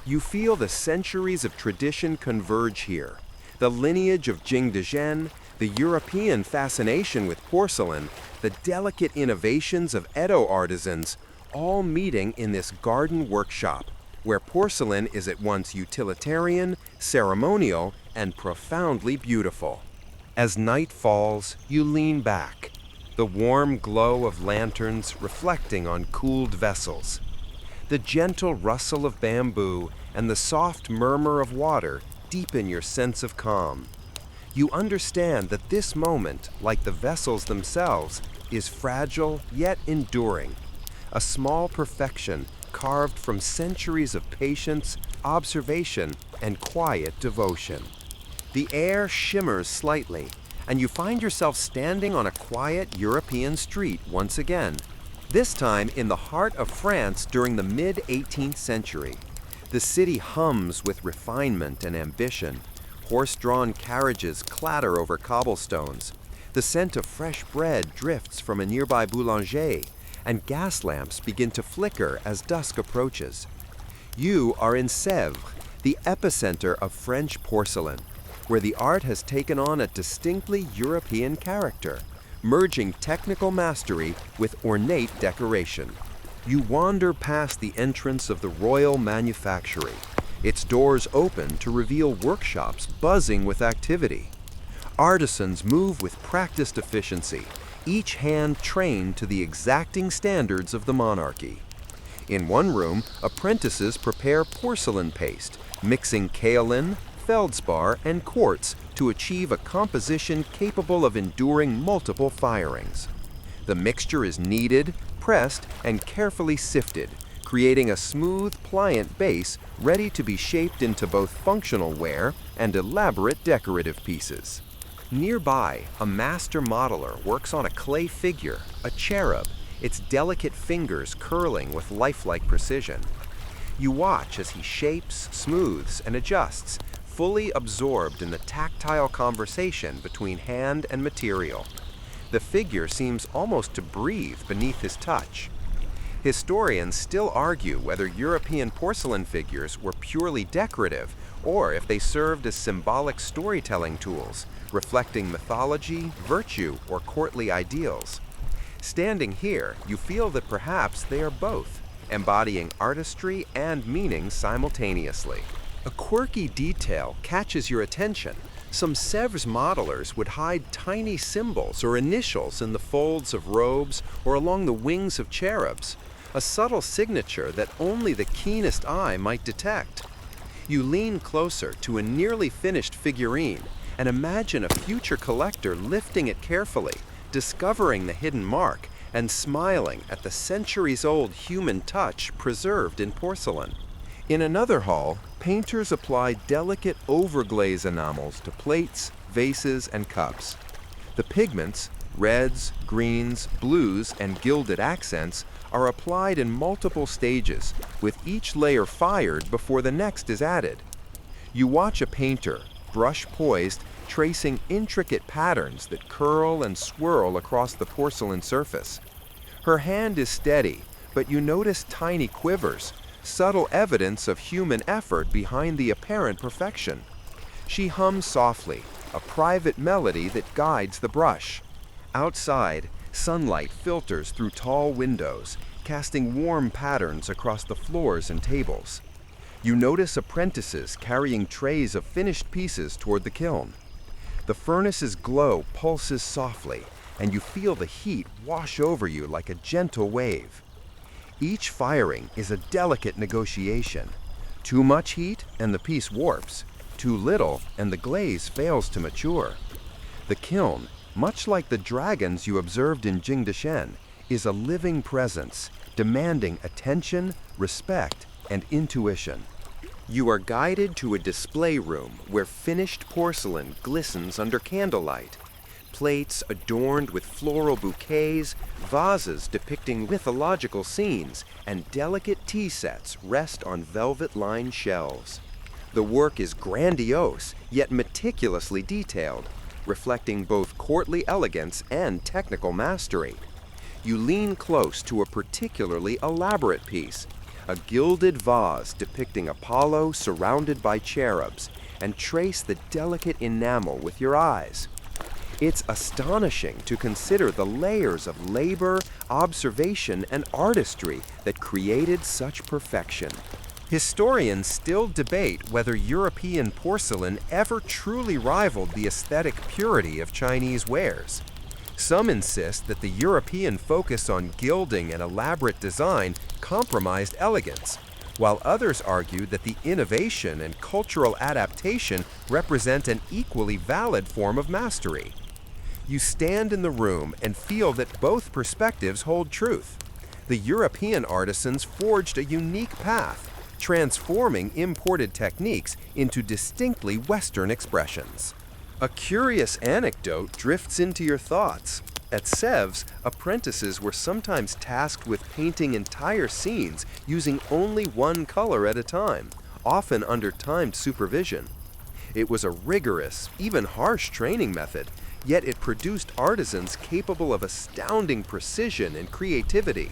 You feel the centuries of tradition converge here. The lineage of Jing de Zhen, the European fascination with porcelain, the delicate innovations of Edo artisans, all meeting in this garden workshop, where porcelain is at once utilitarian, ceremonial, and profoundly beautiful. As night falls, you lean back, the warm glow of lanterns reflecting on cooled vessels. The gentle rustle of bamboo and the soft murmur of water deepen your sense of calm. You understand that this moment, like the vessels themselves, is fragile yet enduring, a small perfection carved from centuries of patience, observation, and quiet devotion. The air shimmers slightly, and you find yourself standing on a quiet European street once again, this time in the heart of France during the mid-18th century. The city hums with refinement and ambition. Horse-drawn carriages clatter over cobblestones. The scent of fresh bread drifts from a nearby boulanger, and gas lamps begin to flicker as dusk approaches. You are in Sèvres, the epicenter of French porcelain, where the art has taken on a distinctly European character, merging technical mastery with ornate decoration. You wander past the entrance of the Royal Manufactory, its doors open to reveal workshops buzzing with activity. Artisans move with practiced efficiency, each hand trained to the exacting standards of the monarchy. In one room, apprentices prepare porcelain paste, mixing kaolin, feldspar, and quartz to achieve a composition capable of enduring multiple firings. The mixture is kneaded, pressed, and carefully sifted, creating a smooth, pliant base ready to be shaped into both functional wear and elaborate decorative pieces. Nearby, a master modeler works on a clay figure, a cherub, its delicate fingers curling with lifelike precision. You watch as he shapes, smooths, and adjusts, fully absorbed in the tactile conversation between hand and material. The figure seems almost to breathe beneath his touch. Historians still argue whether European porcelain figures were purely decorative or if they served as symbolic storytelling tools, reflecting mythology, virtue, or courtly ideals. Standing here, you feel that perhaps they are both, embodying artistry and meaning simultaneously. A quirky detail catches your attention. Some Sèvres modelers would hide tiny symbols or initials in the folds of robes or along the wings of cherubs, a subtle signature that only the keenest eye might detect. You lean closer to a nearly finished figurine and imagine a future collector lifting it carefully, discovering the hidden mark, and smiling at the centuries-old human touch preserved in porcelain. In another hall, painters apply delicate overglaze enamels to plates, vases, and cups. The pigments, reds, greens, blues, and gilded accents, are applied in multiple stages, with each layer fired before the next is added. You watch a painter, brush poised, tracing intricate patterns that curl and swirl across the porcelain surface. Her hand is steady, but you notice tiny quivers, subtle evidence of human effort behind the apparent perfection. She hums softly, a private melody that guides the brush. Outside, sunlight filters through tall windows, casting warm patterns across the floors and tables. You notice apprentices carrying trays of finished pieces toward the kiln. The furnace's glow pulses softly, and you feel the heat wash over you like a gentle wave. Each firing is a delicate negotiation. Too much heat, and the piece warps. Too little, and the glaze fails to mature. The kiln, much like the dragons you observed in Jingdeshen, is a living presence, demanding attention, respect, and intuition. You are guided to a display room where finished porcelain glistens under candlelight. Plates adorned with floral bouquets, vases depicting mythological scenes, and delicate tea sets rest on velvet-lined shelves. The work is grandiose, yet meticulously detailed, reflecting both courtly elegance and technical mastery. You lean close to a particularly elaborate piece, a gilded vase depicting Apollo surrounded by cherubs, and trace the delicate enamel with your eyes. It's astonishing to consider the layers of labor, observation, and artistry that created such perfection. Historians still debate whether European porcelain ever truly rivaled the aesthetic purity of Chinese wares. Some insist that the European focus on gilding and elaborate design compromised elegance, while others argue that the innovation and cultural adaptation represent an equally valid form of mastery. You stand in the room and feel that both perspectives hold truth. The European artisans forged a unique path, transforming imported techniques into distinctly Western expressions. A curious anecdote drifts into your thoughts. At Sèvres, apprentices were sometimes tasked with painting entire scenes using only one color at a time, often under timed supervision. It was a rigorous, even harsh training method, yet it produced artisans capable of astounding precision and creativity.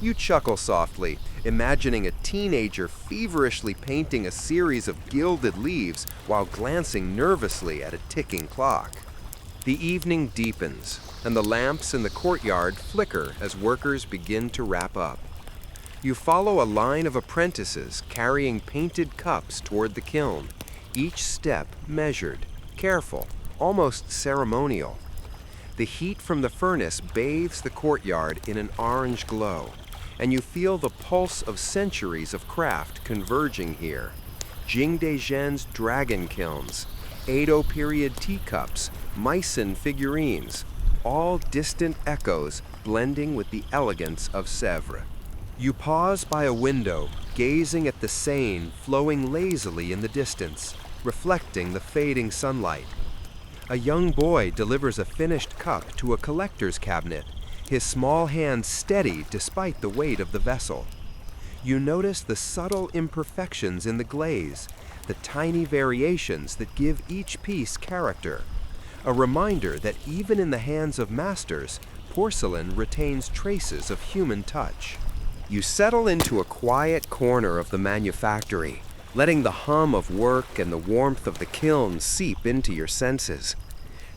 You chuckle softly, imagining a teenager feverishly painting a series of gilded leaves while glancing nervously at a ticking clock. The evening deepens, and the lamps in the courtyard flicker as workers begin to wrap up. You follow a line of apprentices carrying painted cups toward the kiln, each step measured, careful, almost ceremonial. The heat from the furnace bathes the courtyard in an orange glow, and you feel the pulse of centuries of craft converging here. Jingdeshen's dragon kilns, Edo period teacups, Meissen figurines, all distant echoes blending with the elegance of Sèvres. You pause by a window, gazing at the Seine flowing lazily in the distance, reflecting the fading sunlight. A young boy delivers a finished cup to a collector's cabinet, his small hand steady despite the weight of the vessel. You notice the subtle imperfections in the glaze, the tiny variations that give each piece character. A reminder that even in the hands of masters, porcelain retains traces of human touch. You settle into a quiet corner of the manufactory, letting the hum of work and the warmth of the kiln seep into your senses.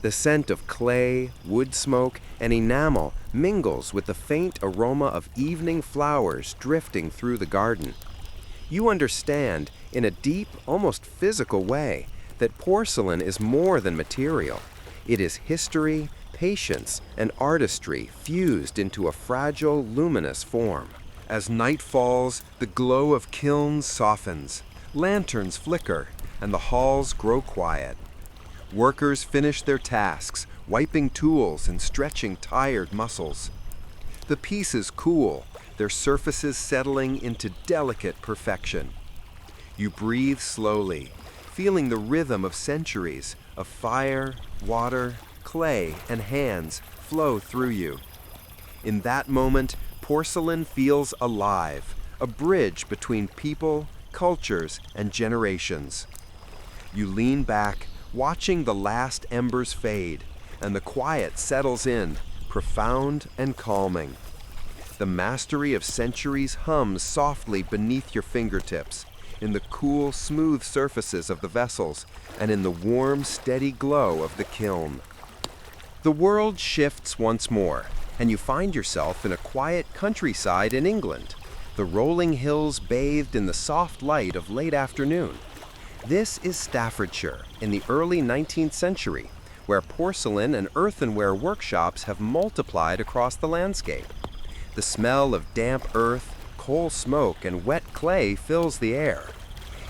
The scent of clay, wood smoke, and enamel mingles with the faint aroma of evening flowers drifting through the garden. You understand, in a deep, almost physical way, that porcelain is more than material. It is history, patience, and artistry fused into a fragile, luminous form. As night falls, the glow of kilns softens, lanterns flicker, and the halls grow quiet. Workers finish their tasks, wiping tools and stretching tired muscles. The pieces cool, their surfaces settling into delicate perfection. You breathe slowly, feeling the rhythm of centuries of fire, water, clay, and hands flow through you. In that moment, porcelain feels alive, a bridge between people, cultures, and generations. You lean back, watching the last embers fade, and the quiet settles in, profound and calming. The mastery of centuries hums softly beneath your fingertips, in the cool, smooth surfaces of the vessels, and in the warm, steady glow of the kiln. The world shifts once more, and you find yourself in a quiet countryside in England, the rolling hills bathed in the soft light of late afternoon. This is Staffordshire in the early 19th century, where porcelain and earthenware workshops have multiplied across the landscape. The smell of damp earth, coal smoke, and wet clay fills the air.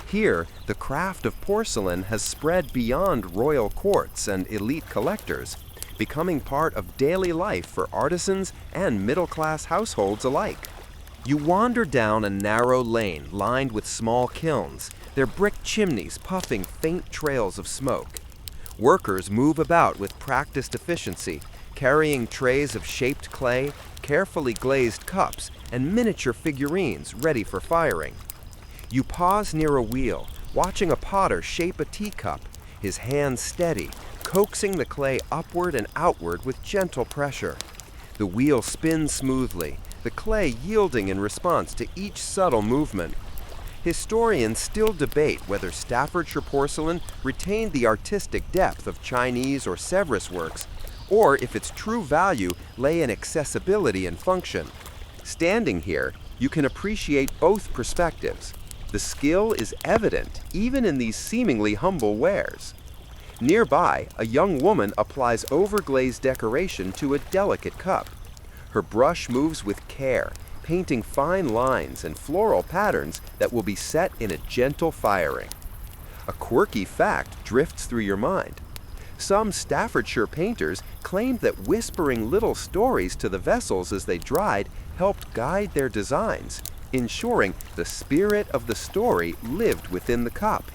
Here, the craft of porcelain has spread beyond royal courts and elite collectors, becoming part of daily life for artisans and middle-class households alike. You wander down a narrow lane lined with small kilns, their brick chimneys puffing faint trails of smoke. Workers move about with practiced efficiency, carrying trays of shaped clay, carefully glazed cups, and miniature figurines ready for firing. You pause near a wheel, watching a potter shape a teacup, his hands steady, coaxing the clay upward and outward with gentle pressure. The wheel spins smoothly, the clay yielding in response to each subtle movement. Historians still debate whether Staffordshire porcelain retained the artistic depth of Chinese or Sèvres works, or if its true value lay in accessibility and function. Standing here, you can appreciate both perspectives. The skill is evident even in these seemingly humble wares. Nearby, a young woman applies overglazed decoration to a delicate cup. Her brush moves with care, painting fine lines and floral patterns that will be set in a gentle firing. A quirky fact drifts through your mind. Some Staffordshire painters claimed that whispering little stories to the vessels as they dried helped guide their designs, ensuring the spirit of the story lived within the cup.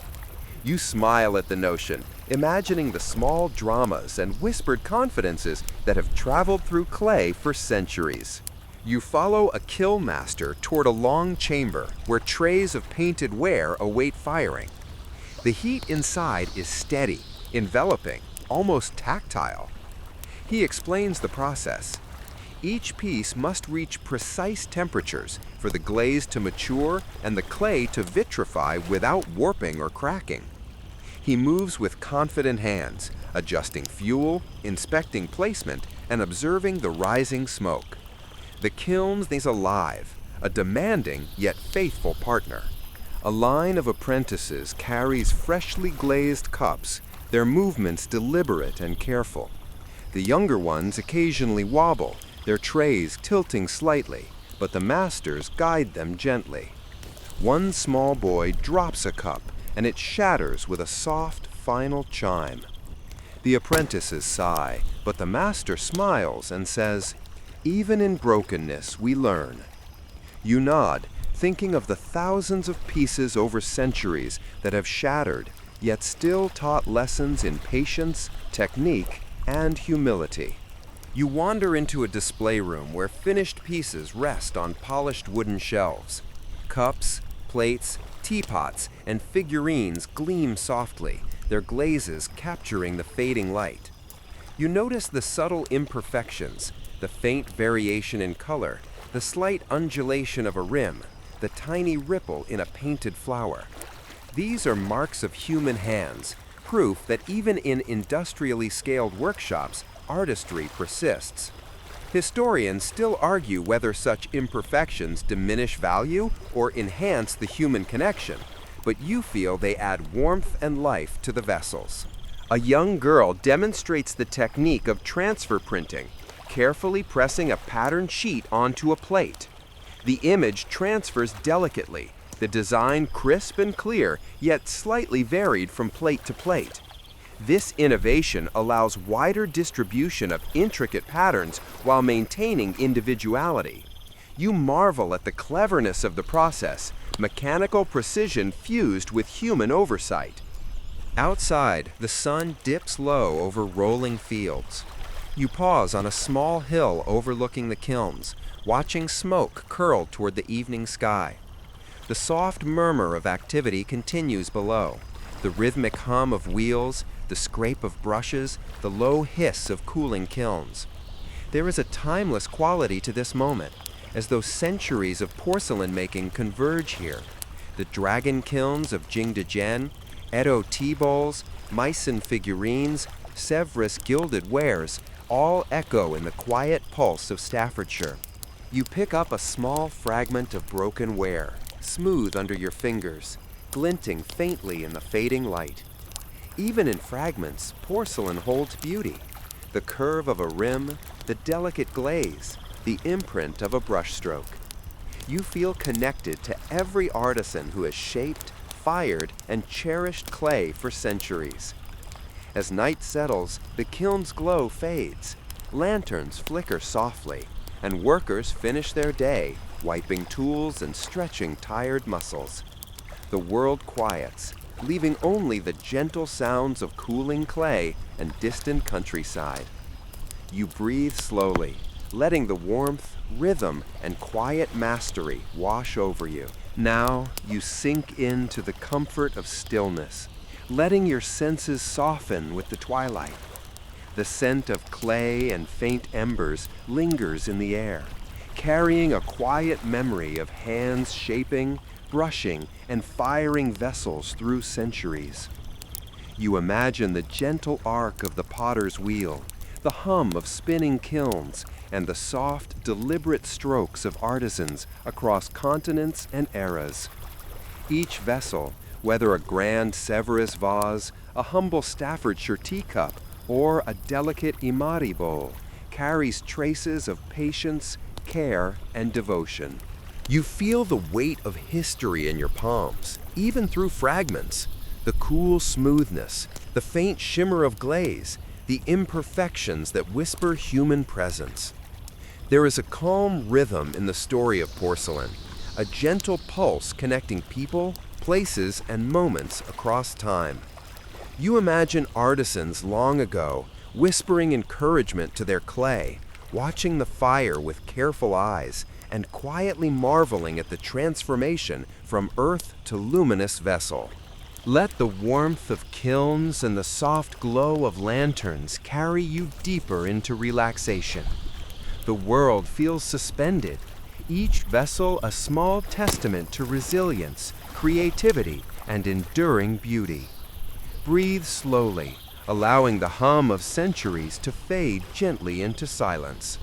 You smile at the notion, imagining the small dramas and whispered confidences that have traveled through clay for centuries. You follow a kiln master toward a long chamber where trays of painted ware await firing. The heat inside is steady, enveloping, almost tactile. He explains the process. Each piece must reach precise temperatures for the glaze to mature and the clay to vitrify without warping or cracking. He moves with confident hands, adjusting fuel, inspecting placement, and observing the rising smoke. The kiln is alive, a demanding yet faithful partner. A line of apprentices carries freshly glazed cups, their movements deliberate and careful. The younger ones occasionally wobble, their trays tilting slightly, but the masters guide them gently. One small boy drops a cup, and it shatters with a soft, final chime. The apprentices sigh, but the master smiles and says, "Even in brokenness we learn." You nod, thinking of the thousands of pieces over centuries that have shattered, yet still taught lessons in patience, technique, and humility. You wander into a display room where finished pieces rest on polished wooden shelves. Cups, plates, teapots, and figurines gleam softly, their glazes capturing the fading light. You notice the subtle imperfections, the faint variation in color, the slight undulation of a rim, the tiny ripple in a painted flower. These are marks of human hands, proof that even in industrially scaled workshops, artistry persists. Historians still argue whether such imperfections diminish value or enhance the human connection, but you feel they add warmth and life to the vessels. A young girl demonstrates the technique of transfer printing, carefully pressing a patterned sheet onto a plate. The image transfers delicately, the design crisp and clear, yet slightly varied from plate to plate. This innovation allows wider distribution of intricate patterns while maintaining individuality. You marvel at the cleverness of the process, mechanical precision fused with human oversight. Outside, the sun dips low over rolling fields. You pause on a small hill overlooking the kilns, watching smoke curl toward the evening sky. The soft murmur of activity continues below, the rhythmic hum of wheels, the scrape of brushes, the low hiss of cooling kilns. There is a timeless quality to this moment, as though centuries of porcelain making converge here. The dragon kilns of Jingdezhen, Edo tea bowls, Meissen figurines, Sèvres gilded wares, all echo in the quiet pulse of Staffordshire. You pick up a small fragment of broken ware, smooth under your fingers, glinting faintly in the fading light. Even in fragments, porcelain holds beauty. The curve of a rim, the delicate glaze, the imprint of a brushstroke. You feel connected to every artisan who has shaped, fired, and cherished clay for centuries. As night settles, the kiln's glow fades. Lanterns flicker softly, and workers finish their day, wiping tools and stretching tired muscles. The world quiets, leaving only the gentle sounds of cooling clay and distant countryside. You breathe slowly, letting the warmth, rhythm, and quiet mastery wash over you. Now you sink into the comfort of stillness, letting your senses soften with the twilight. The scent of clay and faint embers lingers in the air, carrying a quiet memory of hands shaping, brushing, and firing vessels through centuries. You imagine the gentle arc of the potter's wheel, the hum of spinning kilns, and the soft, deliberate strokes of artisans across continents and eras. Each vessel, whether a grand Sèvres vase, a humble Staffordshire teacup, or a delicate Imari bowl, carries traces of patience, care, and devotion. You feel the weight of history in your palms, even through fragments. The cool smoothness, the faint shimmer of glaze, the imperfections that whisper human presence. There is a calm rhythm in the story of porcelain, a gentle pulse connecting people, places, and moments across time. You imagine artisans long ago whispering encouragement to their clay, watching the fire with careful eyes, and quietly marveling at the transformation from earth to luminous vessel. Let the warmth of kilns and the soft glow of lanterns carry you deeper into relaxation. The world feels suspended, each vessel a small testament to resilience, creativity, and enduring beauty. Breathe slowly, allowing the hum of centuries to fade gently into silence.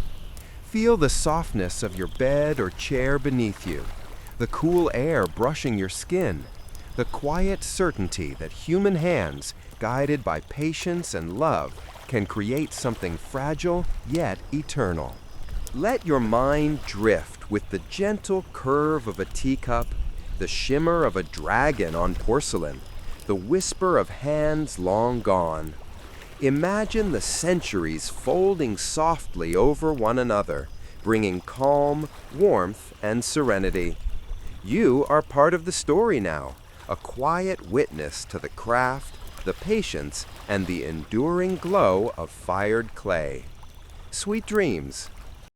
Feel the softness of your bed or chair beneath you, the cool air brushing your skin, the quiet certainty that human hands, guided by patience and love, can create something fragile yet eternal. Let your mind drift with the gentle curve of a teacup, the shimmer of a dragon on porcelain, the whisper of hands long gone. Imagine the centuries folding softly over one another, bringing calm, warmth, and serenity. You are part of the story now, a quiet witness to the craft, the patience, and the enduring glow of fired clay. Sweet dreams.